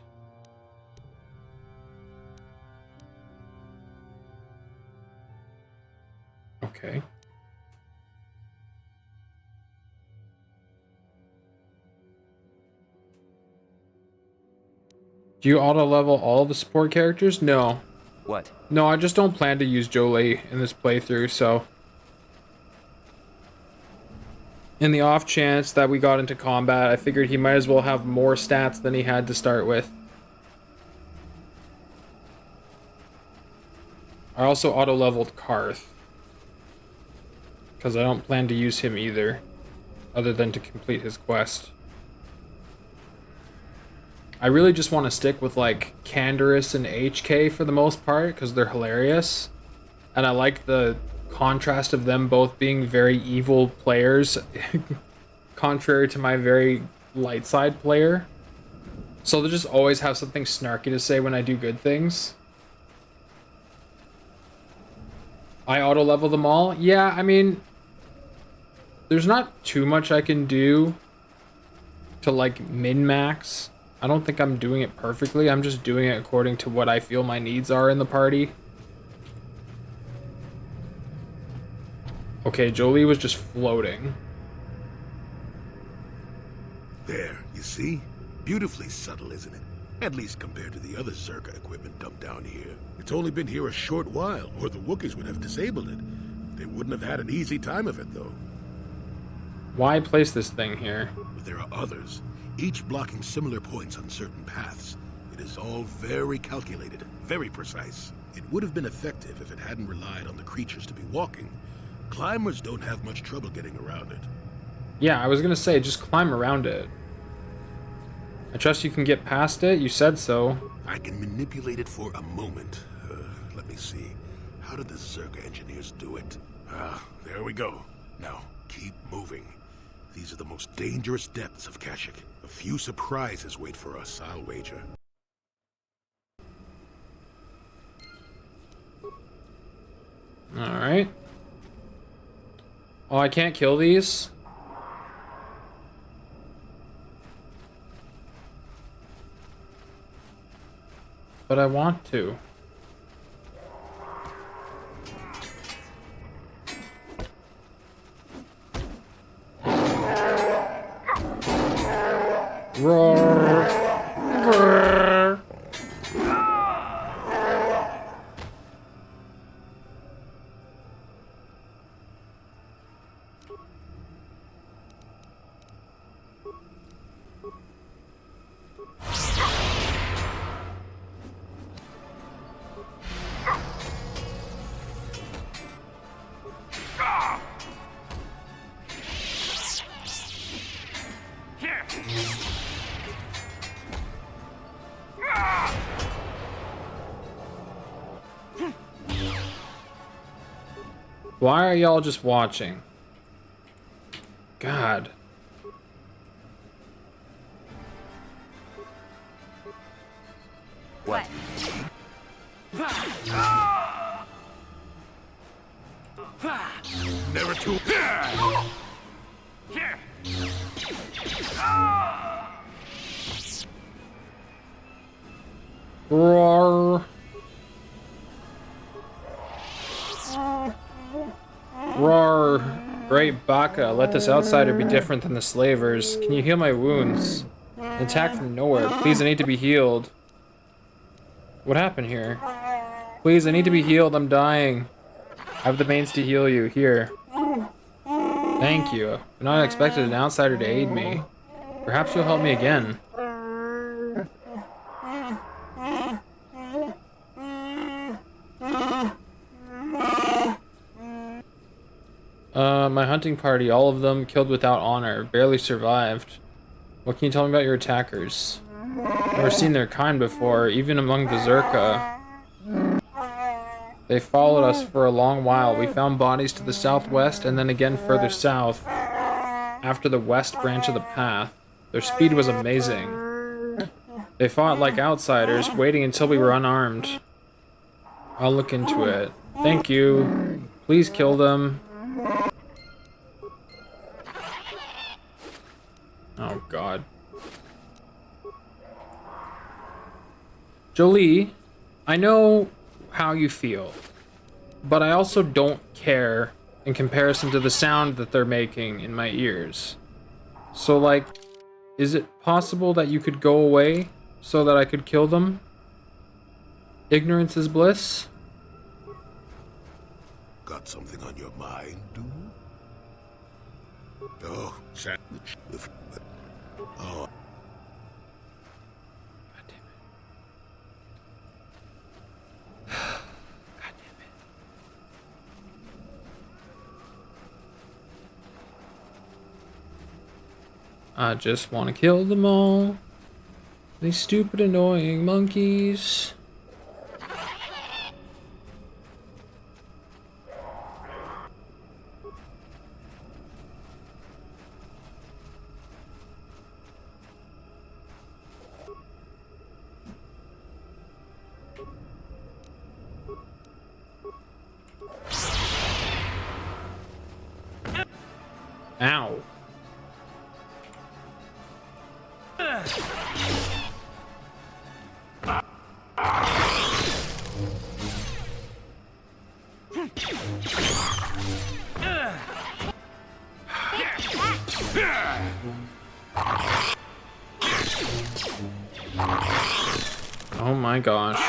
[SPEAKER 1] Okay. Do you auto-level all the support characters? No.
[SPEAKER 21] What?
[SPEAKER 1] No, I just don't plan to use Jolie in this playthrough, so... In the off chance that we got into combat, I figured he might as well have more stats than he had to start with. I also auto-leveled Karth. Because I don't plan to use him either, other than to complete his quest. I really just want to stick with, like, Canderous and HK for the most part, because they're hilarious. And I like the contrast of them both being very evil players, contrary to my very light side player. So they'll just always have something snarky to say when I do good things. I auto-level them all? Yeah, I mean, there's not too much I can do to, like, min-max. I don't think I'm doing it perfectly. I'm just doing it according to what I feel my needs are in the party. Okay, Jolie was just floating.
[SPEAKER 17] There, you see? Beautifully subtle, isn't it? At least compared to the other Zerka equipment dumped down here. It's only been here a short while, or the Wookiees would have disabled it. They wouldn't have had an easy time of it, though.
[SPEAKER 1] Why place this thing here?
[SPEAKER 17] But there are others, each blocking similar points on certain paths. It is all very calculated, very precise. It would have been effective if it hadn't relied on the creatures to be walking. Climbers don't have much trouble getting around it.
[SPEAKER 1] Yeah, I was gonna say, just climb around it. I trust you can get past it, you said so.
[SPEAKER 17] I can manipulate it for a moment. Let me see. How did the Zerka engineers do it? There we go. Now, keep moving. These are the most dangerous depths of Kashyyyk. A few surprises wait for us, I'll wager.
[SPEAKER 1] Alright. Oh, I can't kill these? But I want to. Roar. Roar. Why are y'all just watching? God.
[SPEAKER 21] What?
[SPEAKER 17] Never too...
[SPEAKER 1] Roar. Roar. Great Baka, let this outsider be different than the slavers. Can you heal my wounds? An attack from nowhere. Please, I need to be healed. What happened here? Please, I need to be healed. I'm dying. I have the means to heal you. Here. Thank you. I've not expected an outsider to aid me. Perhaps you'll help me again. My hunting party, all of them killed without honor, barely survived. What can you tell me about your attackers? Never seen their kind before, even among the Zerka. They followed us for a long while. We found bodies to the southwest and then again further south, after the west branch of the path. Their speed was amazing. They fought like outsiders, waiting until we were unarmed. I'll look into it. Thank you. Please kill them. Oh, God. Jolie, I know how you feel, but I also don't care in comparison to the sound that they're making in my ears. So, like, is it possible that you could go away so that I could kill them? Ignorance is bliss?
[SPEAKER 17] Got something on your mind, dude? Oh, chat. Oh.
[SPEAKER 1] I just want to kill them all. These stupid, annoying monkeys. Ow. Oh my gosh.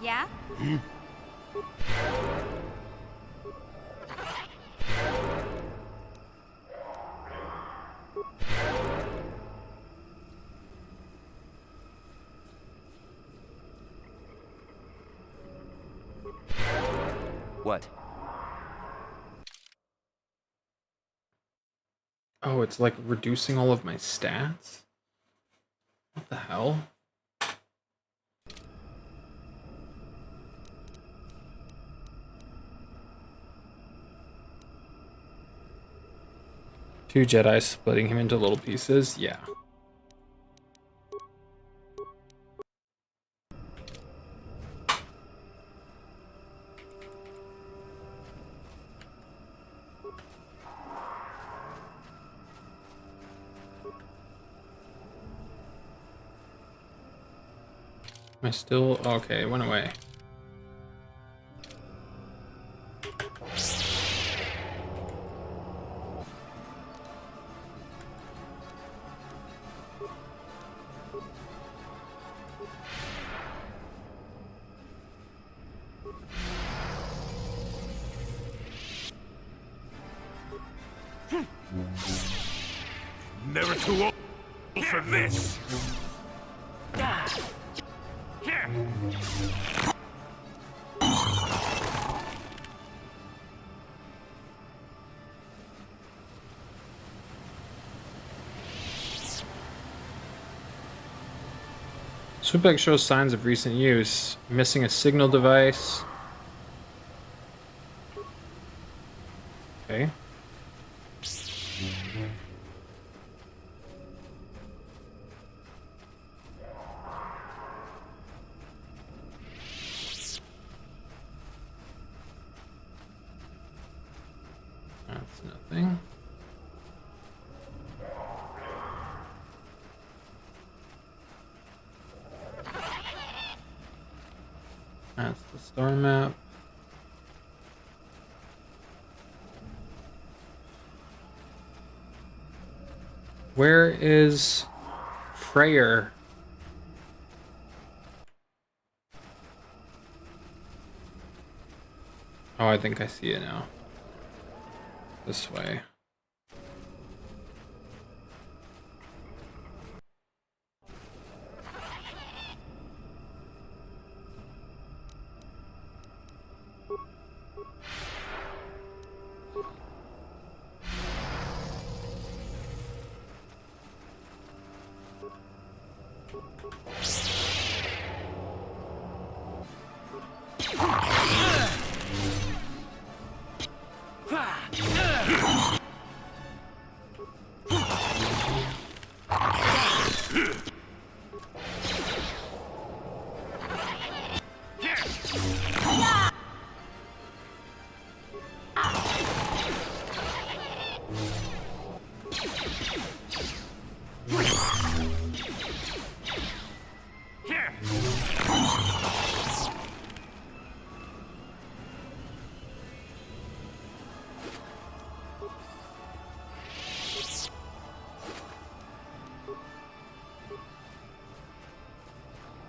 [SPEAKER 9] Yeah?
[SPEAKER 2] What?
[SPEAKER 1] Oh, it's like reducing all of my stats? What the hell? Two Jedi splitting him into little pieces? Yeah. Am I still... Okay, it went away.
[SPEAKER 17] Never too old for this.
[SPEAKER 1] Swoopback shows signs of recent use. Missing a signal device. Okay. That's nothing. That's the star map. Where is Freyr? Oh, I think I see it now. This way.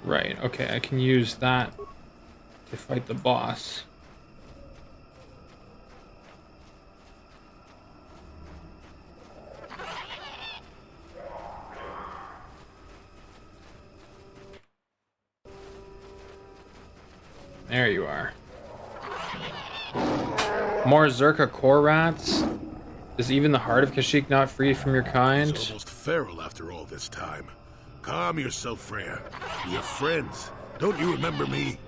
[SPEAKER 1] Right, okay, I can use that to fight the boss. There you are. More Zerka core rats? Is even the heart of Kashyyyk not free from your kind?
[SPEAKER 17] It's almost feral after all this time. Calm yourself, Freya. We're friends. Don't you remember me?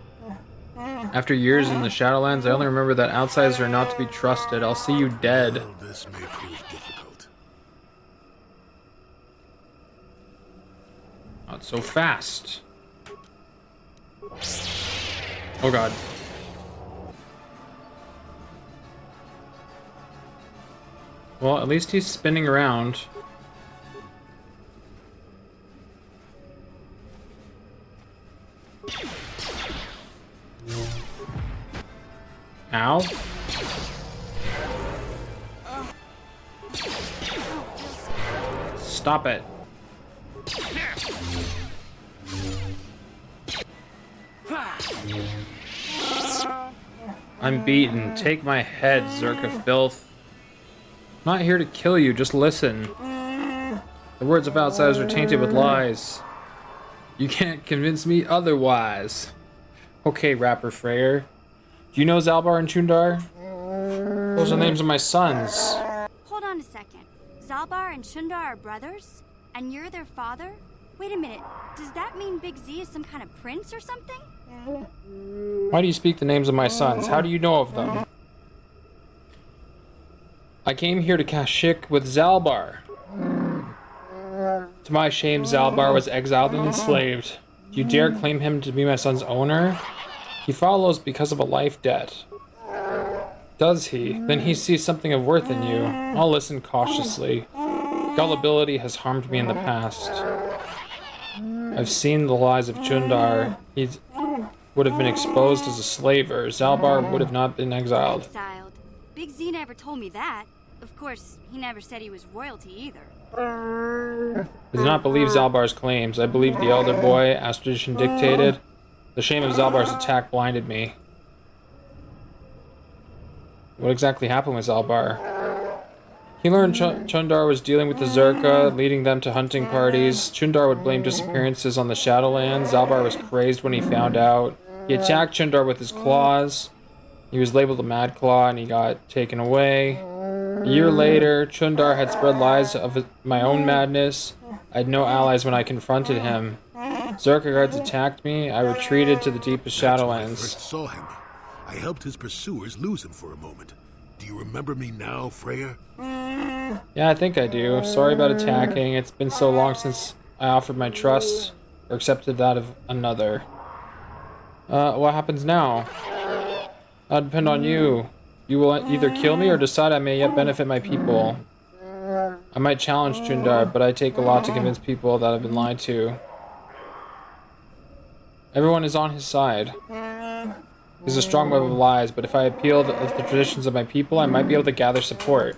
[SPEAKER 1] After years in the Shadowlands, I only remember that outsiders are not to be trusted. I'll see you dead.
[SPEAKER 17] Well, this may prove difficult.
[SPEAKER 1] Not so fast. Oh god. Well, at least he's spinning around. Ow. Stop it. I'm beaten. Take my head, Zerka filth. I'm not here to kill you, just listen. The words of outsiders are tainted with lies. You can't convince me otherwise. Okay, Rapper Freyr. Do you know Zalbar and Chundar? Those are the names of my sons.
[SPEAKER 9] Hold on a second. Zalbar and Chundar are brothers? And you're their father? Wait a minute. Does that mean Big Z is some kind of prince or something?
[SPEAKER 1] Why do you speak the names of my sons? How do you know of them? I came here to Kashyyyk with Zalbar. To my shame, Zalbar was exiled and enslaved. Do you dare claim him to be my son's owner? He follows because of a life debt. Does he? Then he sees something of worth in you. I'll listen cautiously. Gullibility has harmed me in the past. I've seen the lies of Chundar. He would have been exposed as a slaver. Zalbar would have not been exiled.
[SPEAKER 9] Exiled. Big Z never told me that. Of course, he never said he was royalty either.
[SPEAKER 1] I do not believe Zalbar's claims. I believe the elder boy, as tradition dictated. The shame of Zalbar's attack blinded me. What exactly happened with Zalbar? He learned Chundar was dealing with the Zerka, leading them to hunting parties. Chundar would blame disappearances on the Shadowlands. Zalbar was crazed when he found out. He attacked Chundar with his claws. He was labeled a Mad Claw and he got taken away. A year later, Chundar had spread lies of my own madness. I had no allies when I confronted him. Zerka guards attacked me. I retreated to the deepest Shadowlands.
[SPEAKER 17] When I first saw him, I helped his pursuers lose him for a moment. Do you remember me now, Freya?
[SPEAKER 1] Yeah, I think I do. Sorry about attacking. It's been so long since I offered my trust or accepted that of another. What happens now? I'll depend on you. You will either kill me or decide I may yet benefit my people. I might challenge Chundar, but I take a lot to convince people that I've been lied to. Everyone is on his side. He's a strong web of lies, but if I appeal to the traditions of my people, I might be able to gather support.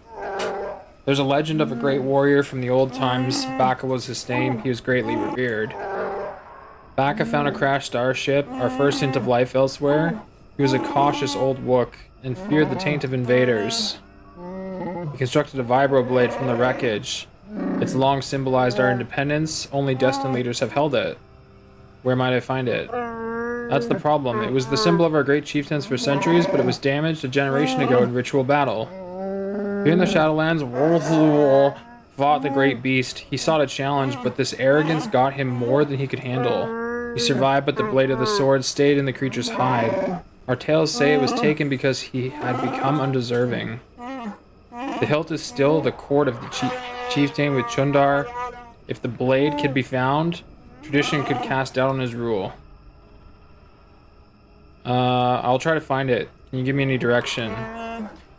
[SPEAKER 1] There's a legend of a great warrior from the old times. Baka was his name. He was greatly revered. Baka found a crashed starship, our first hint of life elsewhere. He was a cautious old Wook and feared the taint of invaders. He constructed a vibroblade from the wreckage. It's long symbolized our independence. Only destined leaders have held it. Where might I find it? That's the problem. It was the symbol of our great chieftains for centuries, but it was damaged a generation ago in ritual battle. Here in the Shadowlands, Wolf fought the great beast. He sought a challenge, but this arrogance got him more than he could handle. He survived, but the blade of the sword stayed in the creature's hide. Our tales say it was taken because he had become undeserving. The hilt is still the cord of the chieftain with Chundar. If the blade could be found, tradition could cast doubt on his rule. I'll try to find it. Can you give me any direction?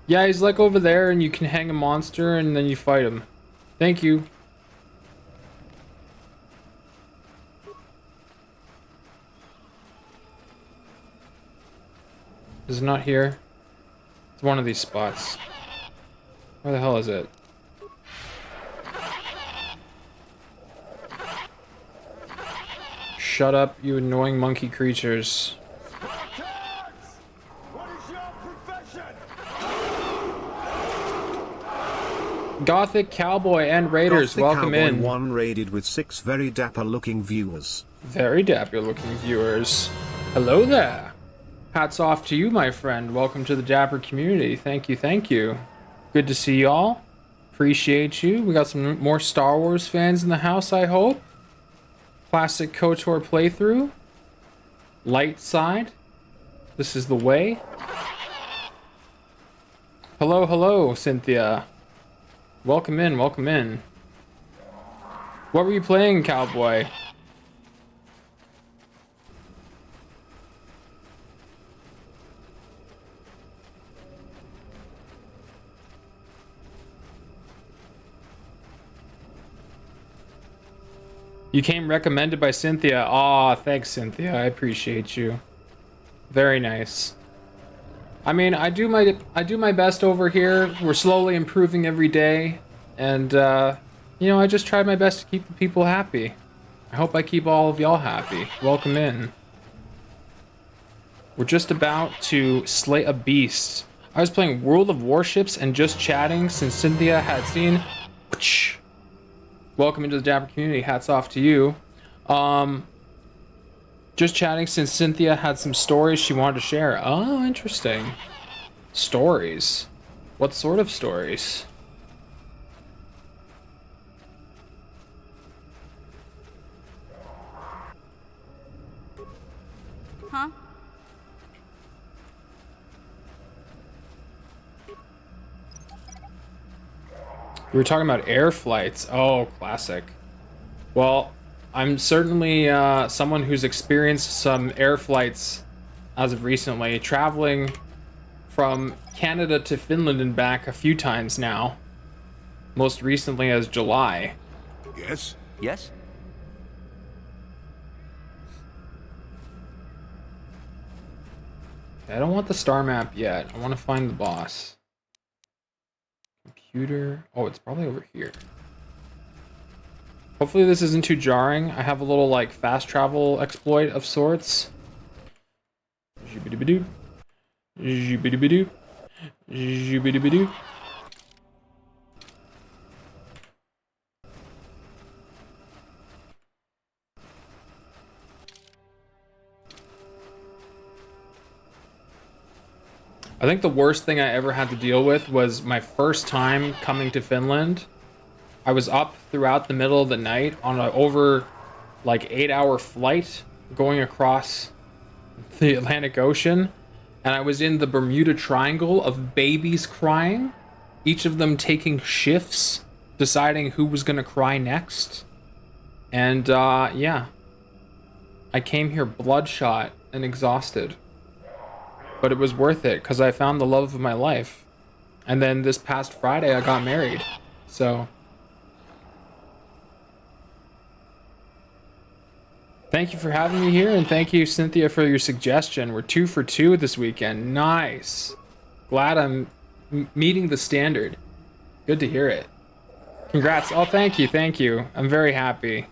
[SPEAKER 1] Yeah, he's like over there and you can hang a monster and then you fight him. Thank you. Is it not here? It's one of these spots. Where the hell is it? Shut up, you annoying monkey creatures. Gothic Cowboy and Raiders,
[SPEAKER 3] Gothic
[SPEAKER 1] welcome
[SPEAKER 3] Cowboy
[SPEAKER 1] in.
[SPEAKER 3] 1 raided with 6 very dapper looking viewers.
[SPEAKER 1] Very dapper looking viewers. Hello there. Hats off to you, my friend. Welcome to the dapper community. Thank you, thank you. Good to see y'all. Appreciate you. We got some more Star Wars fans in the house, I hope. Classic KOTOR playthrough. Light side. This is the way. Hello, hello, Cynthia. Welcome in, welcome in. What were you playing, Cowboy? You came recommended by Cynthia. Aw, thanks, Cynthia. I appreciate you. Very nice. I mean, I do my best over here. We're slowly improving every day, and you know, I just try my best to keep the people happy. I hope I keep all of y'all happy. Welcome in. We're just about to slay a beast. I was playing World of Warships and just chatting since Cynthia had seen. Welcome into the dapper community. Hats off to you. Just chatting since Cynthia had some stories she wanted to share. Oh, interesting. Stories. What sort of stories?
[SPEAKER 9] Huh?
[SPEAKER 1] We were talking about air flights. Oh, classic. Well, I'm certainly someone who's experienced some air flights as of recently, traveling from Canada to Finland and back a few times now. Most recently as July.
[SPEAKER 17] Yes?
[SPEAKER 2] Yes?
[SPEAKER 1] I don't want the star map yet. I want to find the boss. Computer. Oh, it's probably over here. Hopefully this isn't too jarring. I have a little like fast travel exploit of sorts. Zoobidibidoo. Zoobidibidoo. Zoobidibidoo. I think the worst thing I ever had to deal with was my first time coming to Finland. I was up throughout the middle of the night on an over like 8-hour flight going across the Atlantic Ocean, and I was in the Bermuda Triangle of babies crying, each of them taking shifts, deciding who was gonna cry next. And yeah, I came here bloodshot and exhausted. But it was worth it because I found the love of my life. And then this past Friday I got married. So thank you for having me here, and thank you, Cynthia, for your suggestion. We're 2 for 2 this weekend. Nice. Glad I'm meeting the standard. Good to hear it. Congrats. Oh, thank you. Thank you. I'm very happy.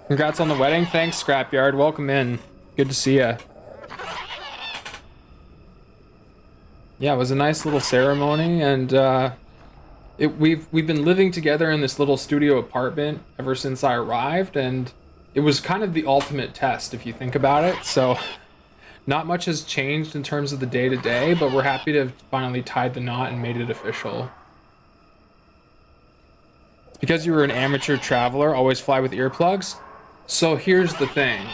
[SPEAKER 1] Congrats on the wedding. Thanks, Scrapyard. Welcome in. Good to see ya. Yeah, it was a nice little ceremony, and we've been living together in this little studio apartment ever since I arrived, and it was kind of the ultimate test if you think about it. So not much has changed in terms of the day-to-day, but we're happy to have finally tied the knot and made it official. Because you were an amateur traveler, always fly with earplugs. So here's the thing.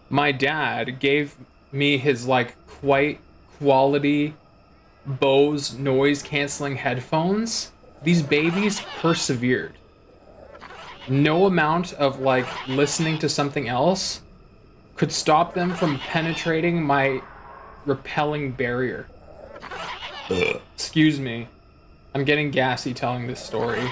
[SPEAKER 1] My dad gave me his like quite quality Bose noise canceling headphones. These babies persevered. No amount of like listening to something else could stop them from penetrating my repelling barrier. Excuse me. I'm getting gassy telling this story.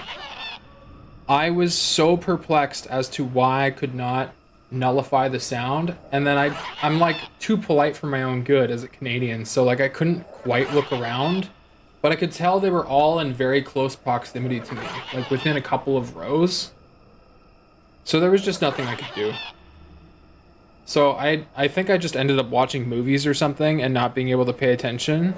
[SPEAKER 1] I was so perplexed as to why I could not nullify the sound, and then I'm like too polite for my own good as a Canadian, so like I couldn't quite look around, but I could tell they were all in very close proximity to me, like within a couple of rows. So there was just nothing I could do. So I think I just ended up watching movies or something and not being able to pay attention.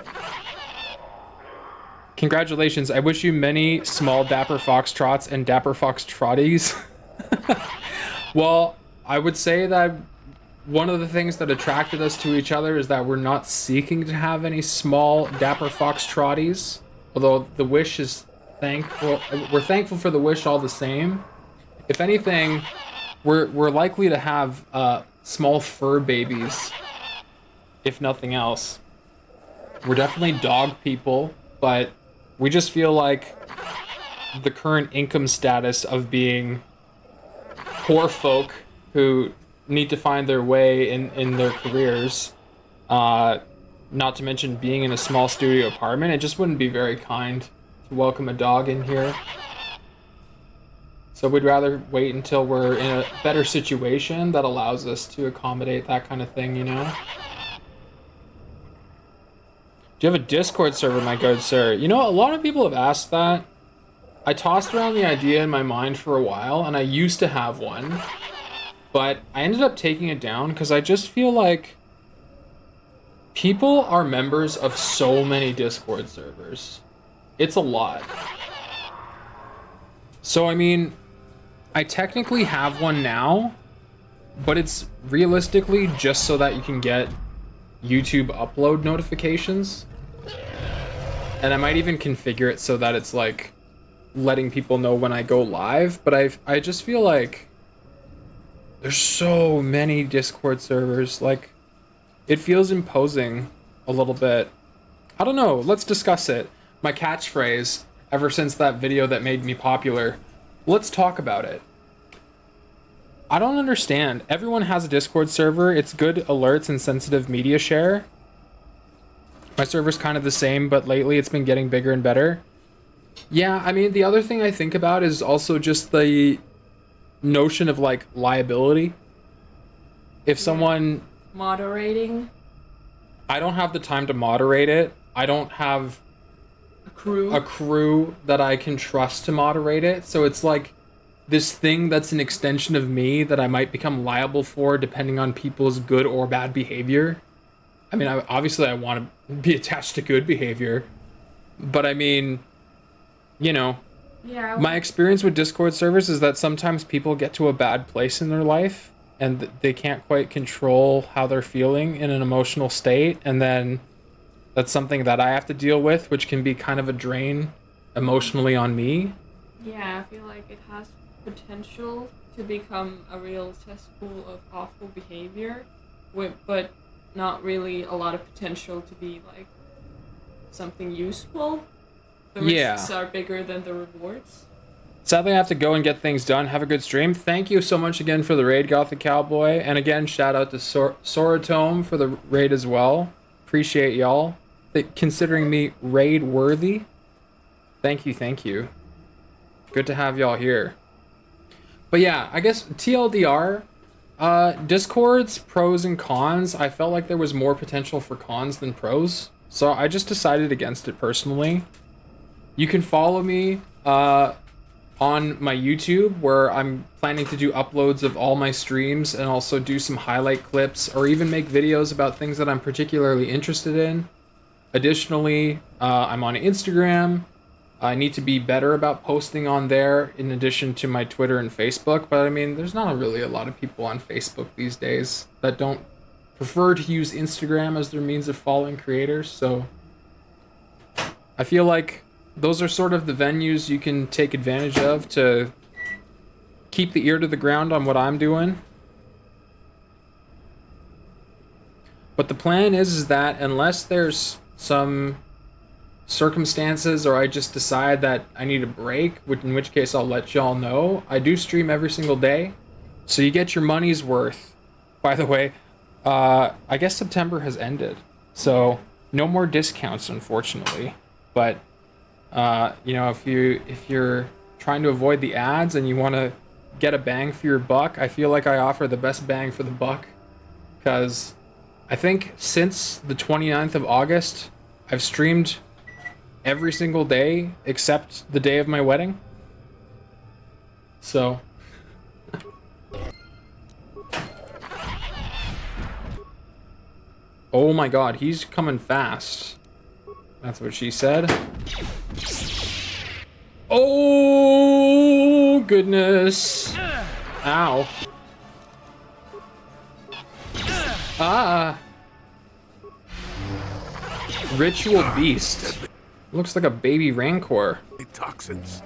[SPEAKER 1] Congratulations, I wish you many small Dapper Foxtrots and Dapper Foxtrotties. Well, I would say that one of the things that attracted us to each other is that we're not seeking to have any small Dapper Foxtrotties. Although the wish is thankful, we're thankful for the wish all the same. If anything, we're likely to have small fur babies, if nothing else. We're definitely dog people, but we just feel like the current income status of being poor folk who need to find their way in their careers, not to mention being in a small studio apartment, it just wouldn't be very kind to welcome a dog in here. So we'd rather wait until we're in a better situation that allows us to accommodate that kind of thing, you know? Do you have a Discord server, my good sir? You know, a lot of people have asked that. I tossed around the idea in my mind for a while, and I used to have one. But I ended up taking it down because I just feel like people are members of so many Discord servers. It's a lot. So, I mean, I technically have one now, but it's realistically just so that you can get YouTube upload notifications. And I might even configure it so that it's like letting people know when I go live, but I just feel like there's so many Discord servers, like it feels imposing a little bit. I don't know, let's discuss it. My catchphrase ever since that video that made me popular. Let's talk about it. I don't understand. Everyone has a Discord server. It's good alerts and sensitive media share. My server's kind of the same, but lately it's been getting bigger and better. Yeah, I mean, the other thing I think about is also just the notion of like liability. If someone...
[SPEAKER 13] Moderating.
[SPEAKER 1] I don't have the time to moderate it. I don't have a crew that I can trust to moderate it. So it's like this thing that's an extension of me that I might become liable for depending on people's good or bad behavior. I mean, obviously I want to be attached to good behavior, but I mean, you know,
[SPEAKER 13] yeah,
[SPEAKER 1] my experience with Discord servers is that sometimes people get to a bad place in their life and they can't quite control how they're feeling in an emotional state, and then that's something that I have to deal with, which can be kind of a drain emotionally on me.
[SPEAKER 13] Yeah, I feel like it has potential to become a real cesspool of awful behavior, but not really a lot of potential to be like something useful. The risks are bigger than the rewards.
[SPEAKER 1] Sadly, I have to go and get things done. Have a good stream. Thank you so much again for the raid, Gothic Cowboy. And again, shout out to Soratome for the raid as well. Appreciate y'all considering me raid worthy. Thank you, thank you. Good to have y'all here. But yeah, I guess TLDR, Discord's pros and cons. I felt like there was more potential for cons than pros, so I just decided against it personally. You can follow me on my YouTube, where I'm planning to do uploads of all my streams and also do some highlight clips or even make videos about things that I'm particularly interested in. Additionally, I'm on Instagram. I need to be better about posting on there in addition to my Twitter and Facebook, but I mean, there's not really a lot of people on Facebook these days that don't prefer to use Instagram as their means of following creators, so I feel like those are sort of the venues you can take advantage of to keep the ear to the ground on what I'm doing. But the plan is that unless there's some circumstances or I just decide that I need a break, in which case I'll let y'all know, I do stream every single day, so you get your money's worth. By the way, I guess September has ended, so no more discounts, unfortunately. But you know, if you're trying to avoid the ads and you want to get a bang for your buck, I feel like I offer the best bang for the buck, because I think since the 29th of August, I've streamed every single day except the day of my wedding. So oh my god, he's coming fast. That's what she said. Oh goodness. Ow. Ah. Ritual beast. Looks like a baby rancor.
[SPEAKER 17] Toxins.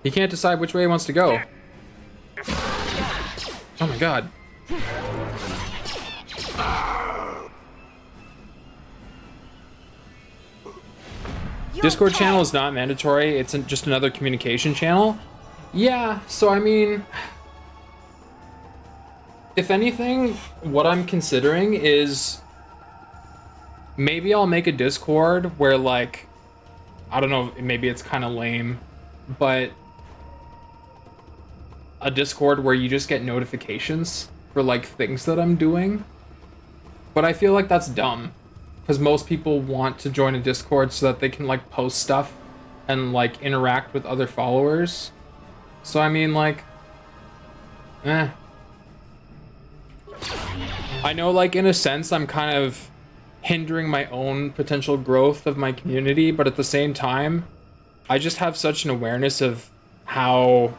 [SPEAKER 1] He can't decide which way he wants to go. Oh my god. Discord channel is not mandatory. It's just another communication channel. Yeah, so I mean, if anything, what I'm considering is maybe I'll make a Discord where, like, I don't know, maybe it's kind of lame, but a Discord where you just get notifications for, like, things that I'm doing. But I feel like that's dumb, because most people want to join a Discord so that they can, like, post stuff and, like, interact with other followers. So I mean, like, I know, like, in a sense, I'm kind of hindering my own potential growth of my community, but at the same time, I just have such an awareness of how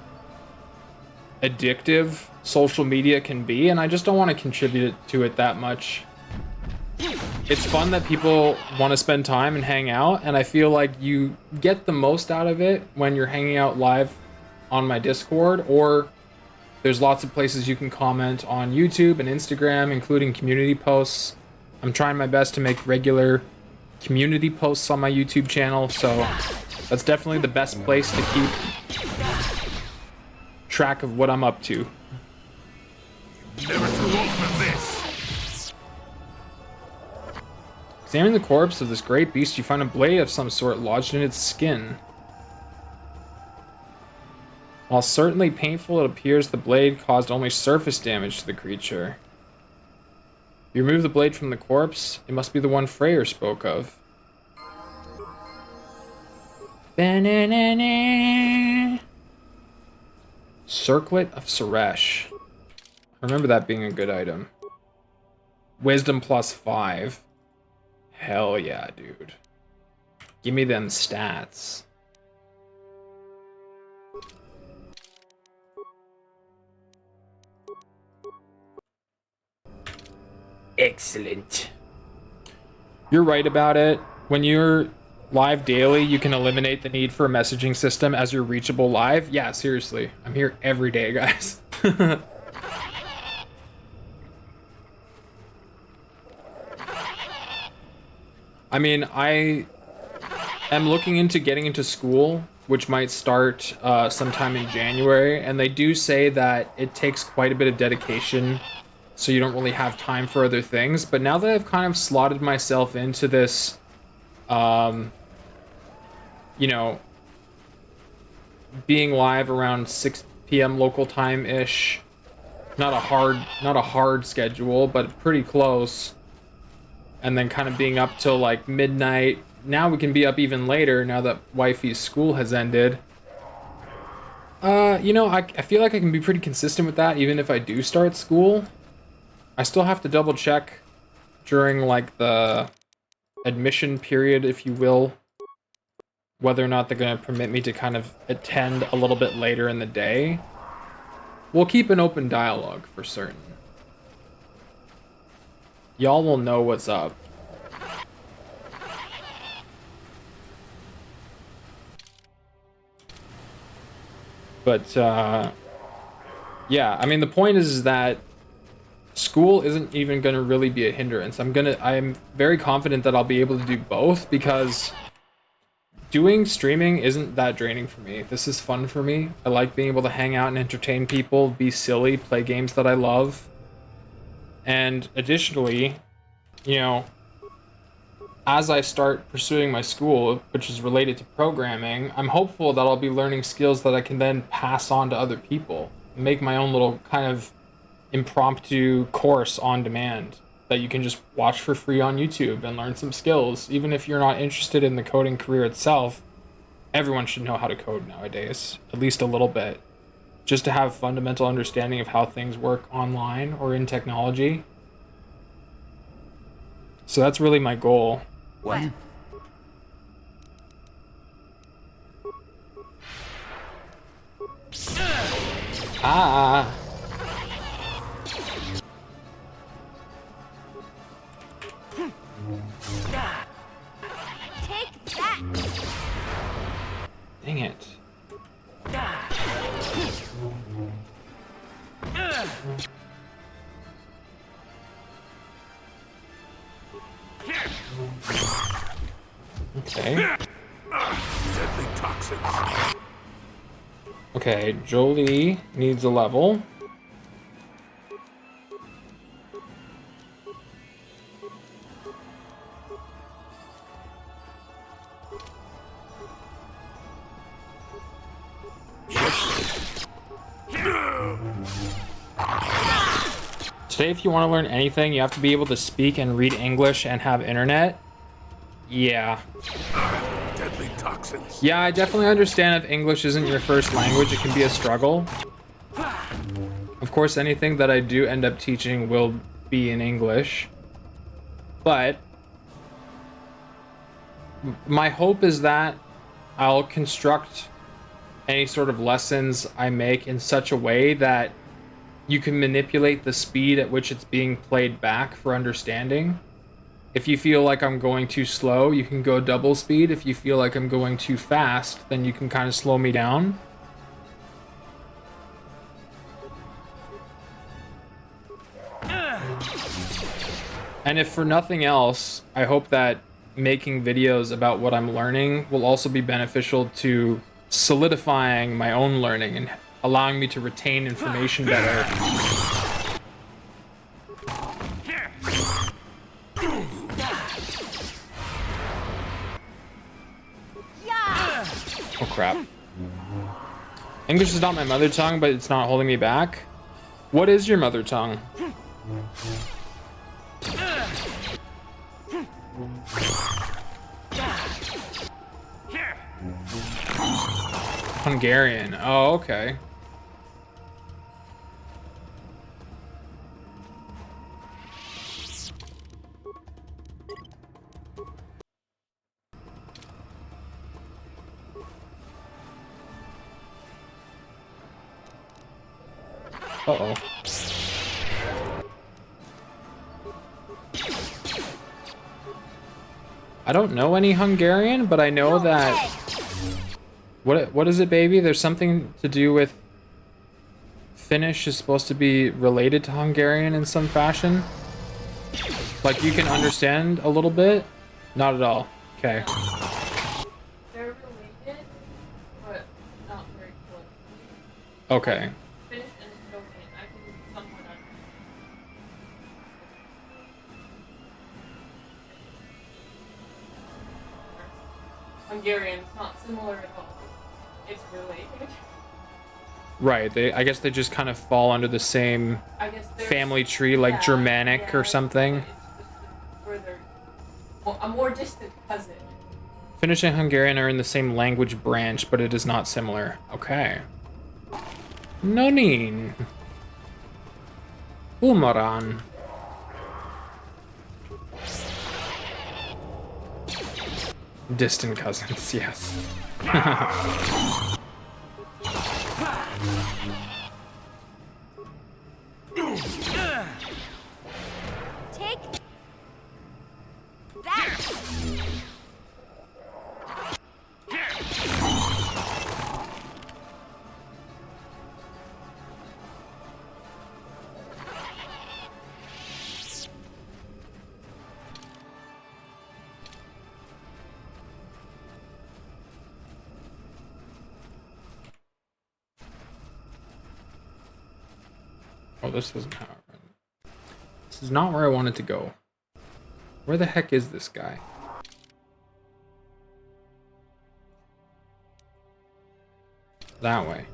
[SPEAKER 1] addictive social media can be, and I just don't want to contribute to it that much. It's fun that people want to spend time and hang out, and I feel like you get the most out of it when you're hanging out live on my Discord, or there's lots of places you can comment on YouTube and Instagram, including community posts. I'm trying my best to make regular community posts on my YouTube channel, so that's definitely the best place to keep track of what I'm up to.
[SPEAKER 17] Never too old for this.
[SPEAKER 1] Examining the corpse of this great beast, you find a blade of some sort lodged in its skin. While certainly painful, it appears the blade caused only surface damage to the creature. You remove the blade from the corpse, it must be the one Freyr spoke of. Circlet of Suresh. I remember that being a good item. Wisdom +5. Hell yeah, dude. Give me them stats.
[SPEAKER 16] Excellent.
[SPEAKER 1] You're right about it. When you're live daily, you can eliminate the need for a messaging system as you're reachable live. Yeah, seriously. I'm here every day, guys. I mean, I am looking into getting into school, which might start sometime in January, and they do say that it takes quite a bit of dedication, so you don't really have time for other things. But now that I've kind of slotted myself into this, you know, being live around 6 p.m. local time-ish, not a hard schedule, but pretty close, and then kind of being up till like midnight. Now we can be up even later now that wifey's school has ended. You know, I feel like I can be pretty consistent with that even if I do start school. I still have to double check during like the admission period, if you will, whether or not they're going to permit me to kind of attend a little bit later in the day. We'll keep an open dialogue for certain. Y'all will know what's up. But, yeah, I mean, the point is that school isn't even going to really be a hindrance. I'm very confident that I'll be able to do both, because doing streaming isn't that draining for me. This is fun for me. I like being able to hang out and entertain people, be silly, play games that I love. And additionally, you know, as I start pursuing my school, which is related to programming, I'm hopeful that I'll be learning skills that I can then pass on to other people. Make my own little kind of impromptu course on demand that you can just watch for free on YouTube and learn some skills. Even if you're not interested in the coding career itself, everyone should know how to code nowadays, at least a little bit, just to have fundamental understanding of how things work online or in technology. So that's really my goal.
[SPEAKER 2] What?
[SPEAKER 1] Ah.
[SPEAKER 9] Take that!
[SPEAKER 1] Dang it. Okay.
[SPEAKER 17] Deadly toxins.
[SPEAKER 1] Okay, Jolie needs a level. Today, if you want to learn anything, you have to be able to speak and read English and have internet. Yeah.
[SPEAKER 17] Deadly toxins.
[SPEAKER 1] Yeah, I definitely understand if English isn't your first language, it can be a struggle. Of course, anything that I do end up teaching will be in English. But my hope is that I'll construct any sort of lessons I make in such a way that you can manipulate the speed at which it's being played back for understanding. If you feel like I'm going too slow, you can go double speed. If you feel like I'm going too fast, then you can kind of slow me down. And if for nothing else, I hope that making videos about what I'm learning will also be beneficial to solidifying my own learning and allowing me to retain information better. Oh crap. English is not my mother tongue, but it's not holding me back. What is your mother tongue? Hungarian. Oh, okay. Uh-oh. I don't know any Hungarian, but I know that... What is it, baby? There's something to do with... Finnish is supposed to be related to Hungarian in some fashion? Like, you can understand a little bit? Not at all. Okay.
[SPEAKER 13] They're related, but not very close.
[SPEAKER 1] Okay.
[SPEAKER 13] Finnish and Estonian, I can somewhat understand. Hungarian's not similar at all. It's related.
[SPEAKER 1] Right, I guess they just kind of fall under the same family tree, like Germanic or something.
[SPEAKER 13] It's just a further, a more distant cousin.
[SPEAKER 1] Finnish and Hungarian are in the same language branch, but it is not similar. Okay. No niin. Umaran. Distant cousins, yes.
[SPEAKER 9] Take that!
[SPEAKER 1] Oh, this isn't how it This is not where I wanted to go. Where the heck is this guy? That way.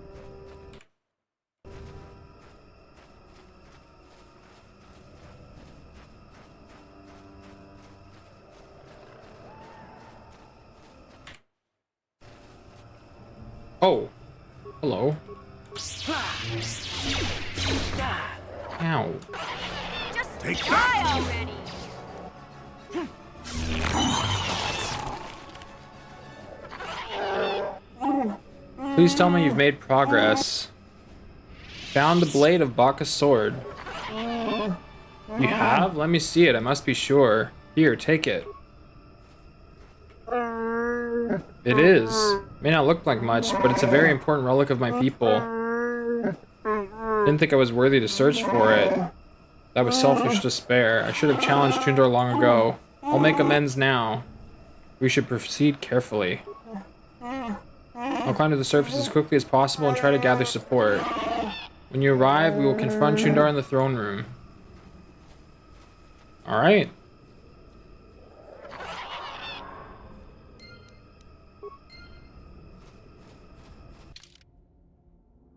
[SPEAKER 1] Oh. Hello. Ow.
[SPEAKER 9] Just die already!
[SPEAKER 1] Please tell me you've made progress. Found the blade of Bacchus' sword. You have? Let me see it. I must be sure. Here, take it. It is. May not look like much, but it's a very important relic of my people. Didn't think I was worthy to search for it. That was selfish despair. I should have challenged Tundor long ago. I'll make amends now. We should proceed carefully. I'll climb to the surface as quickly as possible and try to gather support. When you arrive, we will confront Tundar in the throne room. Alright.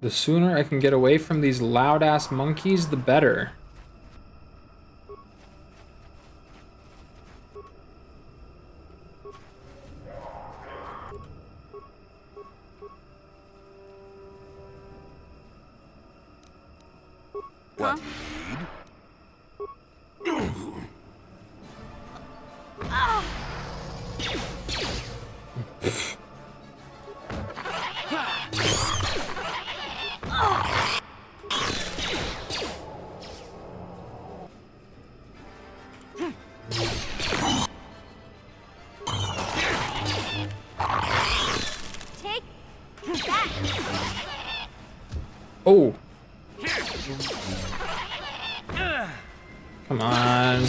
[SPEAKER 1] The sooner I can get away from these loud-ass monkeys, the better.
[SPEAKER 9] What? Take that.
[SPEAKER 1] Oh. Come on.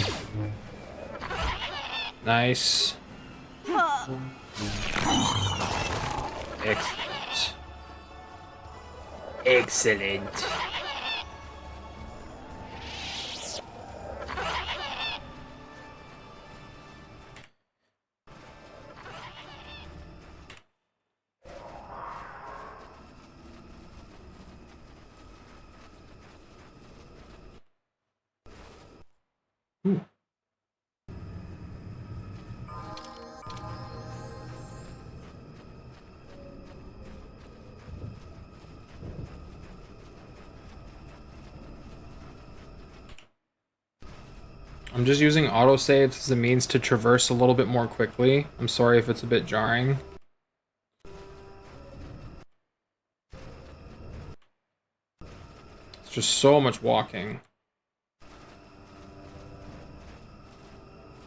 [SPEAKER 1] Nice.
[SPEAKER 16] Excellent. Excellent.
[SPEAKER 1] I'm just using autosaves as a means to traverse a little bit more quickly. I'm sorry if it's a bit jarring. It's just so much walking.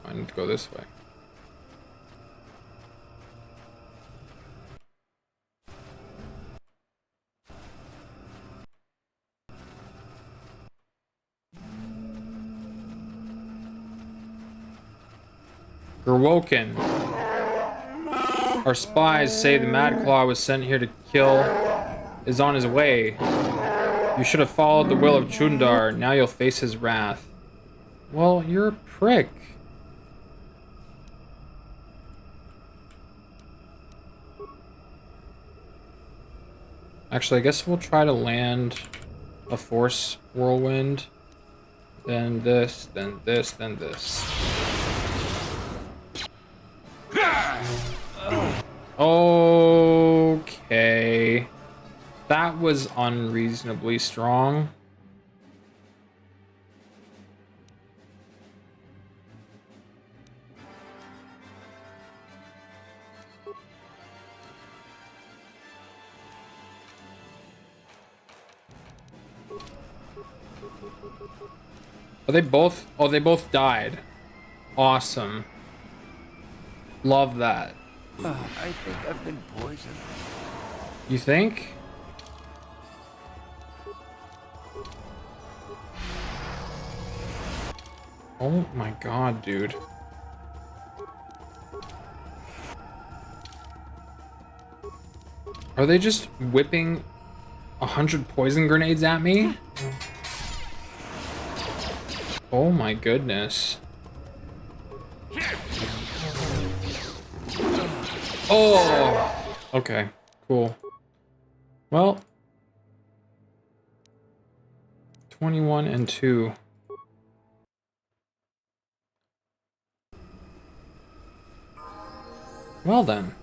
[SPEAKER 1] I need to go this way. Gerwoken. Our spies say the Mad Claw was sent here to kill is on his way. You should have followed the will of Chundar. Now you'll face his wrath. Well, you're a prick. Actually, I guess we'll try to land a force whirlwind. Then this, then this, then this. Okay. That was unreasonably strong. Are they both? Oh, they both died. Awesome. Love that.
[SPEAKER 10] I think I've been poisoned.
[SPEAKER 1] You think? Oh my god, dude. Are they just whipping 100 poison grenades at me? Oh my goodness. Oh! Okay, cool. Well, 21 and 2. Well then.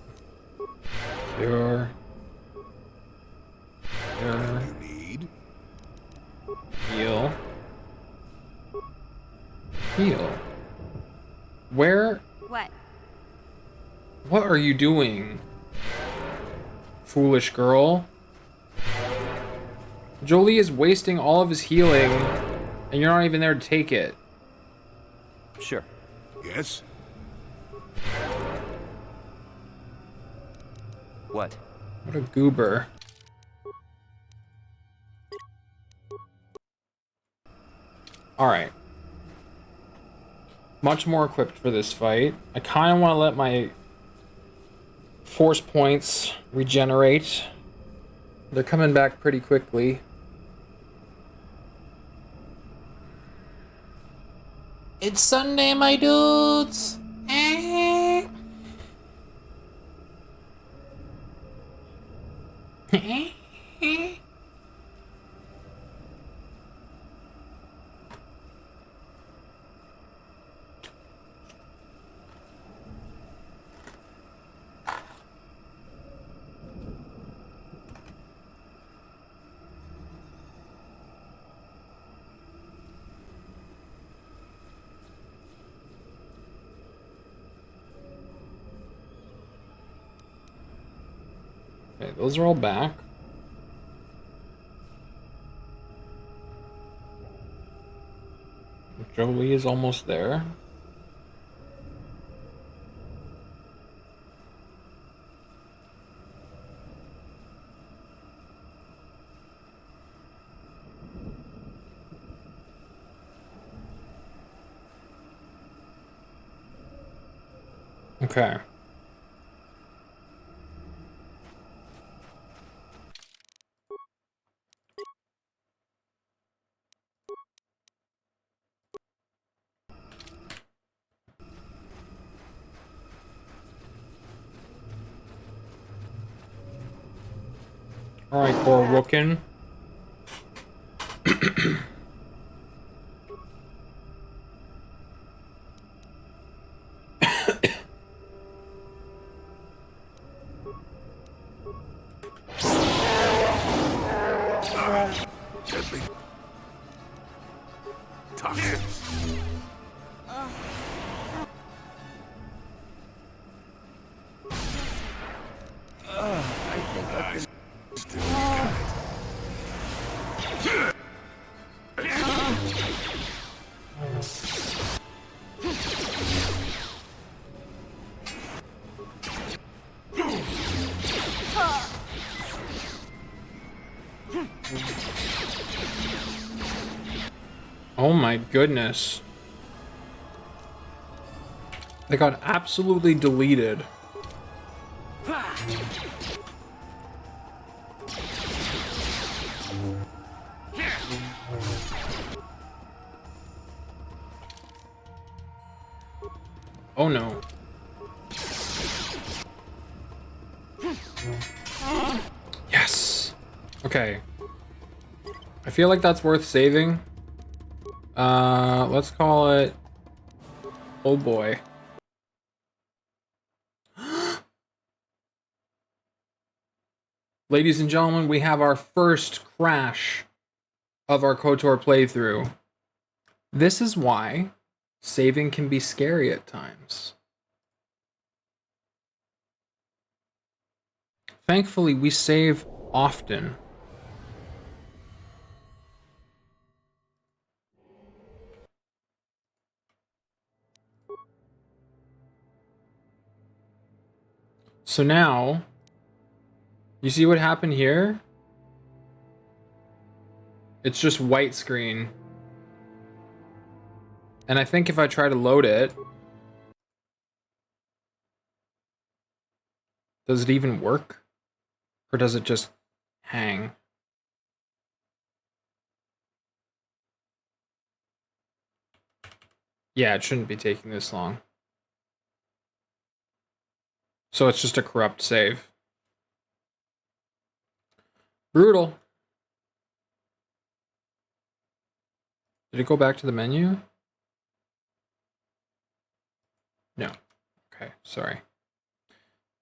[SPEAKER 1] Cure. Cure. Heal. Heal. Where?
[SPEAKER 9] What?
[SPEAKER 1] What are you doing? Foolish girl. Jolie is wasting all of his healing, and you're not even there to take it.
[SPEAKER 2] Sure.
[SPEAKER 17] Yes?
[SPEAKER 2] What?
[SPEAKER 1] What a goober. Alright. Much more equipped for this fight. I kind of want to let my force points regenerate. They're coming back pretty quickly. It's Sunday, my dudes! Okay, those are all back. Jolie is almost there. Okay. Alright, Gorwookin.
[SPEAKER 17] Deadly. Tough.
[SPEAKER 10] I think I've been...
[SPEAKER 1] Oh my goodness. They got absolutely deleted. Oh no. Yes! Okay. I feel like that's worth saving. Let's call it... Oh boy. Ladies and gentlemen, we have our first crash of our KOTOR playthrough. This is why saving can be scary at times. Thankfully, we save often. So now, you see what happened here? It's just white screen. And I think if I try to load it, does it even work? Or does it just hang? I Yeah, it shouldn't be taking this long. So it's just a corrupt save. Brutal. Did it go back to the menu? No. Okay, sorry.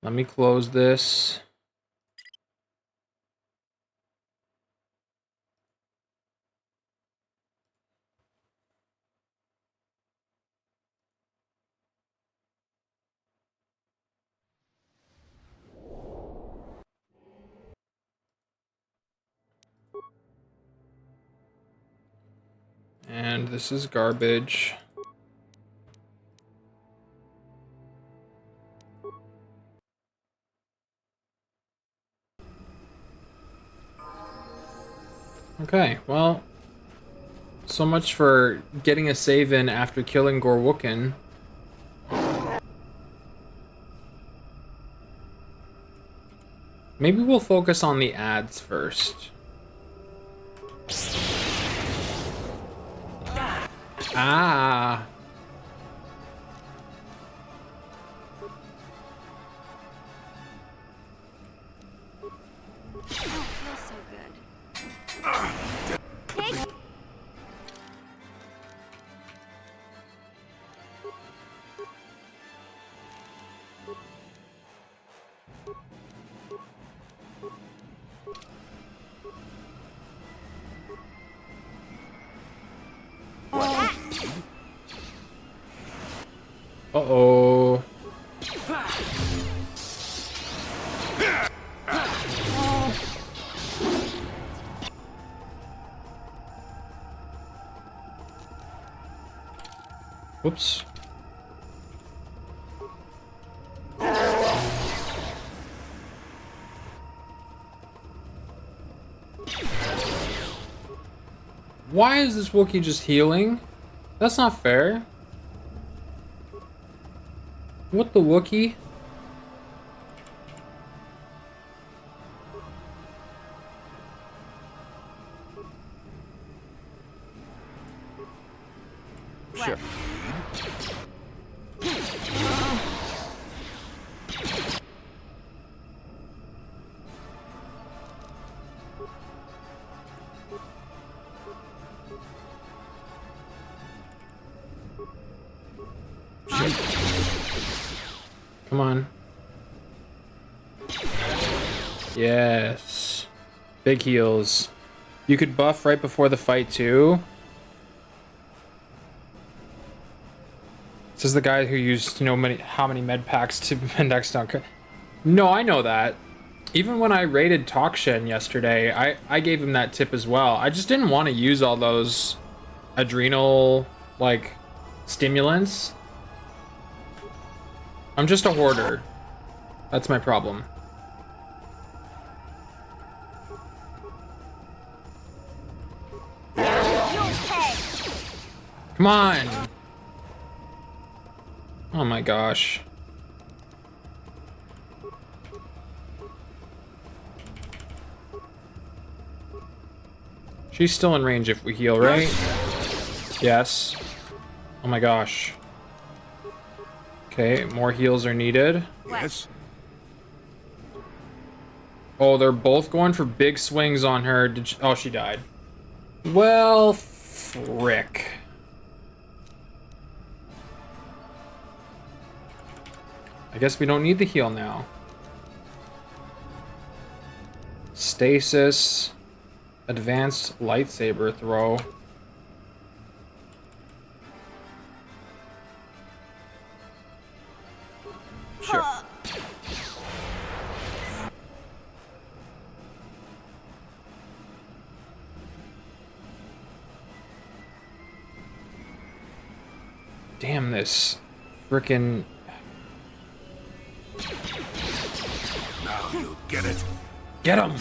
[SPEAKER 1] Let me close this. And this is garbage. Okay, well, so much for getting a save in after killing Gorwookin. Maybe we'll focus on the ads first. Ah!
[SPEAKER 9] Oh, feels so good. Hey.
[SPEAKER 1] Uh-oh. Whoops. Why is this Wookiee just healing? That's not fair. What the Wookiee?
[SPEAKER 2] Sure.
[SPEAKER 1] Come on. Yes. Big heals. You could buff right before the fight too. This is the guy who used, you know, how many med packs to index down. No, I know that. Even when I raided Tokshen yesterday, I gave him that tip as well. I just didn't want to use all those adrenal, like, stimulants. I'm just a hoarder. That's my problem. Come on! Oh my gosh. She's still in range if we heal, right? Yes. Oh my gosh. Okay, more heals are needed.
[SPEAKER 17] Yes.
[SPEAKER 1] Oh, they're both going for big swings on her. Did she, oh, she died. Well, frick. I guess we don't need the heal now. Stasis. Advanced lightsaber throw.
[SPEAKER 2] Sure.
[SPEAKER 1] Damn this frickin'.
[SPEAKER 17] Now you get it.
[SPEAKER 1] Get him!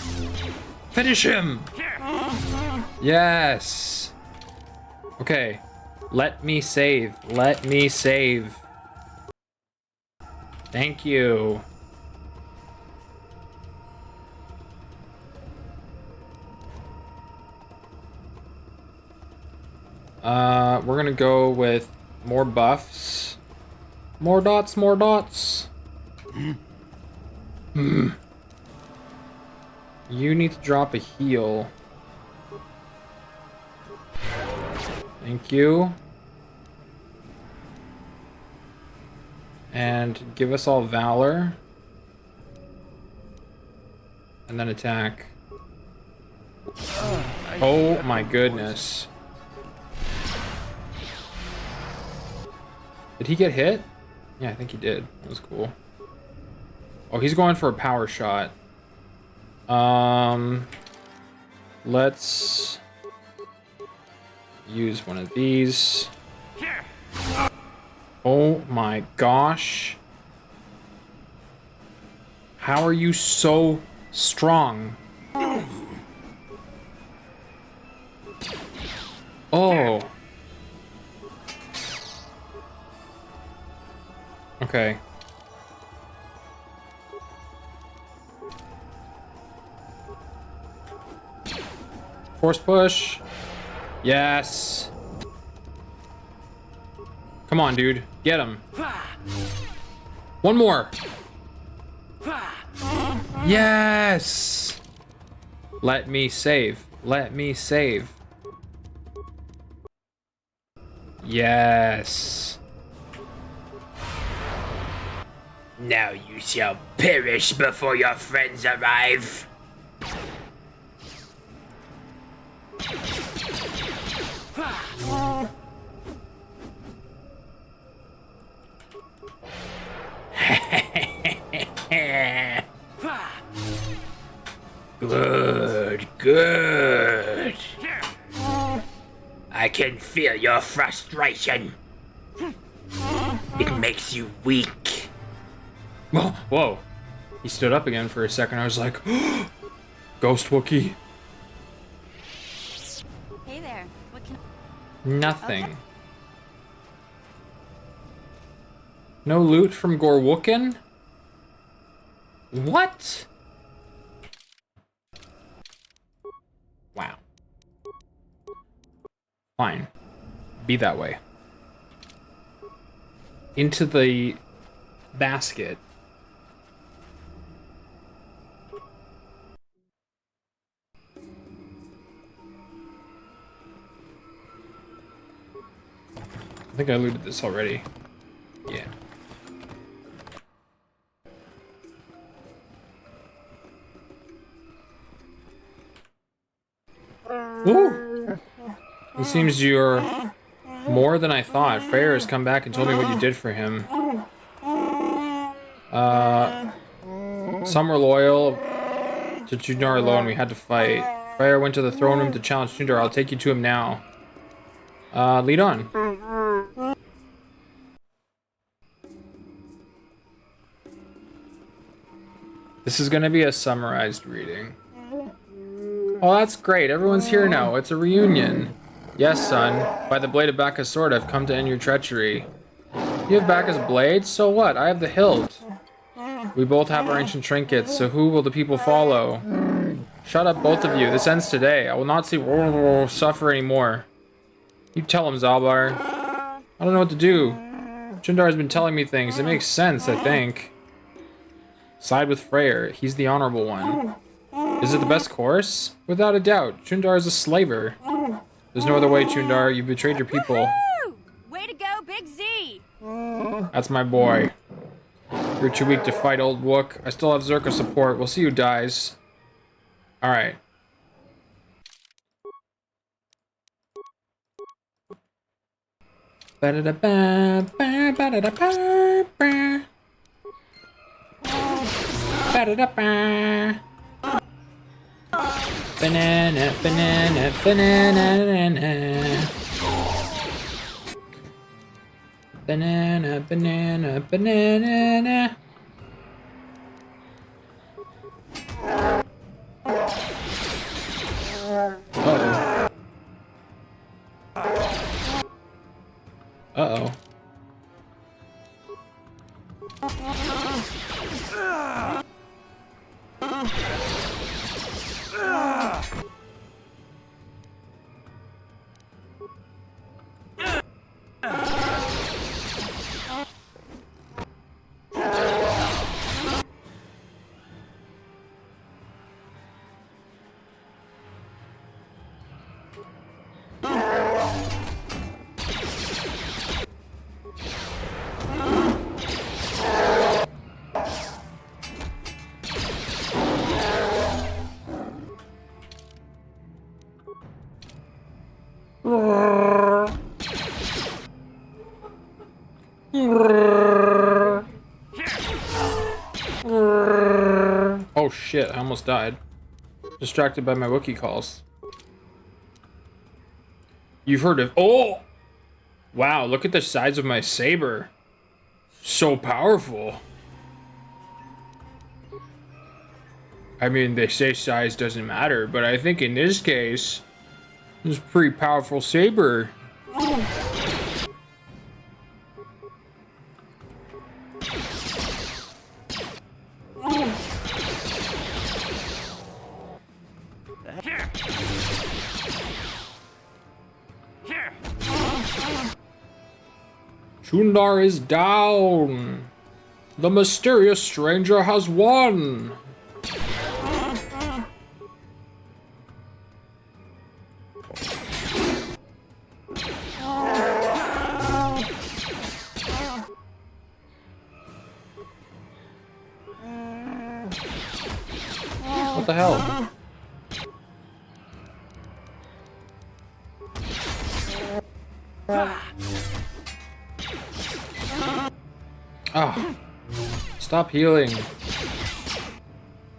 [SPEAKER 1] Finish him! Yes! Okay. Let me save. Let me save. Thank you. We're gonna go with More buffs. More dots, more dots. You need to drop a heal. Thank you. And give us all valor. And then attack. Oh my goodness. Did he get hit? Yeah, I think he did. That was cool. Oh, he's going for a power shot. Let's use one of these. Oh my gosh. How are you so strong? Oh. Okay. Force push. Yes. Come on, dude. Get him. One more. Yes. Let me save. Let me save. Yes.
[SPEAKER 16] Now you shall perish before your friends arrive. Good, good. I can feel your frustration. It makes you weak.
[SPEAKER 1] Whoa, whoa. He stood up again for a second. I was like, Ghost Wookiee.
[SPEAKER 9] Hey there. What can
[SPEAKER 1] Nothing.
[SPEAKER 9] Okay.
[SPEAKER 1] No loot from Gorwookin? What? Wow. Fine. Be that way. Into the basket. I think I looted this already. Yeah. Woo! It seems you're more than I thought. Freyr has come back and told me what you did for him. Some were loyal to Jundar alone. We had to fight. Freyr went to the throne room to challenge Jundar. I'll take you to him now. Lead on. This is gonna be a summarized reading. Oh, that's great. Everyone's here now. It's a reunion. Yes, son. By the blade of Baccha's sword, I've come to end your treachery. You have Baccha's blade? So what? I have the hilt. We both have our ancient trinkets, so who will the people follow? Shut up, both of you. This ends today. I will not see suffer anymore. You tell him, Zalbar. I don't know what to do. Jundar has been telling me things. It makes sense, I think. Side with Freyr. He's the honorable one. Is it the best course? Without a doubt. Jundar is a slaver. There's no other way, Jundar. You betrayed your people.
[SPEAKER 9] Woo! Way to go, Big Z!
[SPEAKER 1] That's my boy. You're too weak to fight, old Wook. I still have Zerka support. We'll see who dies. Alright. Banana, banana, banana, banana, banana, banana. Uh-oh. Uh-oh. Oh shit, I almost died. Distracted by my Wookiee calls. You've heard of... Oh! Wow, look at the size of my saber. So powerful. I mean, they say size doesn't matter, but I think in this case, it's a pretty powerful saber. Chundar is down. The mysterious stranger has won. What the hell? Ah. Stop healing.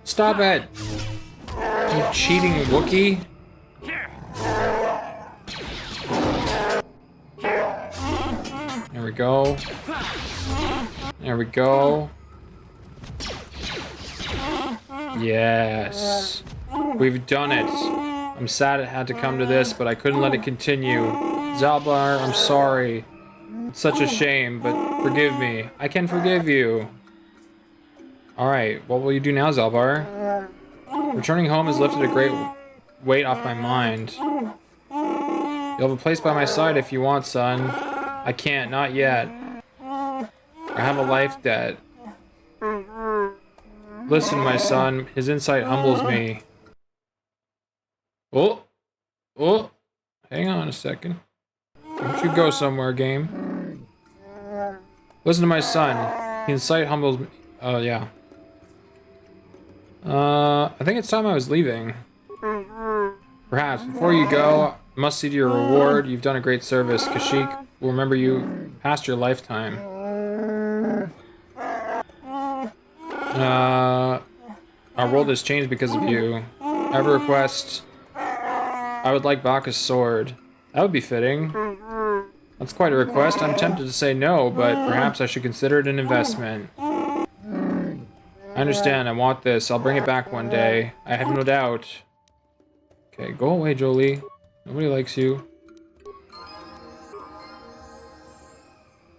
[SPEAKER 1] Stop it! You cheating Wookiee? There we go. There we go. Yes. We've done it. I'm sad it had to come to this, but I couldn't let it continue. Zalbar, I'm sorry. It's such a shame, but forgive me. I can forgive you. Alright, what will you do now, Zalbar? Returning home has lifted a great weight off my mind. You'll have a place by my side if you want, son. I can't, not yet. I have a life debt. Listen, my son, his insight humbles me. Oh! Oh! Hang on a second. Don't you go somewhere, game. Listen to my son. His insight humbles me. Oh, yeah. I think it's time I was leaving. Perhaps, before you go, I must see to your reward. You've done a great service. Kashyyyk will remember you past your lifetime. Our world has changed because of you. I have a request. I would like Baka's sword. That would be fitting. That's quite a request. I'm tempted to say no, but perhaps I should consider it an investment. I understand. I want this. I'll bring it back one day. I have no doubt. Okay, go away, Jolie. Nobody likes you.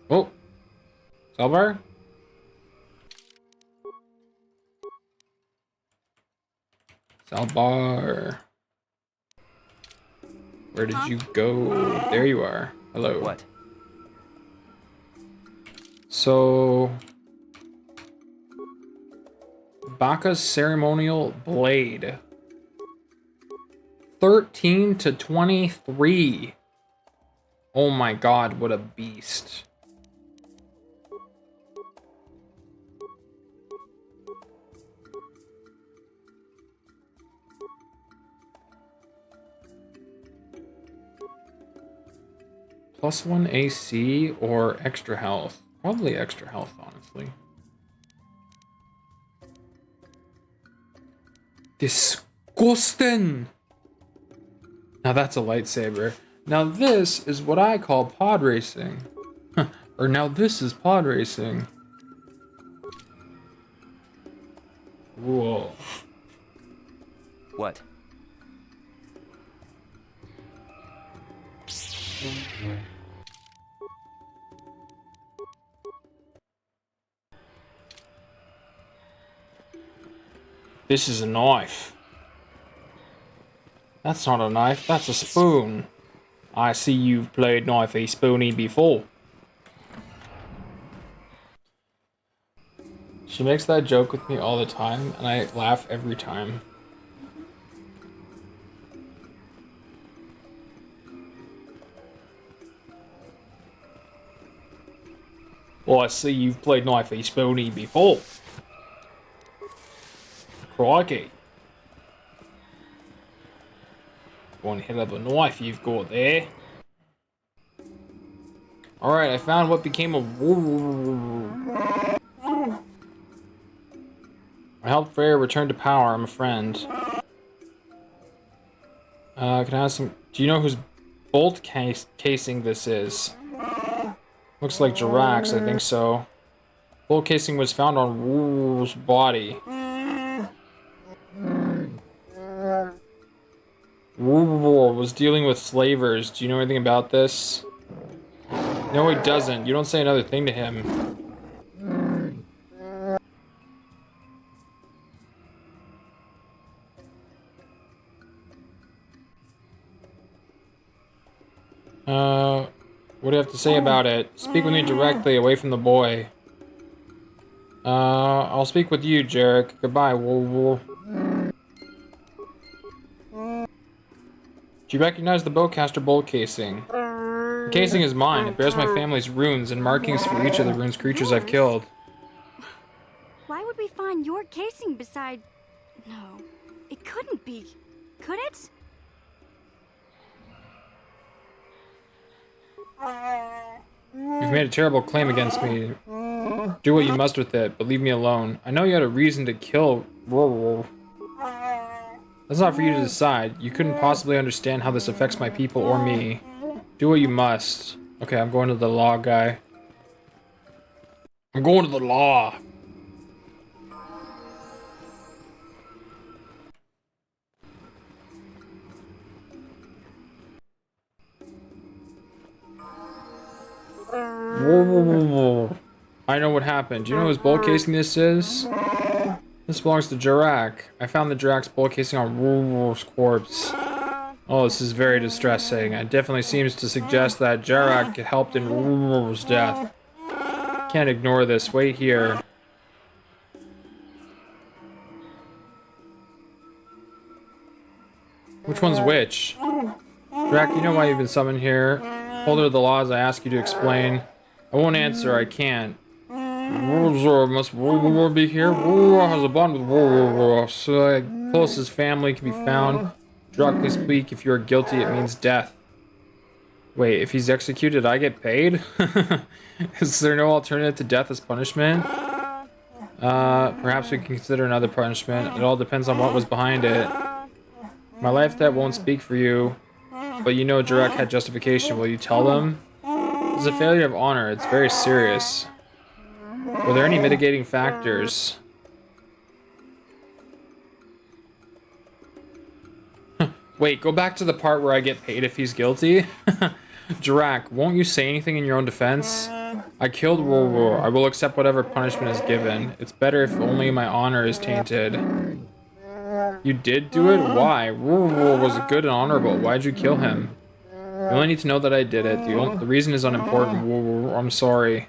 [SPEAKER 1] Oh. Zalbar? Zalbar. Where did you go? There you are. Hello.
[SPEAKER 20] What?
[SPEAKER 1] So... Baka's ceremonial blade. 13 to 23. Oh my god, what a beast. +1 AC or extra health? Probably extra health, honestly. Disgusting! Now that's a lightsaber. Now this is what I call pod racing. Or now this is pod racing. Whoa.
[SPEAKER 20] What?
[SPEAKER 1] This is a knife. That's not a knife, that's a spoon. I see you've played knifey spoony before. She makes that joke with me all the time, and I laugh every time. Well, I see you've played knifey spoony before. Crikey. One hell of a knife you've got there. Alright, I found what became of... I helped Freyr return to power. I'm a friend. Can I ask some... Do you know whose bolt casing this is? Looks like Jirak's, I think so. Bolt casing was found on Wolf's body. Wolf was dealing with slavers. Do you know anything about this? No, he doesn't. You don't say another thing to him. What do you have to say about it? Speak with me directly, away from the boy. I'll speak with you, Jarek. Goodbye, Wolf. Do you recognize the bowcaster bolt casing? The casing is mine. It bears my family's runes and markings for each of the runes creatures I've killed.
[SPEAKER 9] Why would we find your casing beside... No, it couldn't be. Could it?
[SPEAKER 1] You've made a terrible claim against me. Do what you must with it, but leave me alone. I know you had a reason to kill Wolf. That's not for you to decide. You couldn't possibly understand how this affects my people or me. Do what you must. Okay, I'm going to the law, guy. I'm going to the law. Whoa. I know what happened. Do you know whose bolt casing this is? This belongs to Jirak. I found the Jirak's bolt casing on Wolf's corpse. Oh, this is very distressing. It definitely seems to suggest that Jirak helped in Wolf's death. Can't ignore this. Wait here. Which one's which? Jirak, you know why you've been summoned here. Holder of the laws, I ask you to explain. I won't answer, I can't. Must be here? Has a bond with so closest family can be found. Directly speak, if you are guilty, it means death. Wait, if he's executed, I get paid? Is there no alternative to death as punishment? Perhaps we can consider another punishment. It all depends on what was behind it. My life debt won't speak for you, but you know Jirak had justification. Will you tell them? It's a failure of honor. It's very serious. Were there any mitigating factors? Wait, go back to the part where I get paid if he's guilty? Jirak, won't you say anything in your own defense? I killed War. I will accept whatever punishment is given. It's better if only my honor is tainted. You did do it? Why? War was good and honorable. Why'd you kill him? You only need to know that I did it. The reason is unimportant. I'm sorry.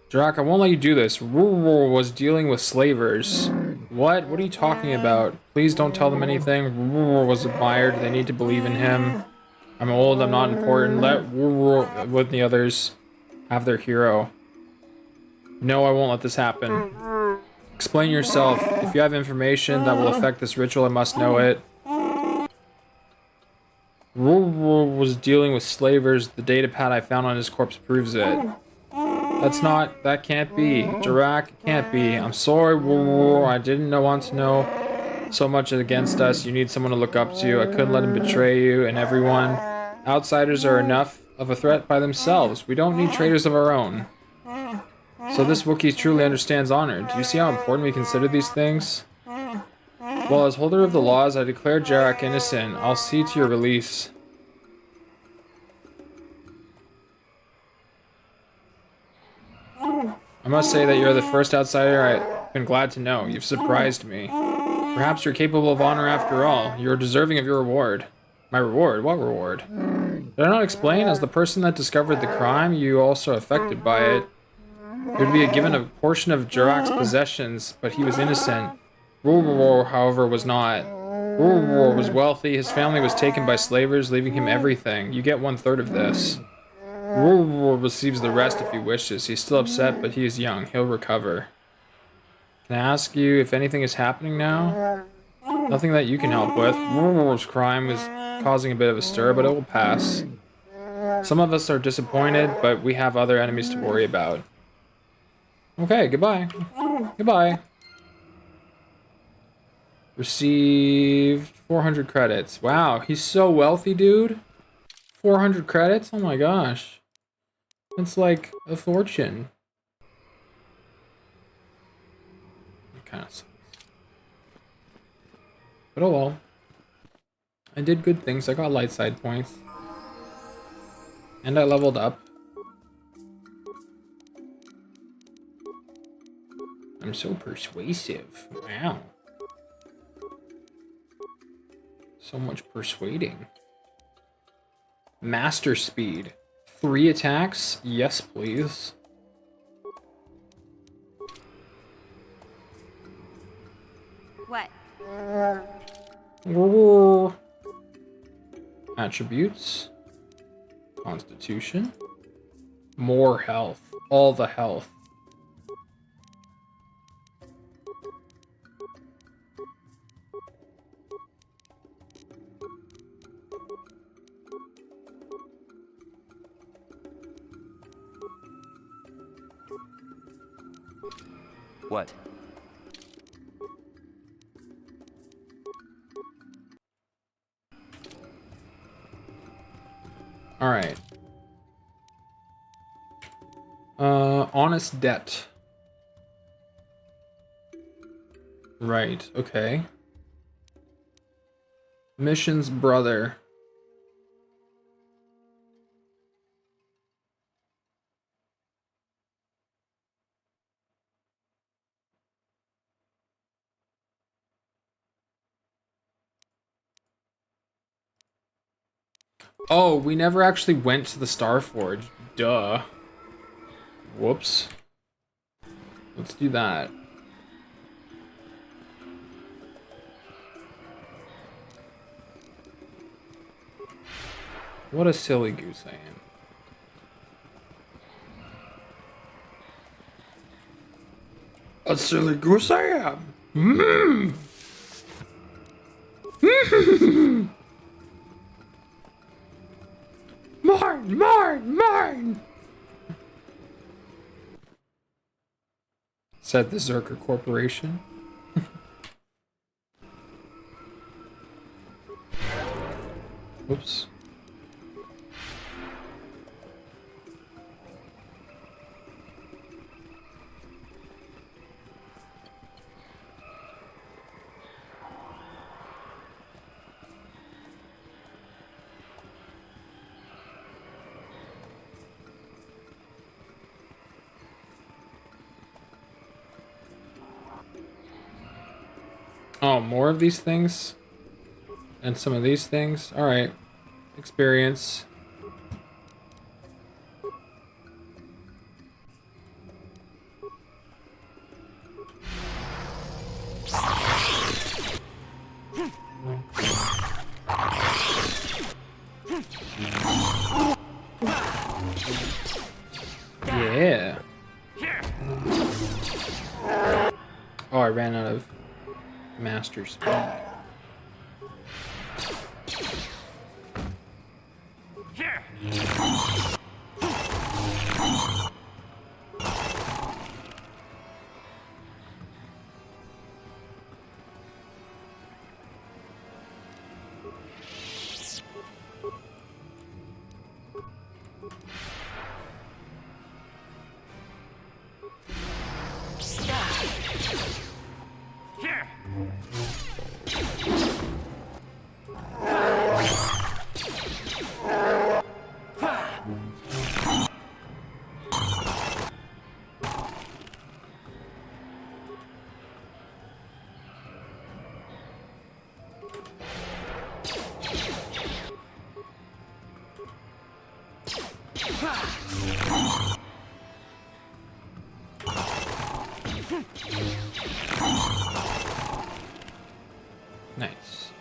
[SPEAKER 1] Jirak, I won't let you do this. War was dealing with slavers. What? What are you talking about? Please don't tell them anything. War was admired. They need to believe in him. I'm old. I'm not important. Let War with the others have their hero. No, I won't let this happen. Explain yourself. If you have information that will affect this ritual, I must know it. War was dealing with slavers. The data pad I found on his corpse proves it. That can't be. Jirak, it can't be. I'm sorry, War. I didn't want to know so much against us. You need someone to look up to. I couldn't let him betray you and everyone. Outsiders are enough of a threat by themselves. We don't need traitors of our own. So this Wookiee truly understands honor. Do you see how important we consider these things? Well, as holder of the laws, I declare Jirak innocent. I'll see to your release. I must say that you're the first outsider I've been glad to know. You've surprised me. Perhaps you're capable of honor after all. You're deserving of your reward. My reward? What reward? Did I not explain? As the person that discovered the crime, you also affected by it. It would be given a portion of Jirak's possessions, but he was innocent. Ror, however, was not. Ror was wealthy. His family was taken by slavers, leaving him everything. You get 1/3 of this. Ror receives the rest if he wishes. He's still upset, but he is young. He'll recover. Can I ask you if anything is happening now? Nothing that you can help with. Ror's crime is causing a bit of a stir, but it will pass. Some of us are disappointed, but we have other enemies to worry about. Okay, goodbye. Goodbye. Received 400 credits. Wow, he's so wealthy, dude. 400 credits? Oh my gosh. That's like a fortune. It kind of sucks. But oh well. I did good things. I got light side points. And I leveled up. I'm so persuasive. Wow. So much persuading. Master speed. 3 attacks? Yes, please.
[SPEAKER 9] What?
[SPEAKER 1] Attributes. Constitution. More health. All the health.
[SPEAKER 15] What?
[SPEAKER 1] Alright. Honest debt. Right, okay. Mission's brother. Oh, we never actually went to the Star Forge. Duh. Whoops. Let's do that. What a silly goose I am. A silly goose I am. Mmm. Mine, mine, mine. Said the Zerker Corporation. Whoops. Oh, more of these things? And some of these things? Alright. Experience. Yeah. Oh, I ran out of master speed. Nice.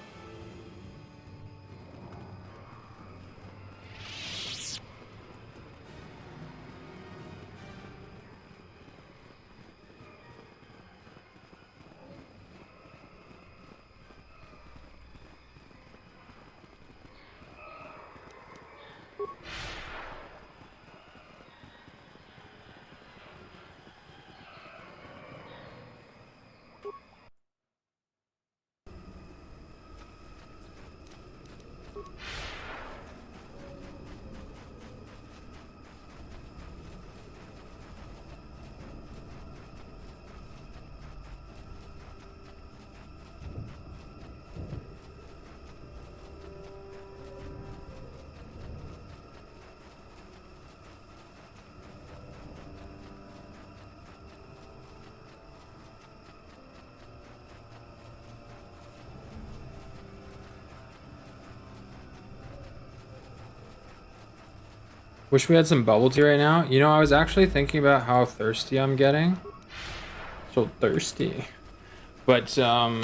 [SPEAKER 1] Wish we had some bubble tea right now. You know, I was actually thinking about how thirsty I'm getting. So thirsty. But, I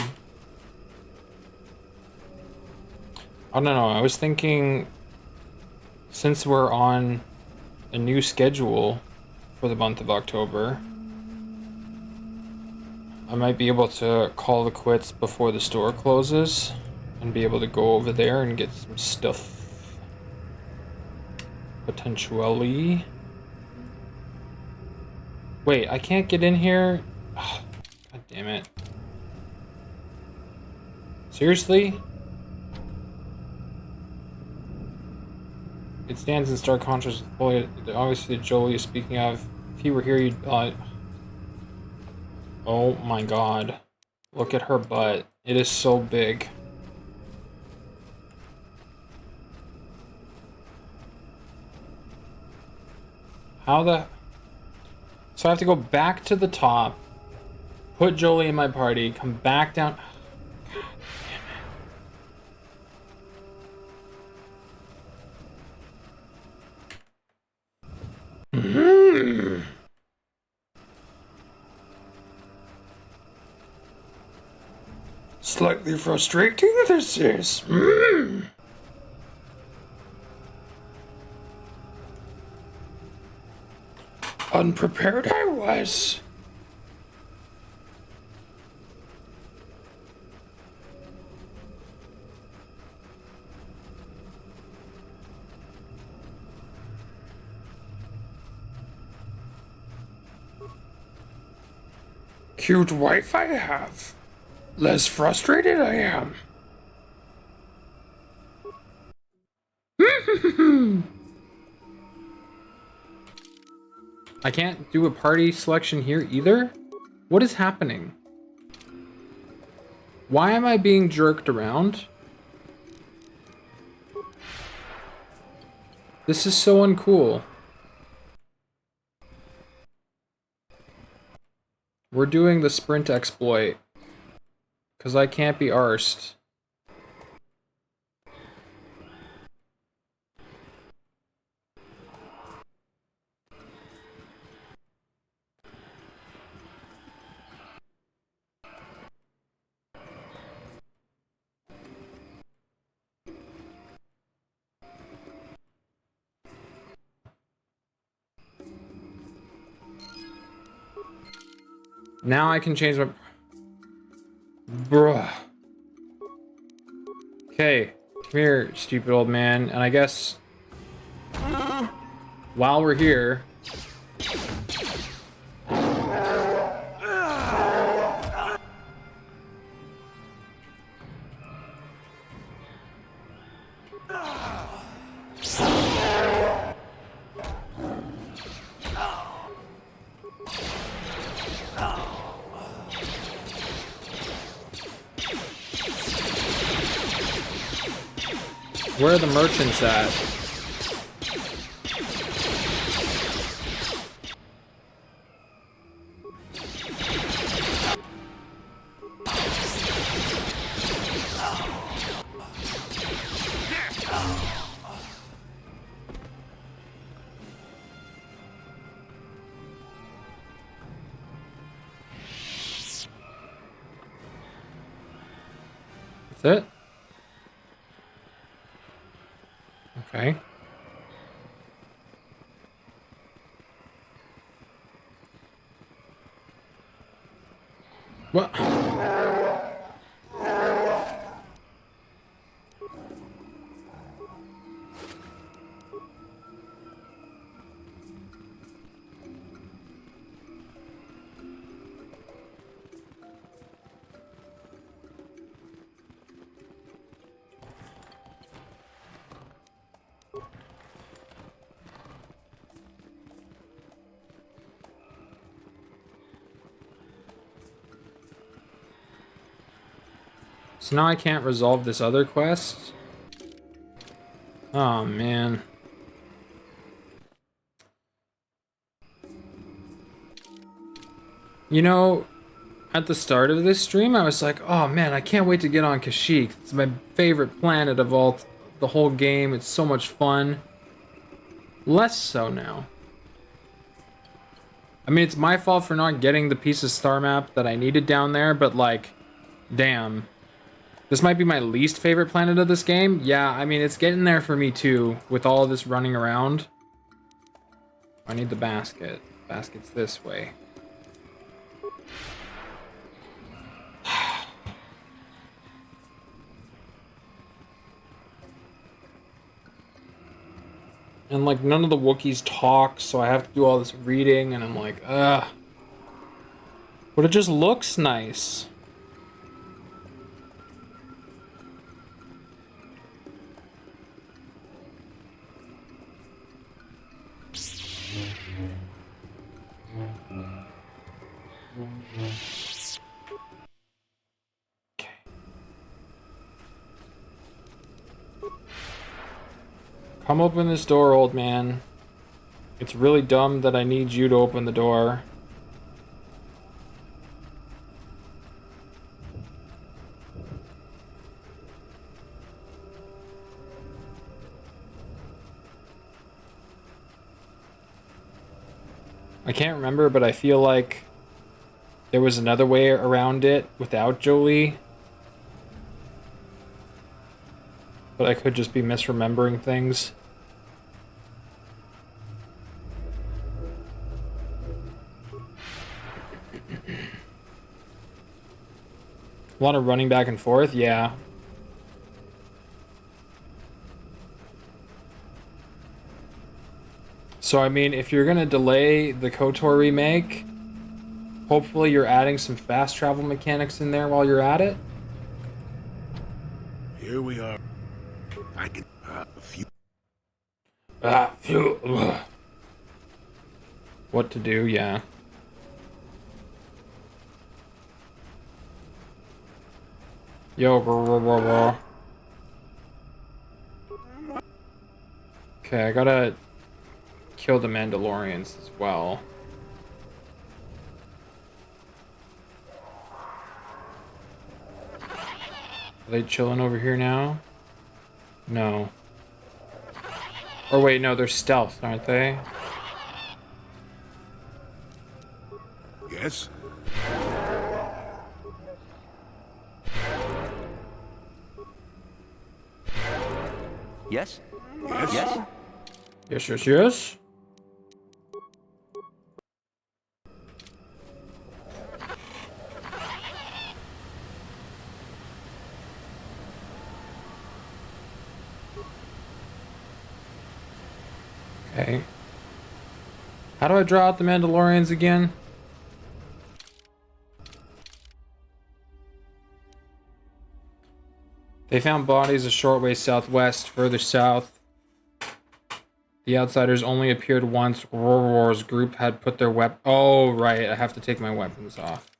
[SPEAKER 1] don't know. I was thinking, since we're on a new schedule for the month of October, I might be able to call it quits before the store closes and be able to go over there and get some stuff. Potentially. Wait, I can't get in here? Oh, God damn it. Seriously? It stands in stark contrast with obviously Jolie is speaking of. If he were here, you'd... oh my god. Look at her butt. It is so big. How the... So I have to go back to the top, put Jolie in my party, come back down... Slightly frustrating, this is. Unprepared I was. Cute wife I have. Less frustrated I am. I can't do a party selection here either? What is happening? Why am I being jerked around? This is so uncool. We're doing the sprint exploit. Because I can't be arsed. Now I can change my... Bruh. Okay, come here, stupid old man. And I guess... while we're here... Where are the merchants at? That's it? Okay. What? So now I can't resolve this other quest? Oh, man. You know, at the start of this stream, I was like, oh man, I can't wait to get on Kashyyyk. It's my favorite planet of all, the whole game. It's so much fun. Less so now. I mean, it's my fault for not getting the piece of star map that I needed down there, but like, damn. This might be my least favorite planet of this game. Yeah, I mean, it's getting there for me too, with all this running around. I need the basket. Basket's this way. And like, none of the Wookiees talk, so I have to do all this reading, and I'm like, ugh. But it just looks nice. Come open this door, old man. It's really dumb that I need you to open the door. I can't remember, but I feel like there was another way around it without Jolie. But I could just be misremembering things. A lot of running back and forth, yeah. So, I mean, if you're gonna delay the KOTOR remake, hopefully you're adding some fast travel mechanics in there while you're at it.
[SPEAKER 17] Here we are. I can a few.
[SPEAKER 1] Phew. What to do, yeah. Yo, Okay, I gotta kill the Mandalorians as well. Are they chilling over here now? No. Or wait, no, they're stealth, aren't they?
[SPEAKER 17] Yes?
[SPEAKER 15] Yes?
[SPEAKER 17] Yes?
[SPEAKER 15] Yes?
[SPEAKER 1] Yes, yes, yes. Okay. How do I draw out the Mandalorians again? They found bodies a short way southwest, further south. The outsiders only appeared once. War's group had put their weapon. Oh, right. I have to take my weapons off.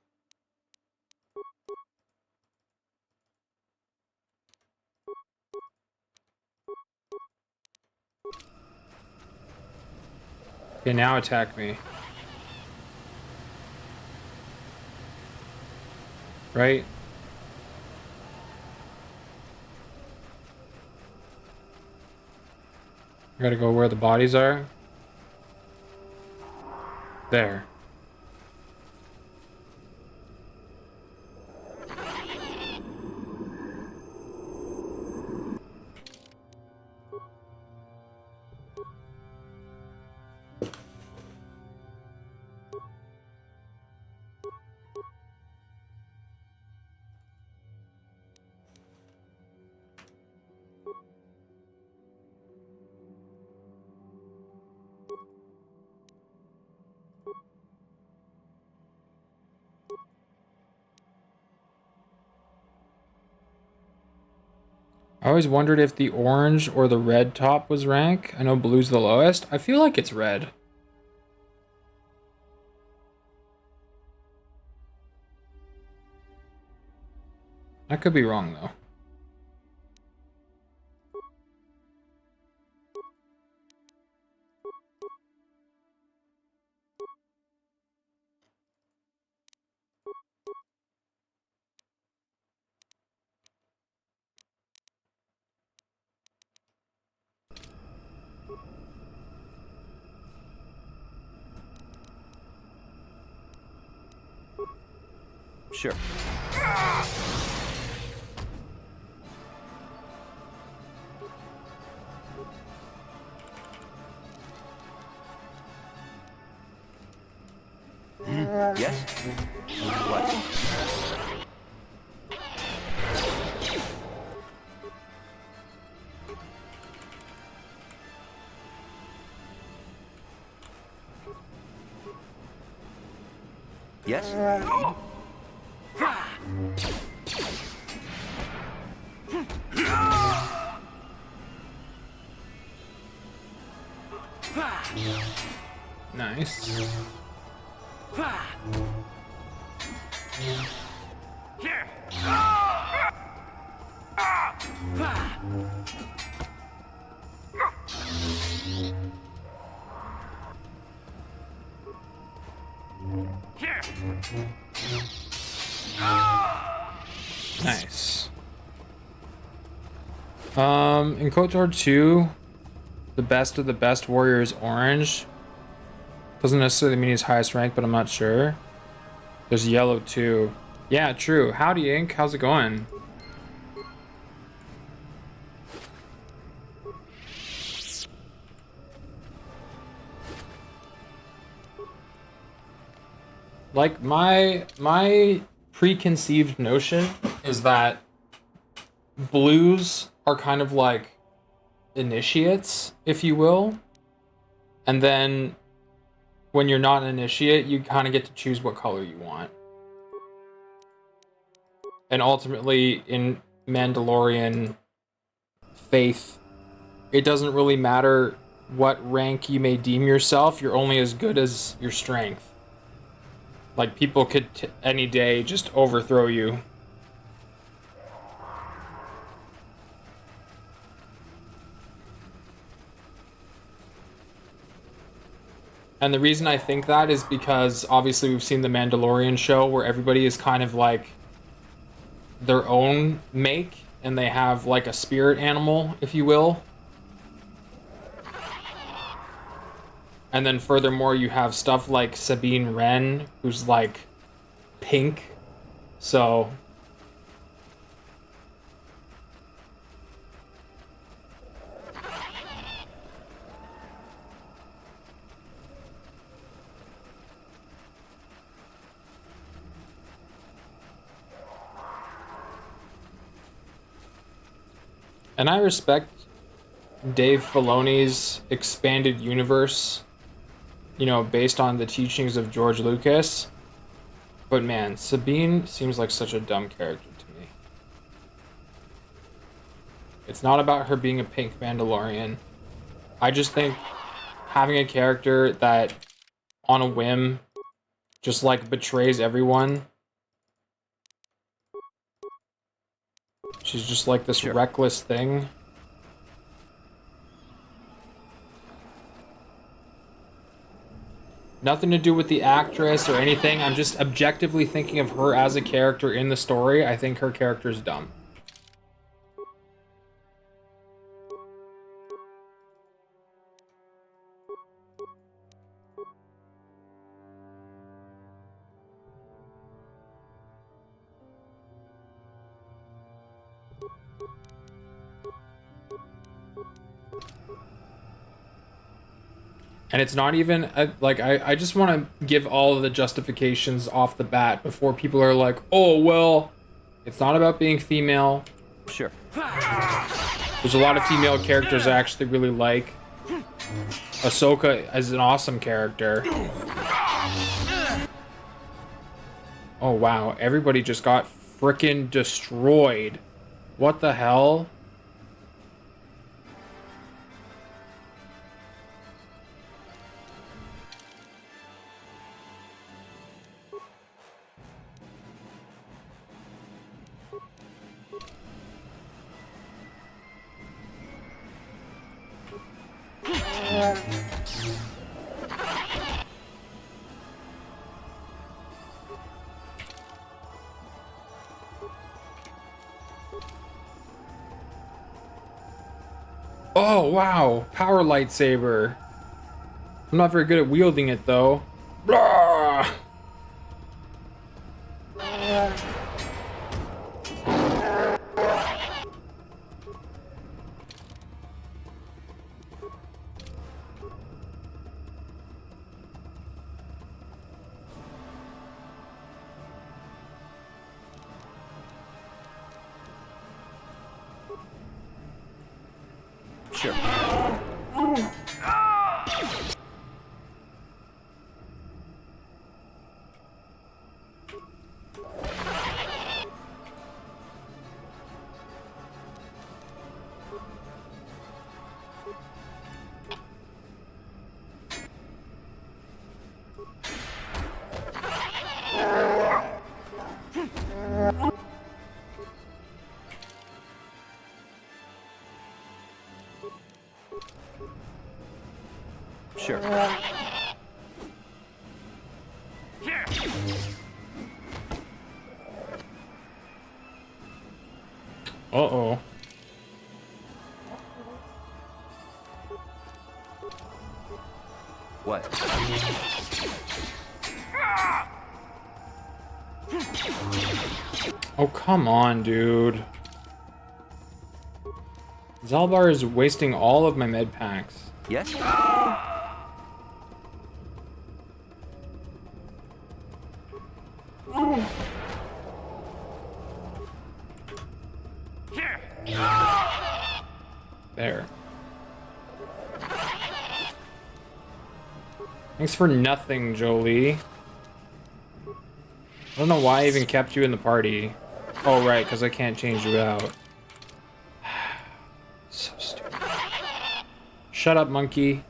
[SPEAKER 1] Okay, now attack me. Right? I gotta go where the bodies are. There. I always wondered if the orange or the red top was rank. I know blue's the lowest. I feel like it's red. I could be wrong, though.
[SPEAKER 21] Sure.
[SPEAKER 16] Yes? What? Yes?
[SPEAKER 1] Nice. Nice. In KOTOR 2, the best of the best warrior is orange. Doesn't necessarily mean he's highest rank, but I'm not sure. There's yellow too. Yeah, true. Howdy, Ink. How's it going? Like, my preconceived notion is that blues are kind of like initiates, if you will. And then when you're not an initiate, you kind of get to choose what color you want. And ultimately, in Mandalorian faith, it doesn't really matter what rank you may deem yourself, you're only as good as your strength. Like, people could any day just overthrow you. And the reason I think that is because obviously we've seen the Mandalorian show where everybody is kind of like their own make and they have like a spirit animal, if you will. And then furthermore, you have stuff like Sabine Wren, who's like pink. So and I respect Dave Filoni's expanded universe, you know, based on the teachings of George Lucas. But man, Sabine seems like such a dumb character to me. It's not about her being a pink Mandalorian. I just think having a character that, on a whim, just like betrays everyone. She's just like this reckless thing. Nothing to do with the actress or anything. I'm just objectively thinking of her as a character in the story. I think her character is dumb. And it's not even, like, I just want to give all of the justifications off the bat before people are like, oh, well, it's not about being female.
[SPEAKER 21] Sure.
[SPEAKER 1] There's a lot of female characters I actually really like. Ahsoka is an awesome character. Oh, wow. Everybody just got frickin' destroyed. What the hell? Oh, wow. Power lightsaber. I'm not very good at wielding it, though. Blah!
[SPEAKER 10] Sure. Sure.
[SPEAKER 1] Uh-oh.
[SPEAKER 14] What?
[SPEAKER 1] Oh, come on, dude. Zalbar is wasting all of my med packs.
[SPEAKER 14] Yes?
[SPEAKER 1] There. Thanks for nothing, Jolie. I don't know why I even kept you in the party. Oh, right, because I can't change you out. So stupid. Shut up, monkey.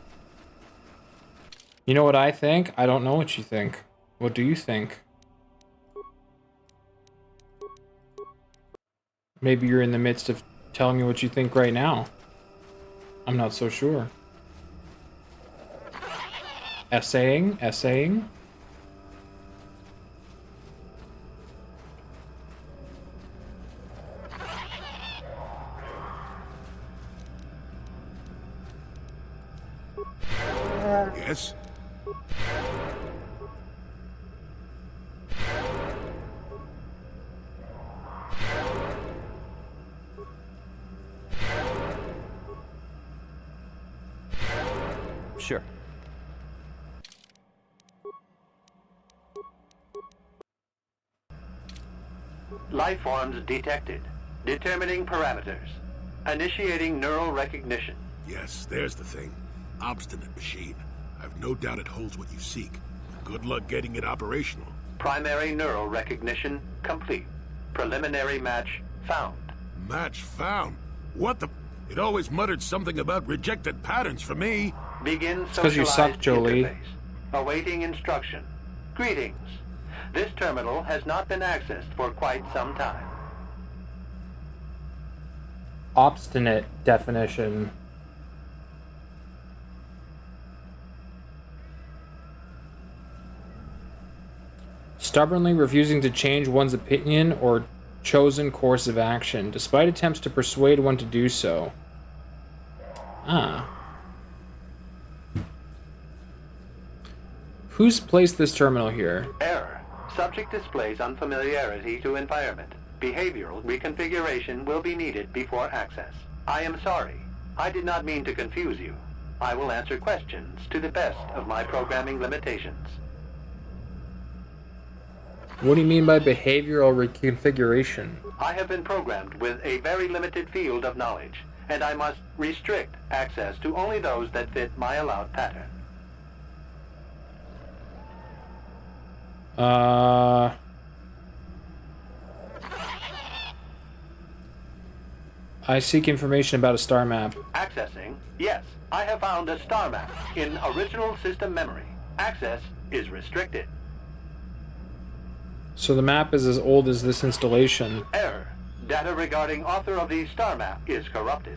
[SPEAKER 1] You know what I think? I don't know what you think. What do you think? Maybe you're in the midst of telling me what you think right now. I'm not so sure. Essaying? Essaying?
[SPEAKER 17] Yes?
[SPEAKER 14] Sure.
[SPEAKER 18] Life forms detected. Determining parameters. Initiating neural recognition.
[SPEAKER 17] Yes, there's the thing. Obstinate machine. I've no doubt it holds what you seek. Good luck getting it operational.
[SPEAKER 18] Primary neural recognition complete. Preliminary match found.
[SPEAKER 17] Match found? What the... It always muttered something about rejected patterns for me.
[SPEAKER 18] Begin
[SPEAKER 1] It's because you
[SPEAKER 18] socialized
[SPEAKER 1] suck, Jolie.
[SPEAKER 18] interface. Awaiting instruction. Greetings. This terminal has not been accessed for quite some time.
[SPEAKER 1] Obstinate definition. Stubbornly refusing to change one's opinion or chosen course of action, despite attempts to persuade one to do so. Ah. Who's placed this terminal here?
[SPEAKER 18] Error. Subject displays unfamiliarity to environment. Behavioral reconfiguration will be needed before access. I am sorry. I did not mean to confuse you. I will answer questions to the best of my programming limitations.
[SPEAKER 1] What do you mean by behavioral reconfiguration?
[SPEAKER 18] I have been programmed with a very limited field of knowledge, and I must restrict access to only those that fit my allowed pattern.
[SPEAKER 1] I seek information about a star map.
[SPEAKER 18] Accessing? Yes, I have found a star map in original system memory. Access is restricted.
[SPEAKER 1] So the map is as old as this installation.
[SPEAKER 18] Error. Data regarding author of the star map is corrupted.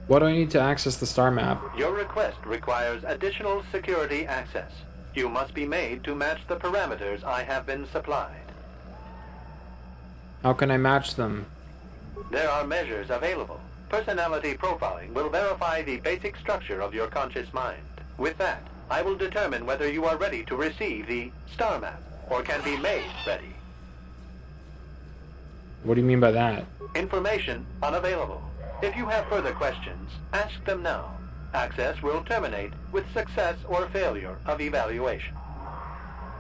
[SPEAKER 1] What do I need to access the star map?
[SPEAKER 18] Your request requires additional security access. You must be made to match the parameters I have been supplied.
[SPEAKER 1] How can I match them?
[SPEAKER 18] There are measures available. Personality profiling will verify the basic structure of your conscious mind. With that, I will determine whether you are ready to receive the star map, or can be made ready.
[SPEAKER 1] What do you mean by that?
[SPEAKER 18] Information unavailable. If you have further questions, ask them now. Access will terminate with success or failure of evaluation.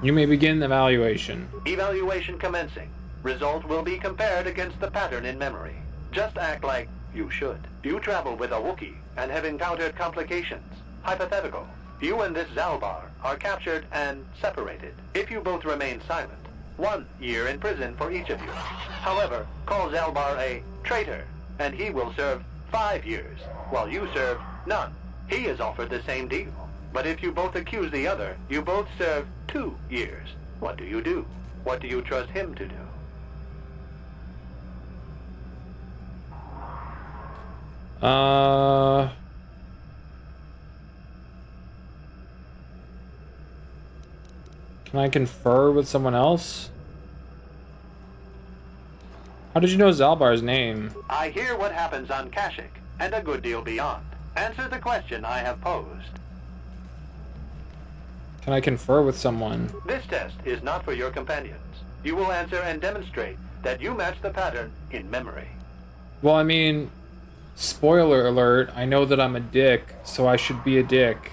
[SPEAKER 1] You may begin the evaluation.
[SPEAKER 18] Evaluation commencing. Result will be compared against the pattern in memory. Just act like You should. You travel with a Wookiee and have encountered complications. Hypothetical. You and this Zalbar are captured and separated. If you both remain silent, 1 year in prison for each of you. However, call Zalbar a traitor, and he will serve 5 years, while you serve none. He is offered the same deal. But if you both accuse the other, you both serve 2 years. What do you do? What do you trust him to do?
[SPEAKER 1] Can I confer with someone else? How did you know Zalbar's name?
[SPEAKER 18] I hear what happens on Kashyyyk, and a good deal beyond. Answer the question I have posed.
[SPEAKER 1] Can I confer with someone?
[SPEAKER 18] This test is not for your companions. You will answer and demonstrate that you match the pattern in memory.
[SPEAKER 1] Well, I mean, spoiler alert, I know that I'm a dick, so I should be a dick.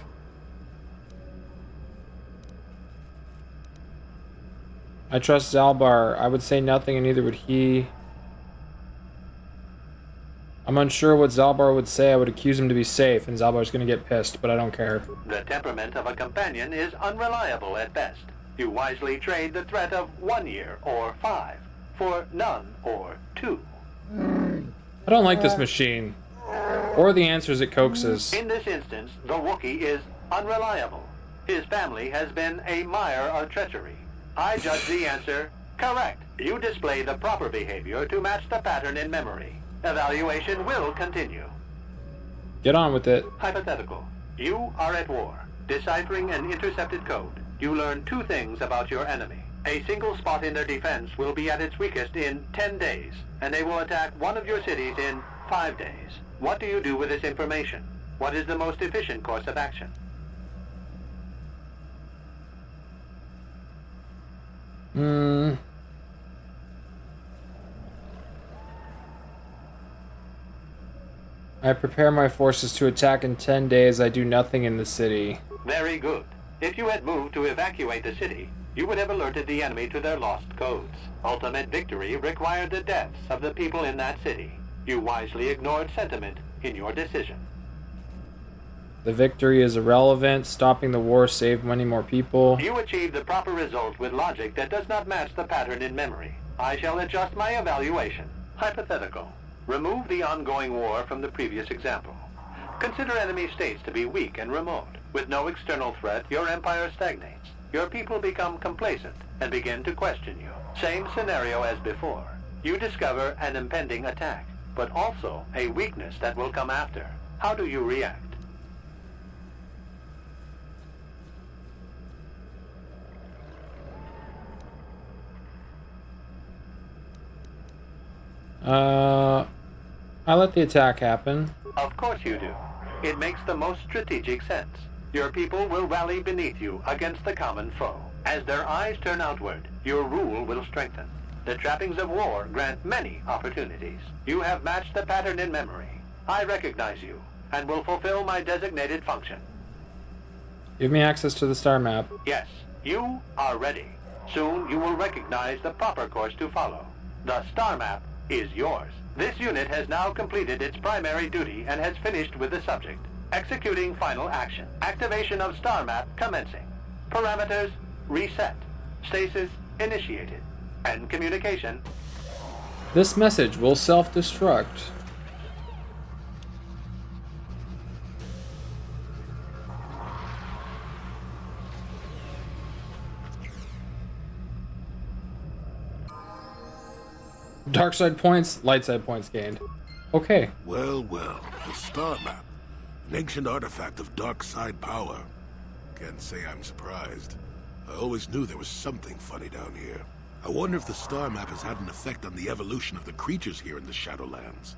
[SPEAKER 1] I trust Zalbar. I would say nothing, and neither would he. I'm unsure what Zalbar would say. I would accuse him to be safe, and Zalbar's gonna get pissed, but I don't care.
[SPEAKER 18] The temperament of a companion is unreliable at best. You wisely trade the threat of 1 year or 5 for none or 2.
[SPEAKER 1] I don't like this machine. Or the answers it coaxes.
[SPEAKER 18] In this instance, the Wookiee is unreliable. His family has been a mire of treachery. I judge the answer correct. You display the proper behavior to match the pattern in memory. Evaluation will continue.
[SPEAKER 1] Get on with it.
[SPEAKER 18] Hypothetical. You are at war. Deciphering an intercepted code, you learn 2 things about your enemy. A single spot in their defense will be at its weakest in 10 days, and they will attack one of your cities in 5 days. What do you do with this information? What is the most efficient course of action?
[SPEAKER 1] I prepare my forces to attack in 10 days. I do nothing in the city.
[SPEAKER 18] Very good. If you had moved to evacuate the city, you would have alerted the enemy to their lost codes. Ultimate victory required the deaths of the people in that city. You wisely ignored sentiment in your decision.
[SPEAKER 1] The victory is irrelevant. Stopping the war saved many more people.
[SPEAKER 18] You achieved the proper result with logic that does not match the pattern in memory. I shall adjust my evaluation. Hypothetical. Remove the ongoing war from the previous example. Consider enemy states to be weak and remote. With no external threat, your empire stagnates. Your people become complacent and begin to question you. Same scenario as before. You discover an impending attack, but also a weakness that will come after. How do you react?
[SPEAKER 1] I let the attack happen.
[SPEAKER 18] Of course you do. It makes the most strategic sense. Your people will rally beneath you against the common foe. As their eyes turn outward, your rule will strengthen. The trappings of war grant many opportunities. You have matched the pattern in memory. I recognize you, and will fulfill my designated function.
[SPEAKER 1] Give me access to the star map.
[SPEAKER 18] Yes, you are ready. Soon you will recognize the proper course to follow. The star map is yours. This unit has now completed its primary duty and has finished with the subject. Executing final action. Activation of star map commencing. Parameters reset. Stasis initiated. And communication.
[SPEAKER 1] This message will self-destruct. Dark side points, light side points gained. Okay.
[SPEAKER 17] Well, well, the star map. An ancient artifact of dark side power. Can't say I'm surprised. I always knew there was something funny down here. I wonder if the star map has had an effect on the evolution of the creatures here in the Shadowlands.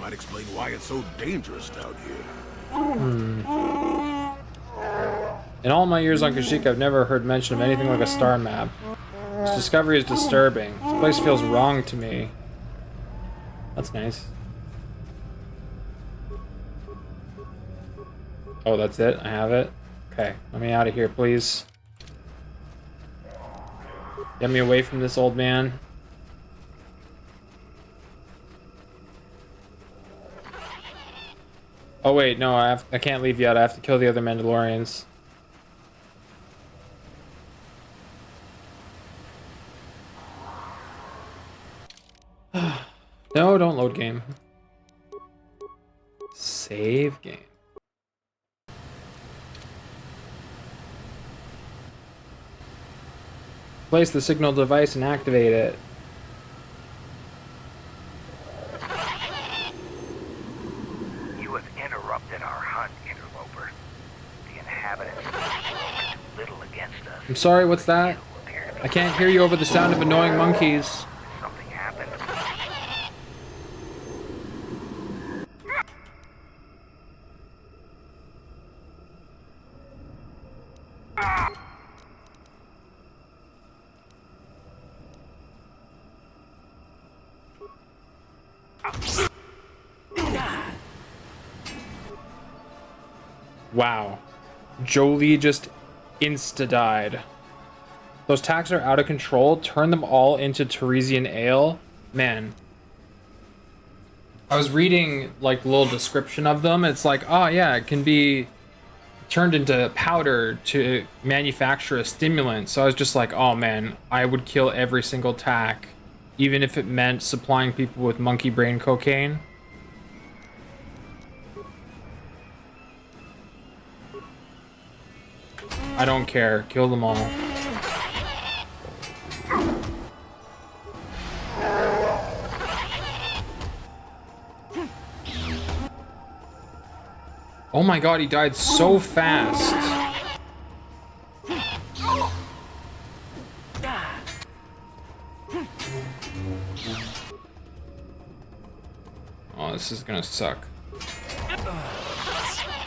[SPEAKER 17] Might explain why it's so dangerous down here.
[SPEAKER 1] In all my years on Kashyyyk, I've never heard mention of anything like a star map. This discovery is disturbing. This place feels wrong to me. That's nice. Oh, that's it? I have it? Okay, let me out of here, please. Get me away from this old man. Oh wait, no, I can't leave yet. I have to kill the other Mandalorians. No, don't load game. Save game. Place the signal device and activate it.
[SPEAKER 16] You have interrupted our hunt, interloper. The inhabitants of this world can do little against us.
[SPEAKER 1] I'm sorry, what's that? I can't hear you over the sound of annoying monkeys.
[SPEAKER 16] Something happened.
[SPEAKER 1] Wow. Jolie just insta-died. Those attacks are out of control. Turn them all into Teresian ale. Man. I was reading, like, the little description of them. It's like, oh, yeah, it can be turned into powder to manufacture a stimulant. So I was just like, oh, man, I would kill every single attack, even if it meant supplying people with monkey brain cocaine. I don't care. Kill them all. Oh my god, he died so fast. Oh, this is gonna suck.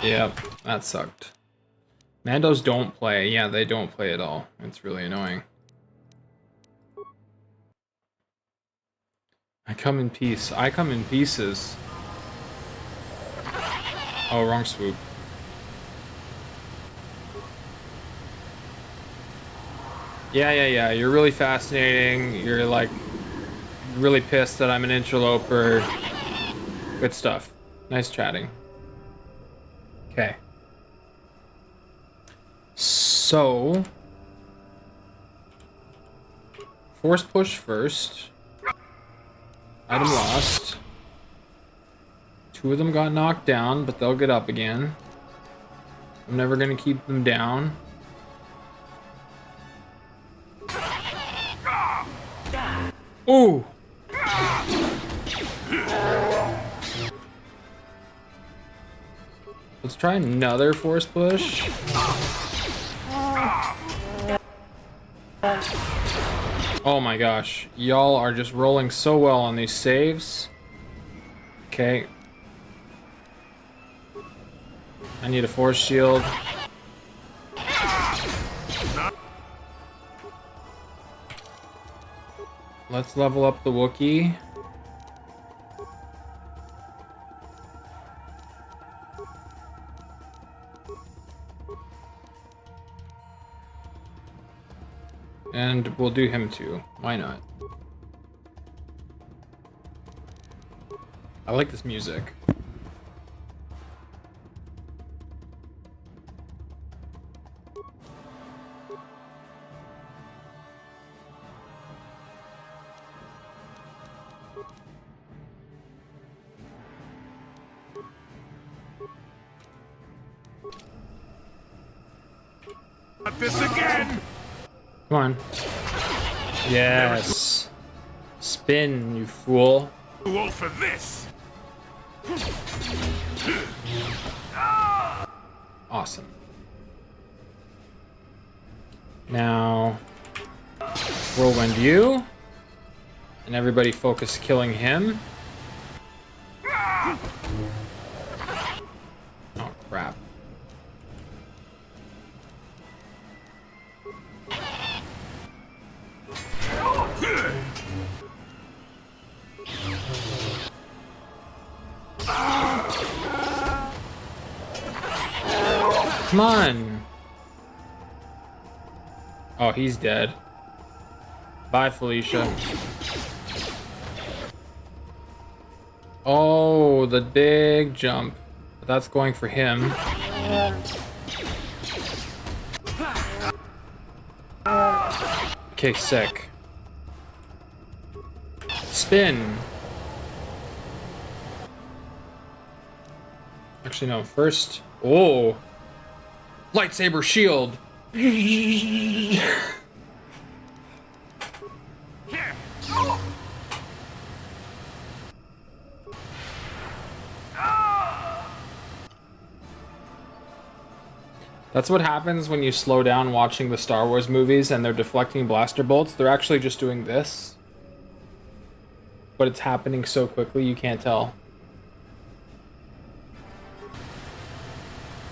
[SPEAKER 1] Yep, that sucked. Mandos don't play. Yeah, they don't play at all. It's really annoying. I come in peace. I come in pieces. Oh, wrong swoop. Yeah. You're really fascinating. You're like really pissed that I'm an interloper. Good stuff. Nice chatting. Okay. So, force push first. Item lost. 2 of them got knocked down, but they'll get up again. I'm never gonna keep them down. Ooh! Let's try another force push. Oh my gosh. Y'all are just rolling so well on these saves. Okay. I need a force shield. Let's level up the Wookiee. And we'll do him too. Why not? I like this music.
[SPEAKER 17] Not this again!
[SPEAKER 1] Come on. Yes. Spin, you fool.
[SPEAKER 17] Too old for this!
[SPEAKER 1] Awesome. Now, whirlwind you. And everybody focus killing him. Oh, crap. Come on. Oh, he's dead. Bye, Felicia. Oh, the big jump. that's going for him. Okay, sick. Spin. Actually, no. First. Oh. Lightsaber shield. That's what happens when you slow down watching the Star Wars movies and they're deflecting blaster bolts. They're actually just doing this. But it's happening so quickly you can't tell.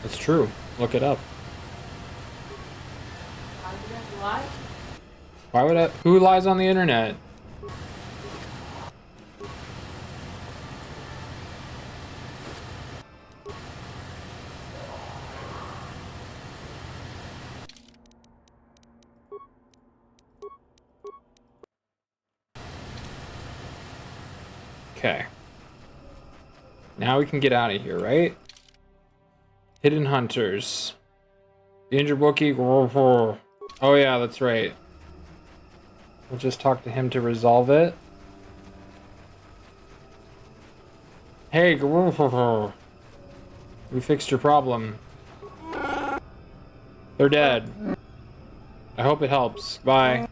[SPEAKER 1] It's true. Look it up. Why would I? Who lies on the internet? Okay. Now we can get out of here, right? Hidden Hunters. The injured Wookiee. Oh yeah, that's right. We'll just talk to him to resolve it. Hey, we fixed your problem. They're dead. I hope it helps. Bye.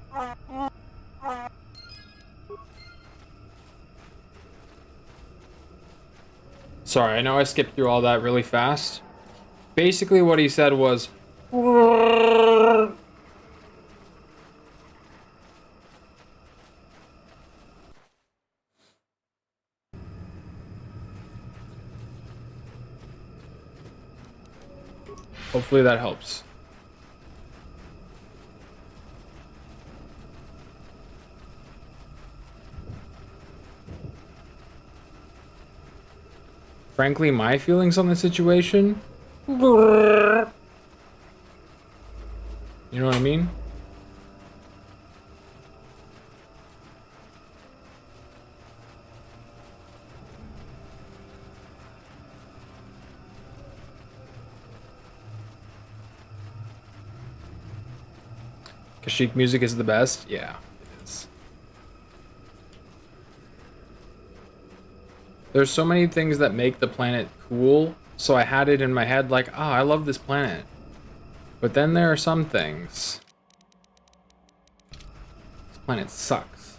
[SPEAKER 1] Sorry, I know I skipped through all that really fast. Basically what he said was... Hopefully that helps. Frankly, my feelings on the situation... You know what I mean? Kashyyyk music is the best? Yeah, it is. There's so many things that make the planet cool, so I had it in my head like, oh, I love this planet. But then there are some things. This planet sucks.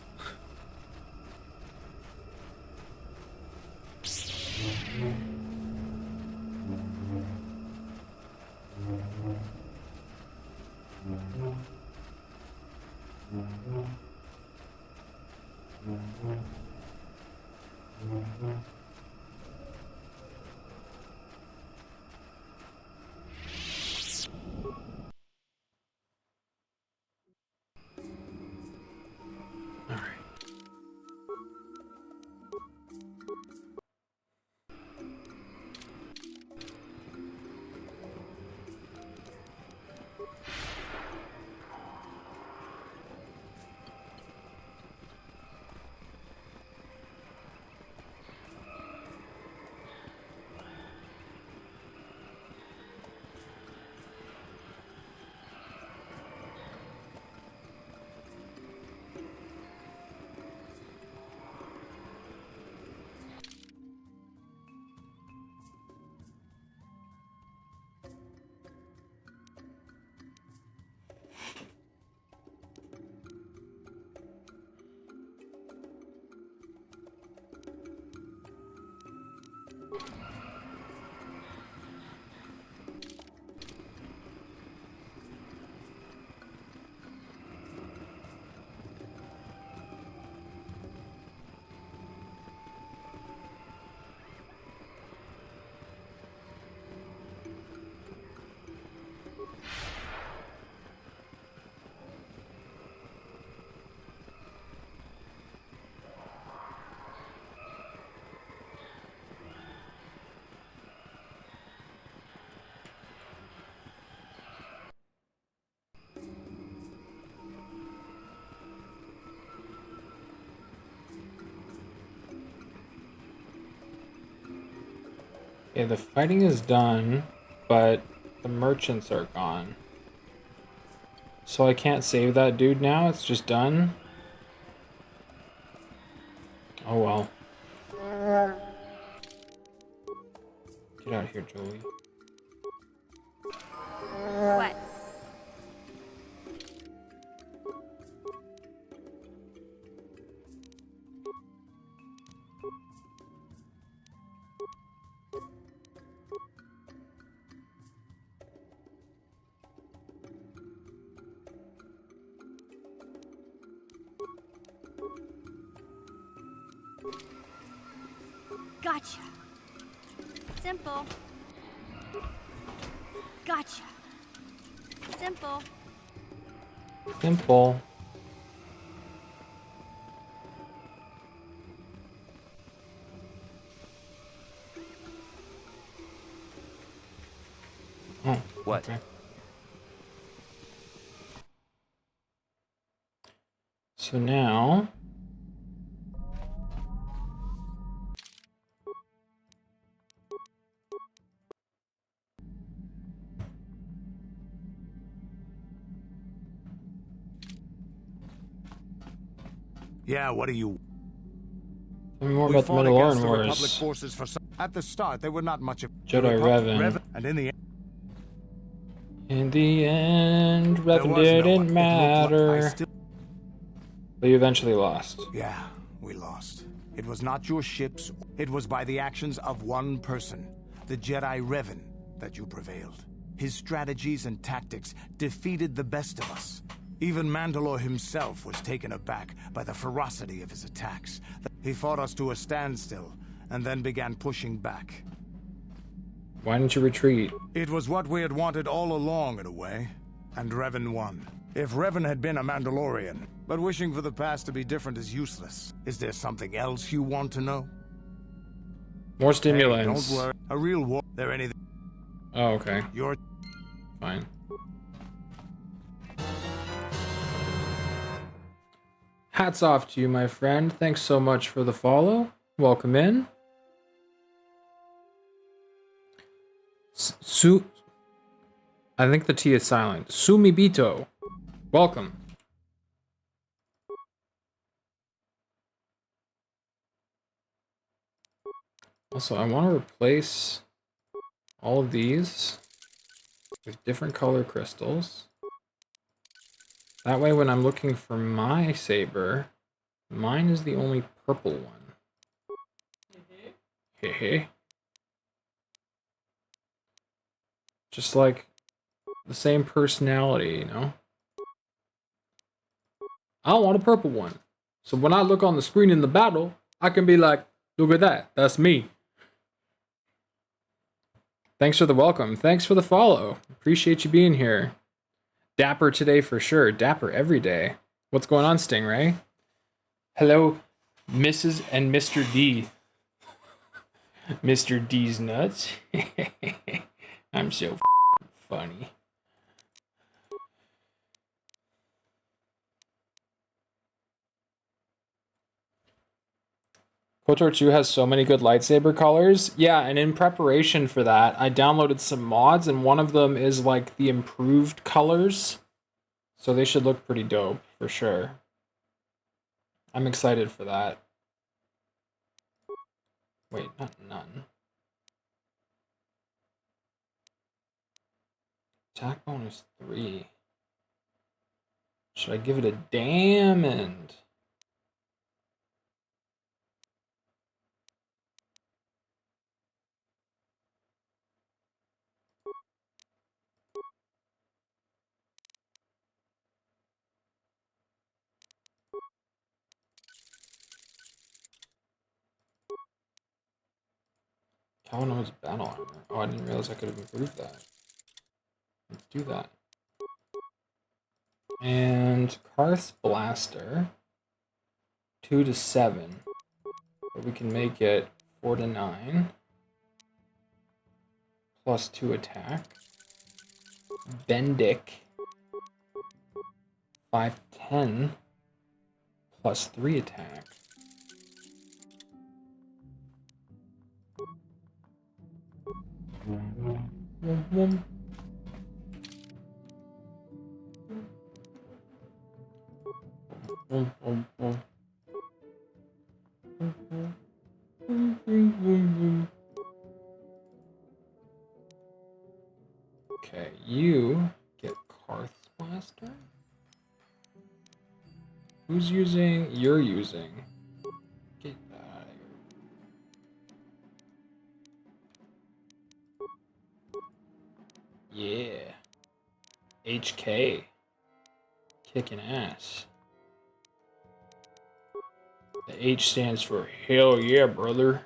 [SPEAKER 1] Okay, the fighting is done, but the merchants are gone. So I can't save that dude now? It's just done? Oh well. Get out of here, Jolie.
[SPEAKER 9] What? Gotcha. Simple. Gotcha. Simple.
[SPEAKER 1] Simple. Oh,
[SPEAKER 15] what?
[SPEAKER 1] Okay. So now...
[SPEAKER 4] Yeah, what do you...
[SPEAKER 1] Tell me more
[SPEAKER 4] We
[SPEAKER 1] about the
[SPEAKER 4] fought against
[SPEAKER 1] Mandalorian
[SPEAKER 4] the Republic
[SPEAKER 1] Wars.
[SPEAKER 4] forces for some... At the start, they were not much of...
[SPEAKER 1] Jedi Revan.
[SPEAKER 4] And in the end...
[SPEAKER 1] In the end,
[SPEAKER 4] There
[SPEAKER 1] Revan
[SPEAKER 4] was no
[SPEAKER 1] didn't
[SPEAKER 4] one. It looked like I
[SPEAKER 1] matter.
[SPEAKER 4] still...
[SPEAKER 1] But you eventually lost.
[SPEAKER 4] Yeah, we lost. It was not your ships. It was by the actions of one person, the Jedi Revan, that you prevailed. His strategies and tactics defeated the best of us. Even Mandalore himself was taken aback by the ferocity of his attacks. He fought us to a standstill, and then began pushing back.
[SPEAKER 1] Why didn't you retreat?
[SPEAKER 4] It was what we had wanted all along, in a way. And Revan won. If Revan had been a Mandalorian, but wishing for the past to be different is useless. Is there something else you want to know?
[SPEAKER 1] More stimulants.
[SPEAKER 4] Hey, don't worry. A real war. There anything?
[SPEAKER 1] Oh, okay.
[SPEAKER 4] You're
[SPEAKER 1] fine. Hats off to you, my friend. Thanks so much for the follow. Welcome in. I think the T is silent. Sumibito. Welcome. Also, I want to replace all of these with different color crystals. That way, when I'm looking for my saber, mine is the only purple one. Hehe. Just like the same personality, you know? I want a purple one. So when I look on the screen in the battle, I can be like, look at that. That's me. Thanks for the welcome. Thanks for the follow. Appreciate you being here. Dapper today for sure. Dapper every day. What's going on, Stingray? Hello, Mrs. and Mr. D. Mr. D's nuts. I'm so funny. KOTOR 2 has so many good lightsaber colors. Yeah, and in preparation for that, I downloaded some mods, and one of them is like the improved colors. So they should look pretty dope, for sure. I'm excited for that. Wait, not none. Attack bonus 3. Should I give it a diamond? Kawano's battle armor. Oh, I didn't realize I could have improved that. Let's do that. And Karth's blaster, 2 to 7. But we can make it 4 to 9. Plus 2 attack. Bendick, 5 to 10. Plus 3 attack. Okay, you get Karth's Blaster. Who's using? You're using. Get that out of here. Yeah. HK. Kicking ass. The H stands for hell yeah, brother.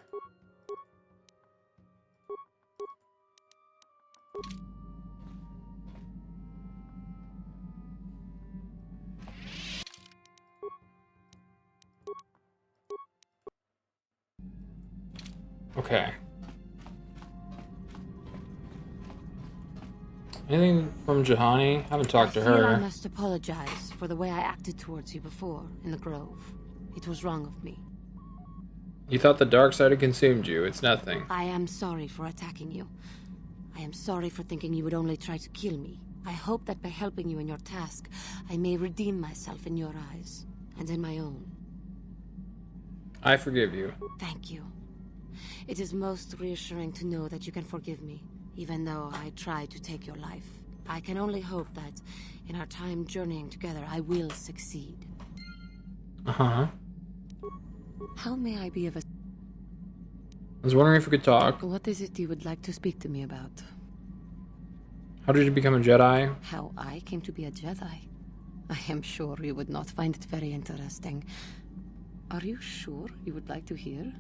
[SPEAKER 1] Okay. Anything from Jahani? Haven't talked to
[SPEAKER 7] I feel I
[SPEAKER 1] her.
[SPEAKER 7] must apologize for the way I acted towards you before in the Grove. It was wrong of me.
[SPEAKER 1] You thought the dark side had consumed you. It's nothing.
[SPEAKER 7] I am sorry for attacking you. I am sorry for thinking you would only try to kill me. I hope that by helping you in your task, I may redeem myself in your eyes, and in my own.
[SPEAKER 1] I forgive you.
[SPEAKER 7] Thank you. It is most reassuring to know that you can forgive me, even though I tried to take your life. I can only hope that, in our time journeying together, I will succeed.
[SPEAKER 1] Uh-huh.
[SPEAKER 7] How may I be of a...
[SPEAKER 1] I was wondering if we could talk.
[SPEAKER 7] What is it you would like to speak to me about?
[SPEAKER 1] How did you become a Jedi?
[SPEAKER 7] How I came to be a Jedi? I am sure you would not find it very interesting. Are you sure you would like to hear?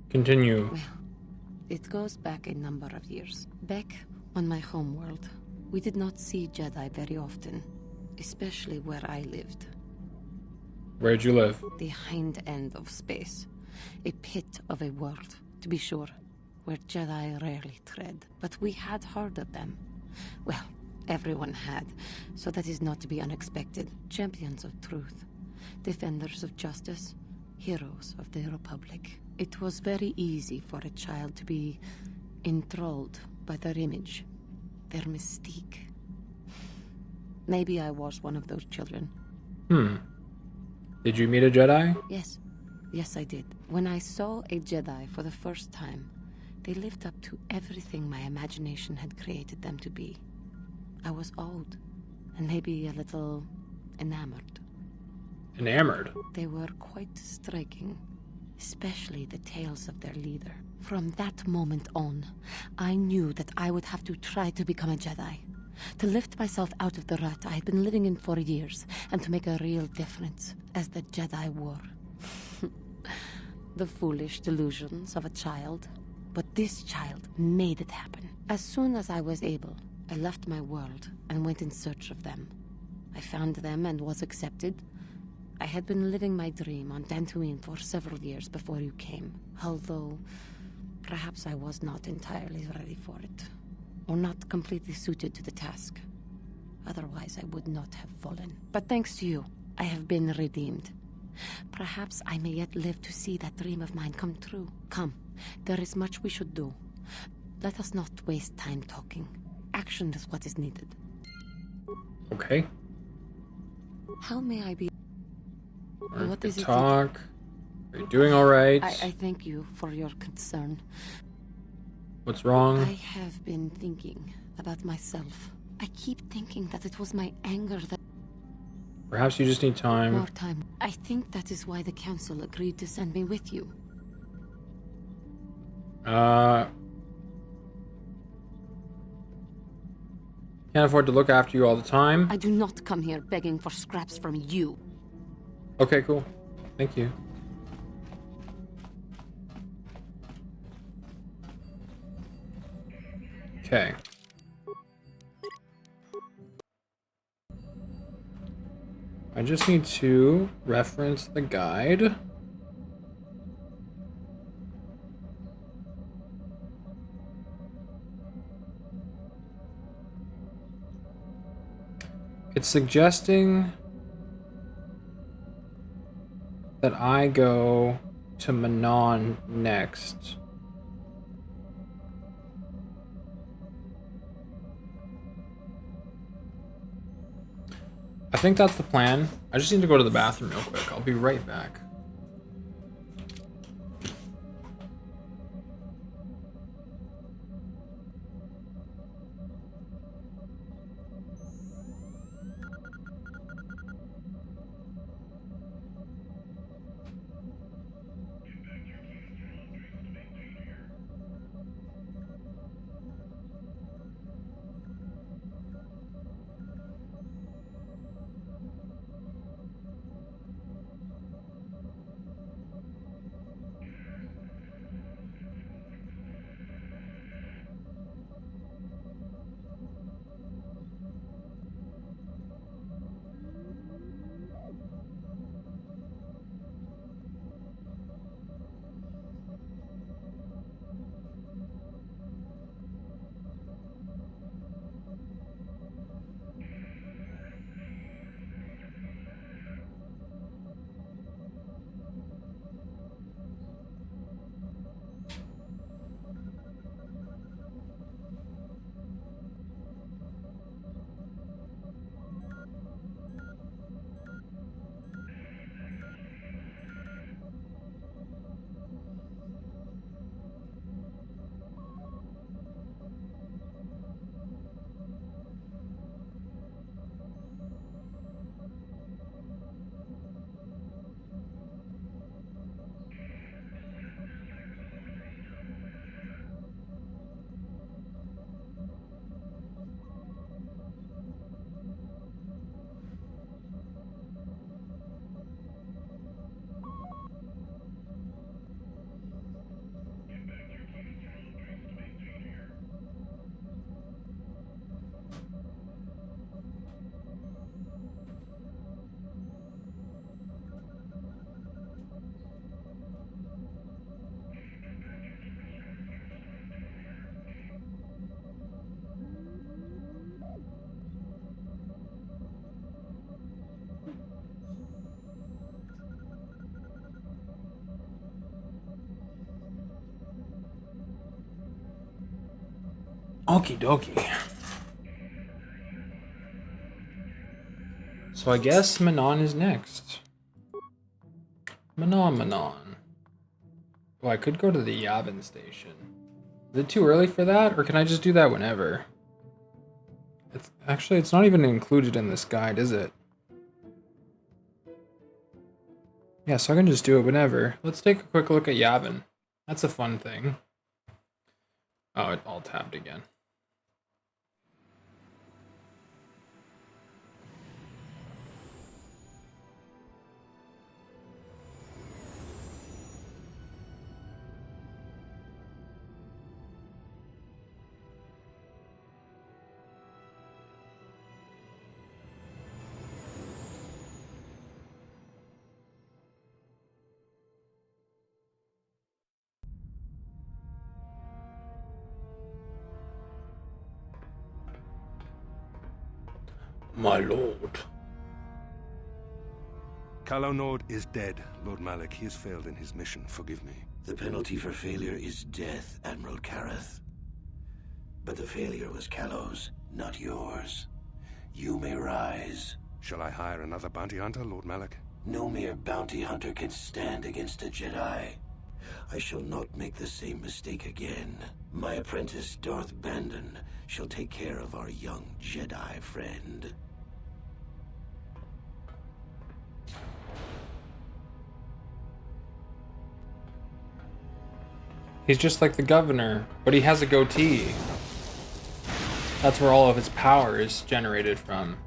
[SPEAKER 1] Continue.
[SPEAKER 7] Well, it goes back a number of years. Back on my homeworld, we did not see Jedi very often, especially where I lived.
[SPEAKER 1] Where'd you live?
[SPEAKER 7] The hind end of space. A pit of a world, to be sure, where Jedi rarely tread. But we had heard of them. Well, everyone had, so that is not to be unexpected. Champions of truth, defenders of justice, heroes of the Republic. It was very easy for a child to be enthralled by their image, their mystique. Maybe I was one of those children.
[SPEAKER 1] Did you meet a Jedi?
[SPEAKER 7] Yes. Yes, I did. When I saw a Jedi for the first time, they lived up to everything my imagination had created them to be. I was awed, and maybe a little enamored.
[SPEAKER 1] Enamored?
[SPEAKER 7] They were quite striking, especially the tales of their leader. From that moment on, I knew that I would have to try to become a Jedi. To lift myself out of the rut I had been living in for years, and to make a real difference, as the Jedi were. The foolish delusions of a child. But this child made it happen. As soon as I was able, I left my world and went in search of them. I found them and was accepted. I had been living my dream on Dantooine for several years before you came, although perhaps I was not entirely ready for it, or not completely suited to the task. Otherwise, I would not have fallen. But thanks to you, I have been redeemed. Perhaps I may yet live to see that dream of mine come true. Come, there is much we should do. Let us not waste time talking. Action is what is needed.
[SPEAKER 1] Okay.
[SPEAKER 7] How may I be...
[SPEAKER 1] Or
[SPEAKER 7] What
[SPEAKER 1] we
[SPEAKER 7] is
[SPEAKER 1] could
[SPEAKER 7] it
[SPEAKER 1] talk. Are you doing alright?
[SPEAKER 7] I thank you for your concern.
[SPEAKER 1] What's wrong?
[SPEAKER 7] I have been thinking about myself. I keep thinking that it was my anger that...
[SPEAKER 1] Perhaps you just need time.
[SPEAKER 7] More time. I think that is why the council agreed to send me with you.
[SPEAKER 1] Can't afford to look after you all the time.
[SPEAKER 7] I do not come here begging for scraps from you.
[SPEAKER 1] Okay, cool. Thank you. Okay. I just need to reference the guide. It's suggesting that I go to Manon next. I think that's the plan. I just need to go to the bathroom real quick. I'll be right back. Okie dokie. So I guess Manon is next. Manon. Oh, I could go to the Yavin station. Is it too early for that, or can I just do that whenever? It's not even included in this guide, is it? Yeah, so I can just do it whenever. Let's take a quick look at Yavin. That's a fun thing. Oh, it all tabbed again. My lord.
[SPEAKER 17] Calo Nord is dead, Lord Malik. He has failed in his mission. Forgive me.
[SPEAKER 6] The penalty for failure is death, Admiral Kareth. But the failure was Calo's, not yours. You may rise.
[SPEAKER 17] Shall I hire another bounty hunter, Lord Malik?
[SPEAKER 6] No mere bounty hunter can stand against a Jedi. I shall not make the same mistake again. My apprentice, Darth Bandon, shall take care of our young Jedi friend.
[SPEAKER 1] He's just like the governor, but he has a goatee. That's where all of his power is generated from.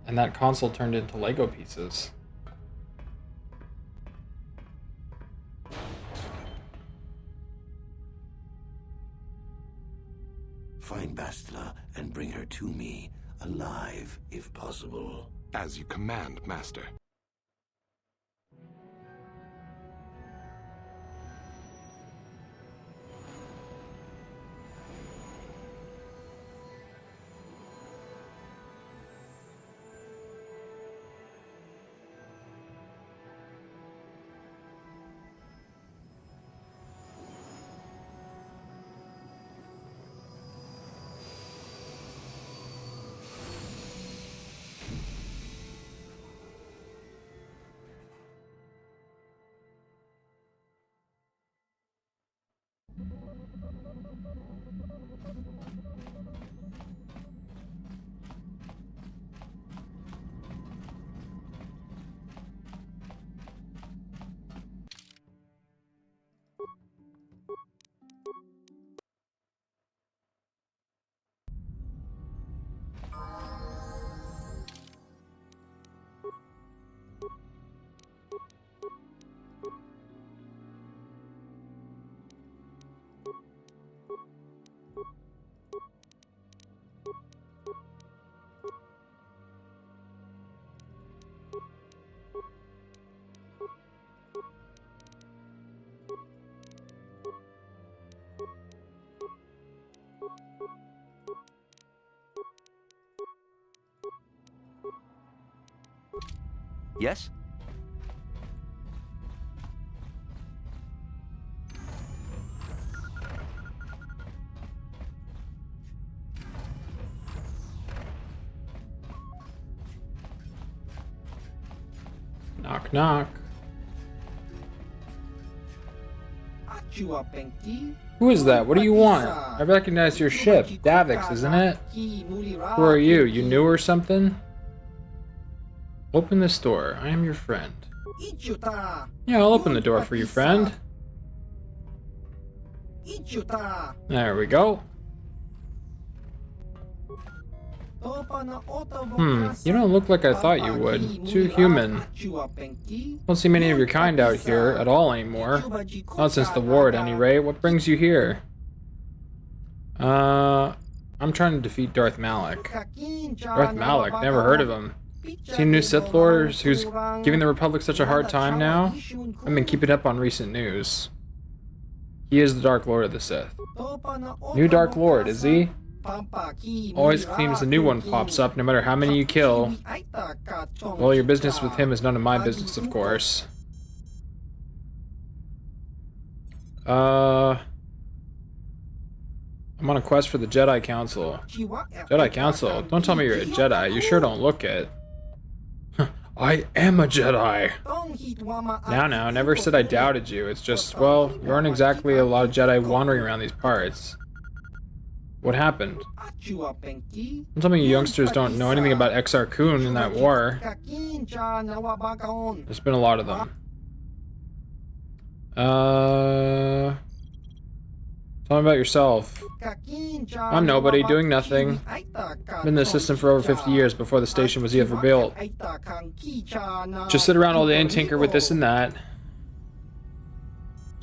[SPEAKER 1] And that console turned into Lego pieces.
[SPEAKER 6] Find Bastila and bring her to me, alive, if possible.
[SPEAKER 17] As you command, Master.
[SPEAKER 8] Yes?
[SPEAKER 1] Knock, knock. Who is that? What do you want? I recognize your ship. Davix, isn't it? Who are you? You new or something? Open this door. I am your friend. Yeah, I'll open the door for you, friend. There we go. You don't look like I thought you would. Too human. Don't see many of your kind out here at all anymore. Not since the war, at any rate. What brings you here? I'm trying to defeat Darth Malik. Darth Malik? Never heard of him. Seen new Sith Lord who's giving the Republic such a hard time now? I've been keeping up on recent news. He is the Dark Lord of the Sith. New Dark Lord, is he? Always claims a new one pops up no matter how many you kill. Well, your business with him is none of my business, of course. I'm on a quest for the Jedi Council. Jedi Council? Don't tell me you're a Jedi. You sure don't look it. I am a Jedi. Now, never said I doubted you. It's just, well, you aren't exactly a lot of Jedi wandering around these parts. What happened? Don't tell me you youngsters don't know anything about Exar Kun in that war. There's been a lot of them. Tell me about yourself. I'm nobody, doing nothing. Been in the system for over 50 years before the station was ever built. Just sit around all day and tinker with this and that. Do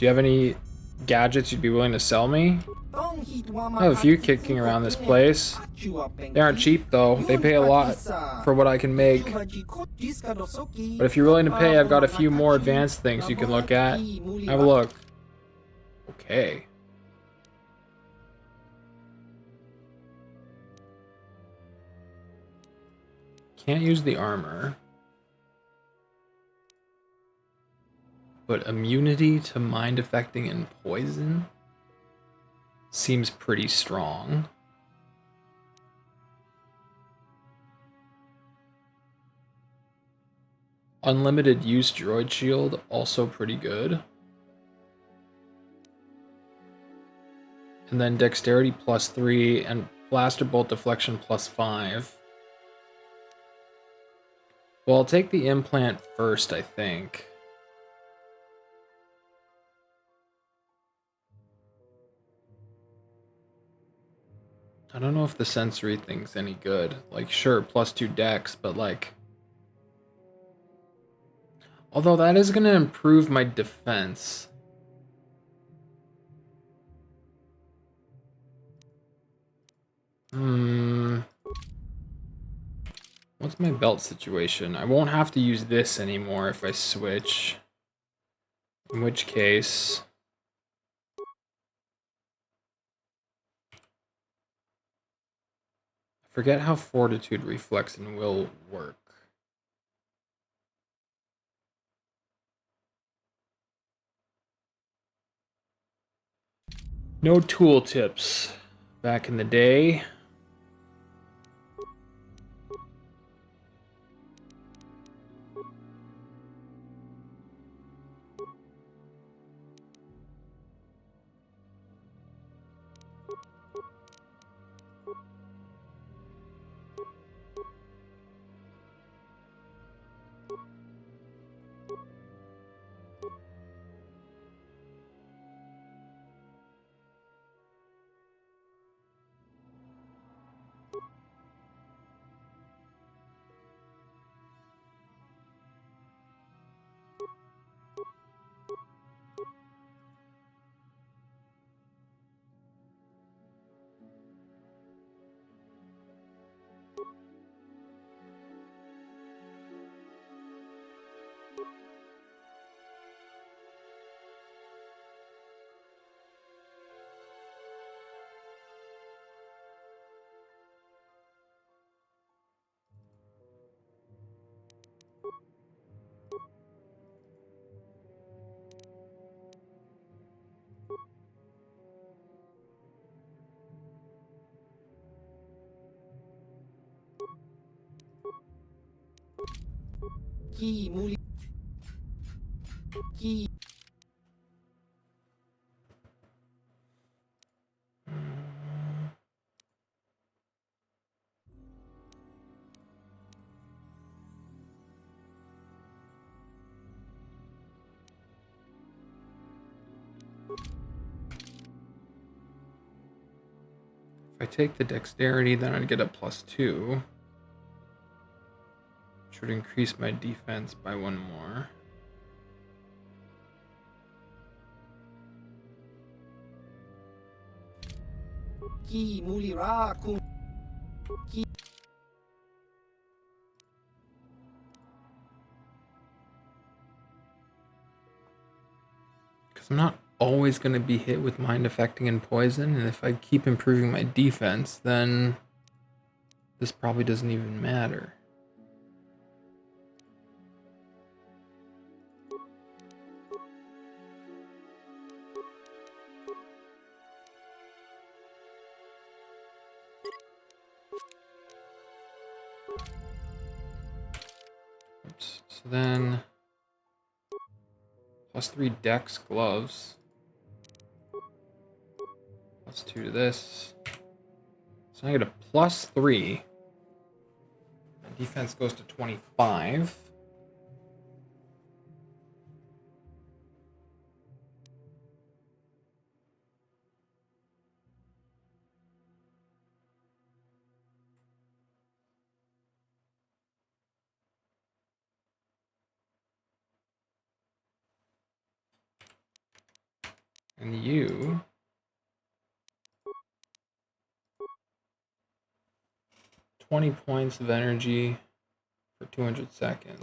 [SPEAKER 1] you have any gadgets you'd be willing to sell me? I have a few kicking around this place. They aren't cheap though. They pay a lot for what I can make. But if you're willing to pay, I've got a few more advanced things you can look at. Have a look. Okay. Can't use the armor. But immunity to mind affecting and poison seems pretty strong. Unlimited use droid shield, also pretty good. And then dexterity +3 and blaster bolt deflection +5. Well, I'll take the implant first, I think. I don't know if the sensory thing's any good. Like, sure, +2 dex, but like... Although that is going to improve my defense. What's my belt situation? I won't have to use this anymore if I switch. In which case... I forget how Fortitude, Reflex, and Will work. No tooltips back in the day. If I take the dexterity, then I'd get a +2. Which would increase my defense by 1 more. Because I'm not always going to be hit with mind affecting and poison, and if I keep improving my defense, then this probably doesn't even matter. Oops. So then +3 dex gloves. +2 to this. So I get a +3. My defense goes to 25. And you 20 points of energy for 200 seconds.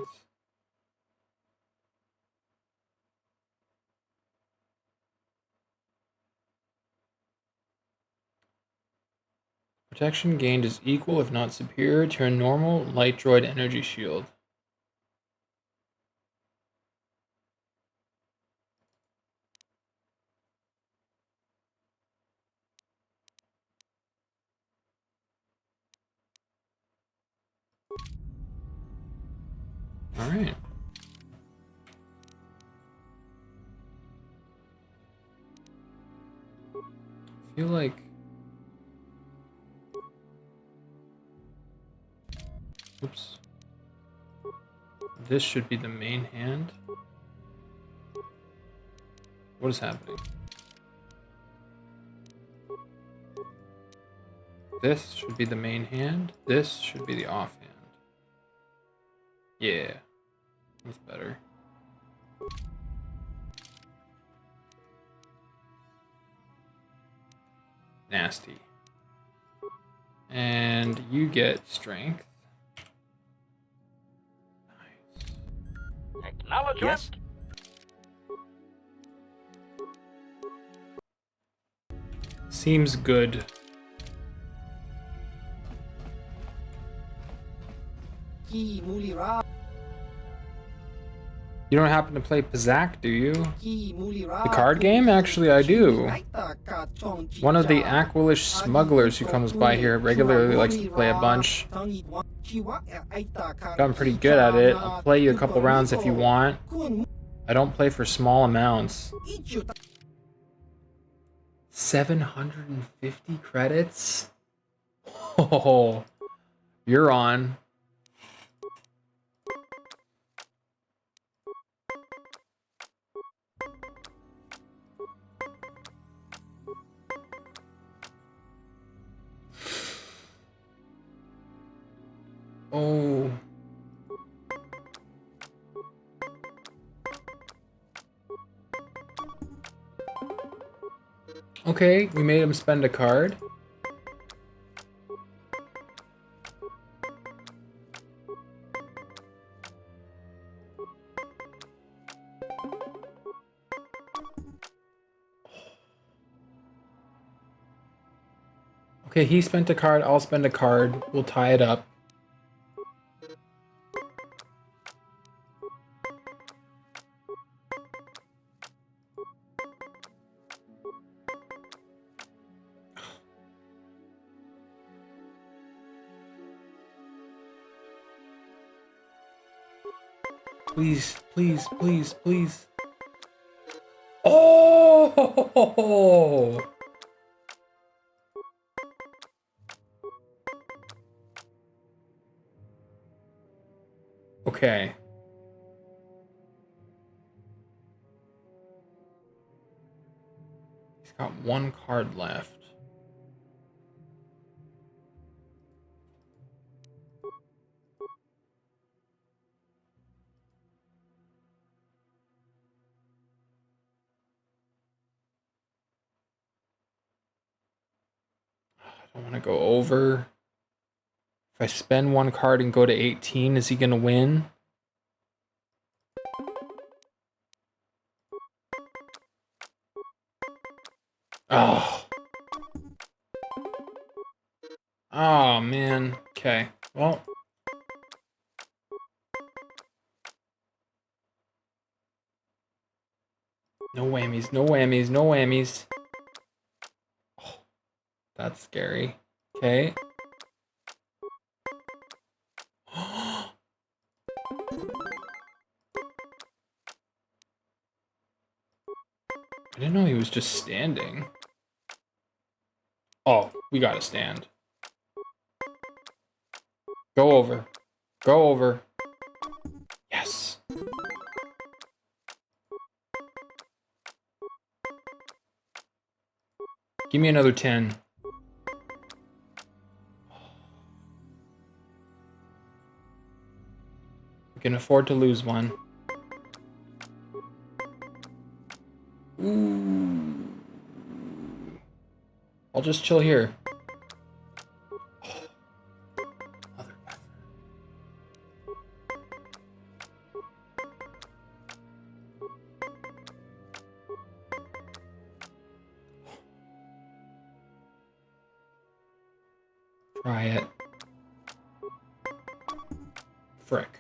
[SPEAKER 1] Protection gained is equal, if not superior, to a normal light droid energy shield. Alright. I feel like oops. This should be the main hand. What is happening? This should be the main hand. This should be the offhand. Yeah. That's better. Nasty. And you get strength.
[SPEAKER 5] Acknowledgement.
[SPEAKER 8] Yes?
[SPEAKER 1] Seems good. You don't happen to play Pazak, do you? The card game? Actually, I do. One of the Aquilish smugglers who comes by here regularly likes to play a bunch. Gotten pretty good at it. I'll play you a couple rounds if you want. I don't play for small amounts. 750 credits? Oh, you're on. Oh. Okay, we made him spend a card. Okay, he spent a card, I'll spend a card. We'll tie it up. Please, please, please, please. Oh! Okay. He's got one card left. I don't want to go over. If I spend one card and go to 18, is he going to win? Oh. Oh, man. Okay. Well. No whammies, no whammies, no whammies. Oh, that's scary. Okay. I didn't know he was just standing. Oh, we gotta stand. Go over. Go over. Yes. Give me another 10. We can afford to lose one. Ooh. I'll just chill here. Try it. Frick.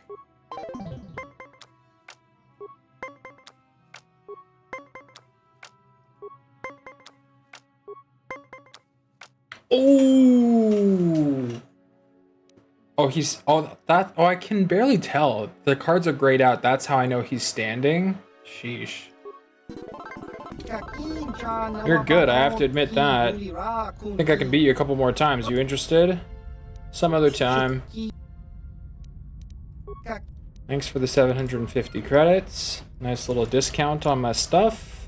[SPEAKER 1] Oh. Oh, he's that. Oh, I can barely tell. The cards are grayed out. That's how I know he's standing. Sheesh. You're good. I have to admit that. I think I can beat you a couple more times. You interested? Some other time. Thanks for the 750 credits. Nice little discount on my stuff.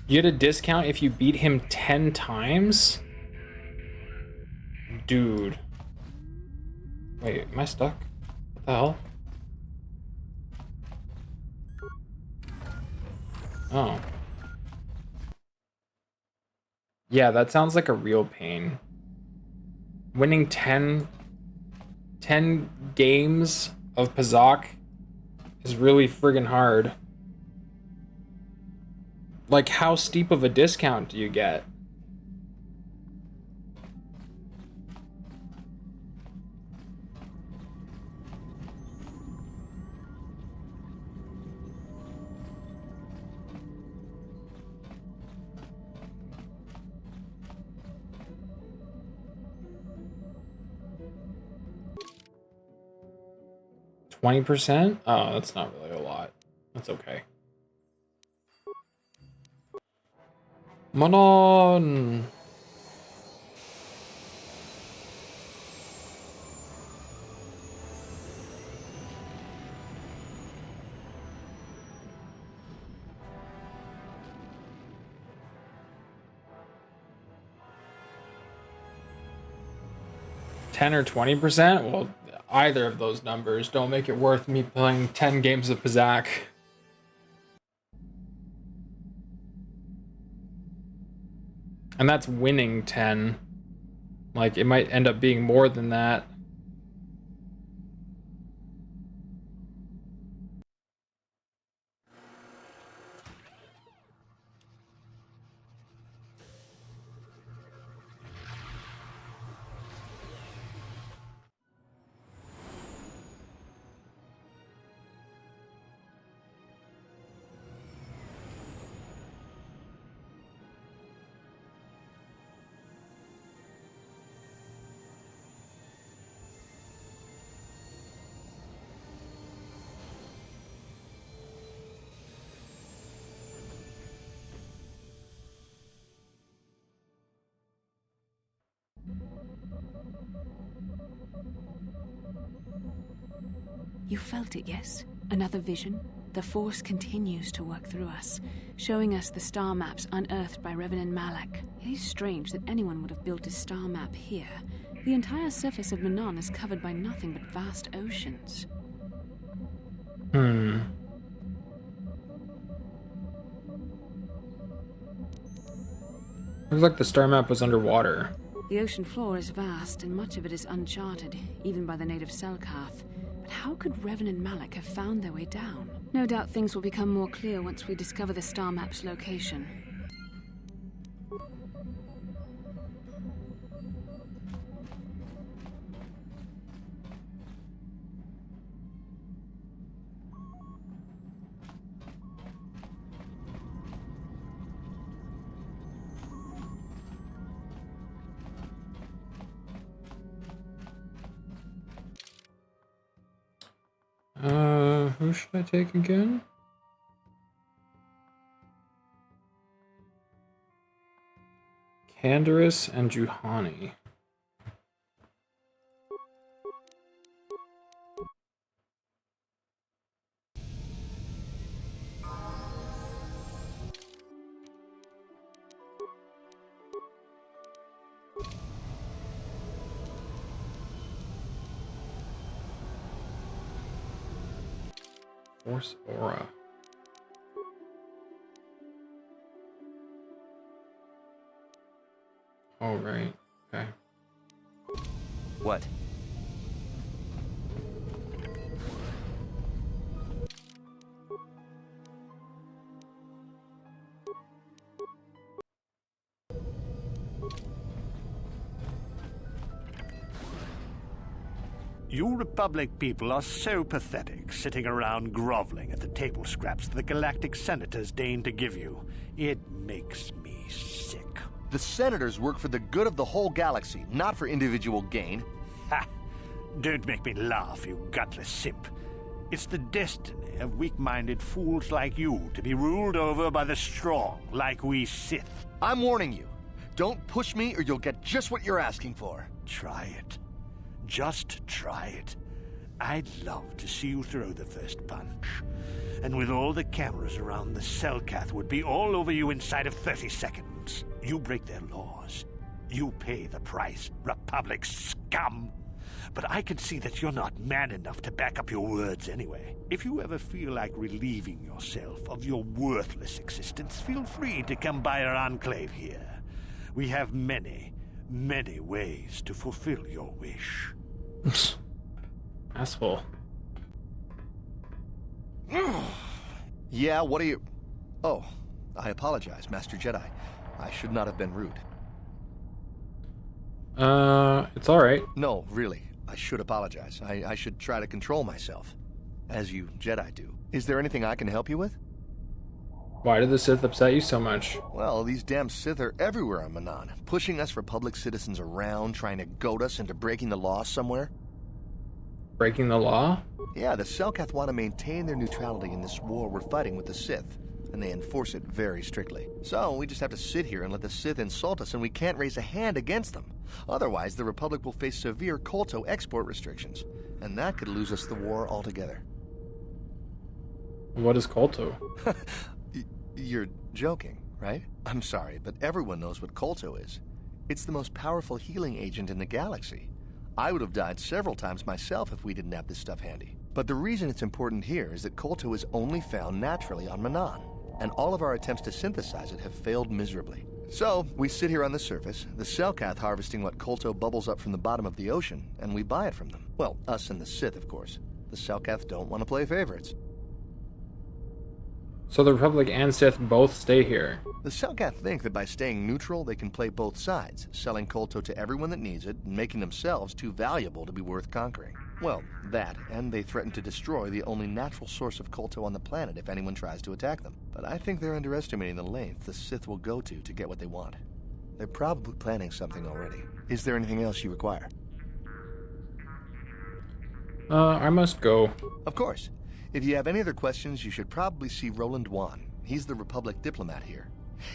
[SPEAKER 1] You get a discount if you beat him 10 times? Dude. Wait, am I stuck? What the hell? Oh. Yeah, that sounds like a real pain. Winning 10 games of Pazak is really friggin' hard. Like, how steep of a discount do you get? %? Oh, that's not really a lot. That's okay. Manon! $10 or 20%? Well, either of those numbers don't make it worth me playing 10 games of Pazak. And that's winning 10. Like, it might end up being more than that.
[SPEAKER 11] You felt it, yes? Another vision? The Force continues to work through us, showing us the star maps unearthed by Revan Malak. It is strange that anyone would have built a star map here. The entire surface of Manon is covered by nothing but vast oceans.
[SPEAKER 1] Looks like the star map was underwater.
[SPEAKER 11] The ocean floor is vast, and much of it is uncharted, even by the native Selkath. But how could Revan and Malak have found their way down? No doubt things will become more clear once we discover the star map's location.
[SPEAKER 1] Who should I take again? Canderous and Juhani. Force Aura. Oh, right. Okay.
[SPEAKER 8] What?
[SPEAKER 4] You Republic people are so pathetic, sitting around groveling at the table scraps the Galactic Senators deign to give you. It makes me sick.
[SPEAKER 14] The Senators work for the good of the whole galaxy, not for individual gain.
[SPEAKER 4] Ha! Don't make me laugh, you gutless simp. It's the destiny of weak-minded fools like you to be ruled over by the strong, like we Sith.
[SPEAKER 14] I'm warning you. Don't push me or you'll get just what you're asking for.
[SPEAKER 4] Try it. Just try it. I'd love to see you throw the first punch. And with all the cameras around, the Selkath would be all over you inside of 30 seconds. You break their laws. You pay the price, Republic scum. But I can see that you're not man enough to back up your words anyway. If you ever feel like relieving yourself of your worthless existence, feel free to come by our enclave here. We have many, many ways to fulfill your wish.
[SPEAKER 1] Asshole.
[SPEAKER 14] Yeah, what are you... Oh, I apologize, Master Jedi. I should not have been rude.
[SPEAKER 1] It's alright.
[SPEAKER 14] No, really. I should apologize. I should try to control myself. As you Jedi do. Is there anything I can help you with?
[SPEAKER 1] Why did the Sith upset you so much?
[SPEAKER 14] Well, these damn Sith are everywhere on Manon, pushing us Republic citizens around, trying to goad us into breaking the law somewhere.
[SPEAKER 1] Breaking the law?
[SPEAKER 14] Yeah, the Selkath want to maintain their neutrality in this war we're fighting with the Sith, and they enforce it very strictly. So, we just have to sit here and let the Sith insult us, and we can't raise a hand against them. Otherwise, the Republic will face severe Kolto export restrictions, and that could lose us the war altogether.
[SPEAKER 1] What is Kolto?
[SPEAKER 14] You're joking, right? I'm sorry, but everyone knows what Kolto is. It's the most powerful healing agent in the galaxy. I would have died several times myself if we didn't have this stuff handy. But the reason it's important here is that Kolto is only found naturally on Manon, and all of our attempts to synthesize it have failed miserably. So, we sit here on the surface, the Selkath harvesting what Kolto bubbles up from the bottom of the ocean, and we buy it from them. Well, us and the Sith, of course. The Selkath don't want to play favorites.
[SPEAKER 1] So the Republic and Sith both stay here.
[SPEAKER 14] The Selkath think that by staying neutral, they can play both sides, selling Kolto to everyone that needs it, and making themselves too valuable to be worth conquering. Well, that, and they threaten to destroy the only natural source of Kolto on the planet if anyone tries to attack them. But I think they're underestimating the length the Sith will go to get what they want. They're probably planning something already. Is there anything else you require?
[SPEAKER 1] I must go.
[SPEAKER 14] Of course. If you have any other questions, you should probably see Roland Wan. He's the Republic diplomat here.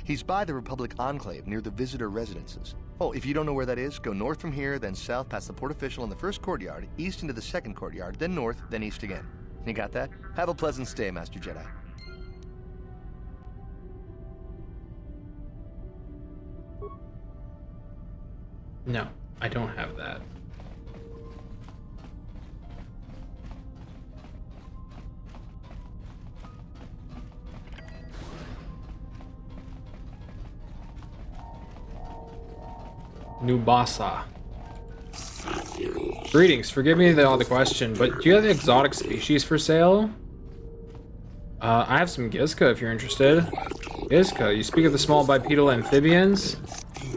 [SPEAKER 14] He's by the Republic Enclave near the visitor residences. Oh, if you don't know where that is, go north from here, then south past the port official in the first courtyard, east into the second courtyard, then north, then east again. You got that? Have a pleasant stay, Master Jedi.
[SPEAKER 1] No, I don't have that. Nubasa. Greetings, forgive me the question, but do you have exotic species for sale? I have some Gizka if you're interested. Gizka, you speak of the small bipedal amphibians?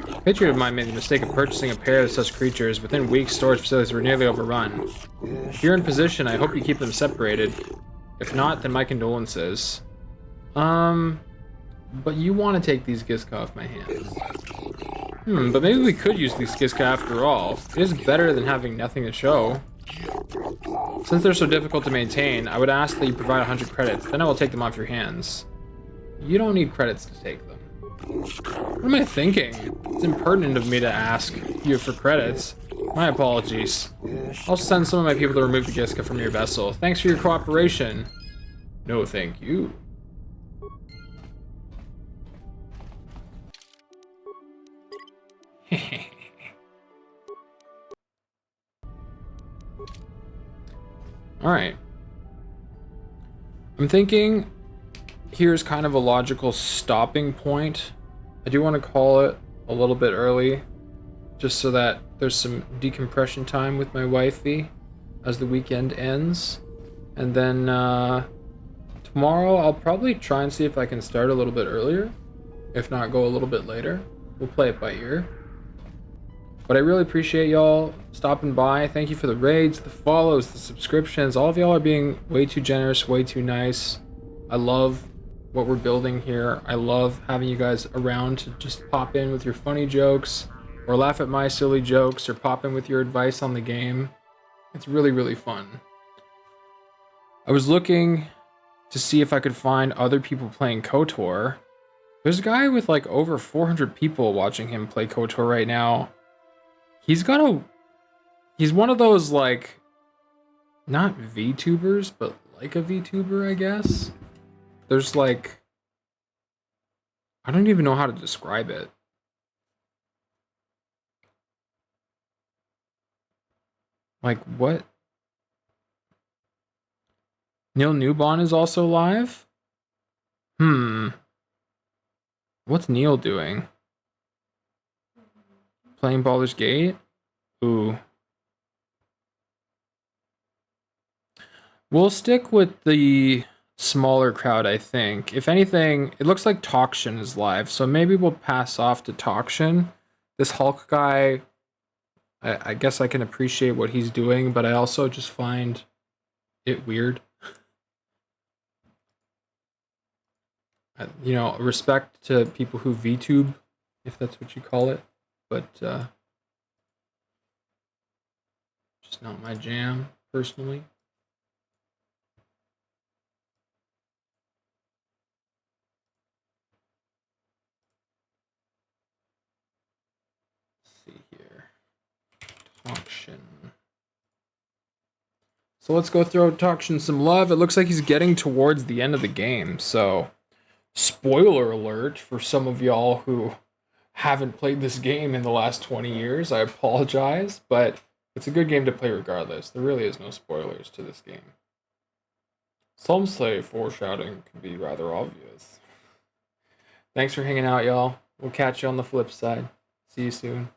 [SPEAKER 1] A patriot of mine made the mistake of purchasing a pair of such creatures. Within weeks, storage facilities were nearly overrun. If you're in position, I hope you keep them separated. If not, then my condolences. But you want to take these Gizka off my hands. But maybe we could use these Gizka after all. It is better than having nothing to show. Since they're so difficult to maintain, I would ask that you provide 100 credits, then I will take them off your hands. You don't need credits to take them. What am I thinking? It's impertinent of me to ask you for credits. My apologies. I'll send some of my people to remove the Gizka from your vessel. Thanks for your cooperation. No, thank you. Alright. I'm thinking here's kind of a logical stopping point. I do want to call it a little bit early, just so that there's some decompression time with my wifey as the weekend ends. And then tomorrow I'll probably try and see if I can start a little bit earlier. If not, go a little bit later. We'll play it by ear. But I really appreciate y'all stopping by. Thank you for the raids, the follows, the subscriptions. All of y'all are being way too generous, way too nice. I love what we're building here. I love having you guys around to just pop in with your funny jokes, or laugh at my silly jokes, or pop in with your advice on the game. It's really, really fun. I was looking to see if I could find other people playing KOTOR. There's a guy with like over 400 people watching him play KOTOR right now. He's one of those, like, not VTubers, but like a VTuber, I guess. There's like, I don't even know how to describe it. Like, what? Neil Newbon is also live? What's Neil doing? Playing Baldur's Gate? Ooh. We'll stick with the smaller crowd, I think. If anything, it looks like Tokshin is live, so maybe we'll pass off to Tokshin. This Hulk guy, I guess I can appreciate what he's doing, but I also just find it weird. You know, respect to people who VTube, if that's what you call it, but just not my jam, personally. Let's see here. Tokshin. So let's go throw Tokshin some love. It looks like he's getting towards the end of the game, so spoiler alert for some of y'all who haven't played this game in the last 20 years. I apologize, but it's a good game to play regardless. There really is no spoilers to this game. Some say foreshadowing can be rather obvious. Thanks for hanging out, y'all. We'll catch you on the flip side. See you soon.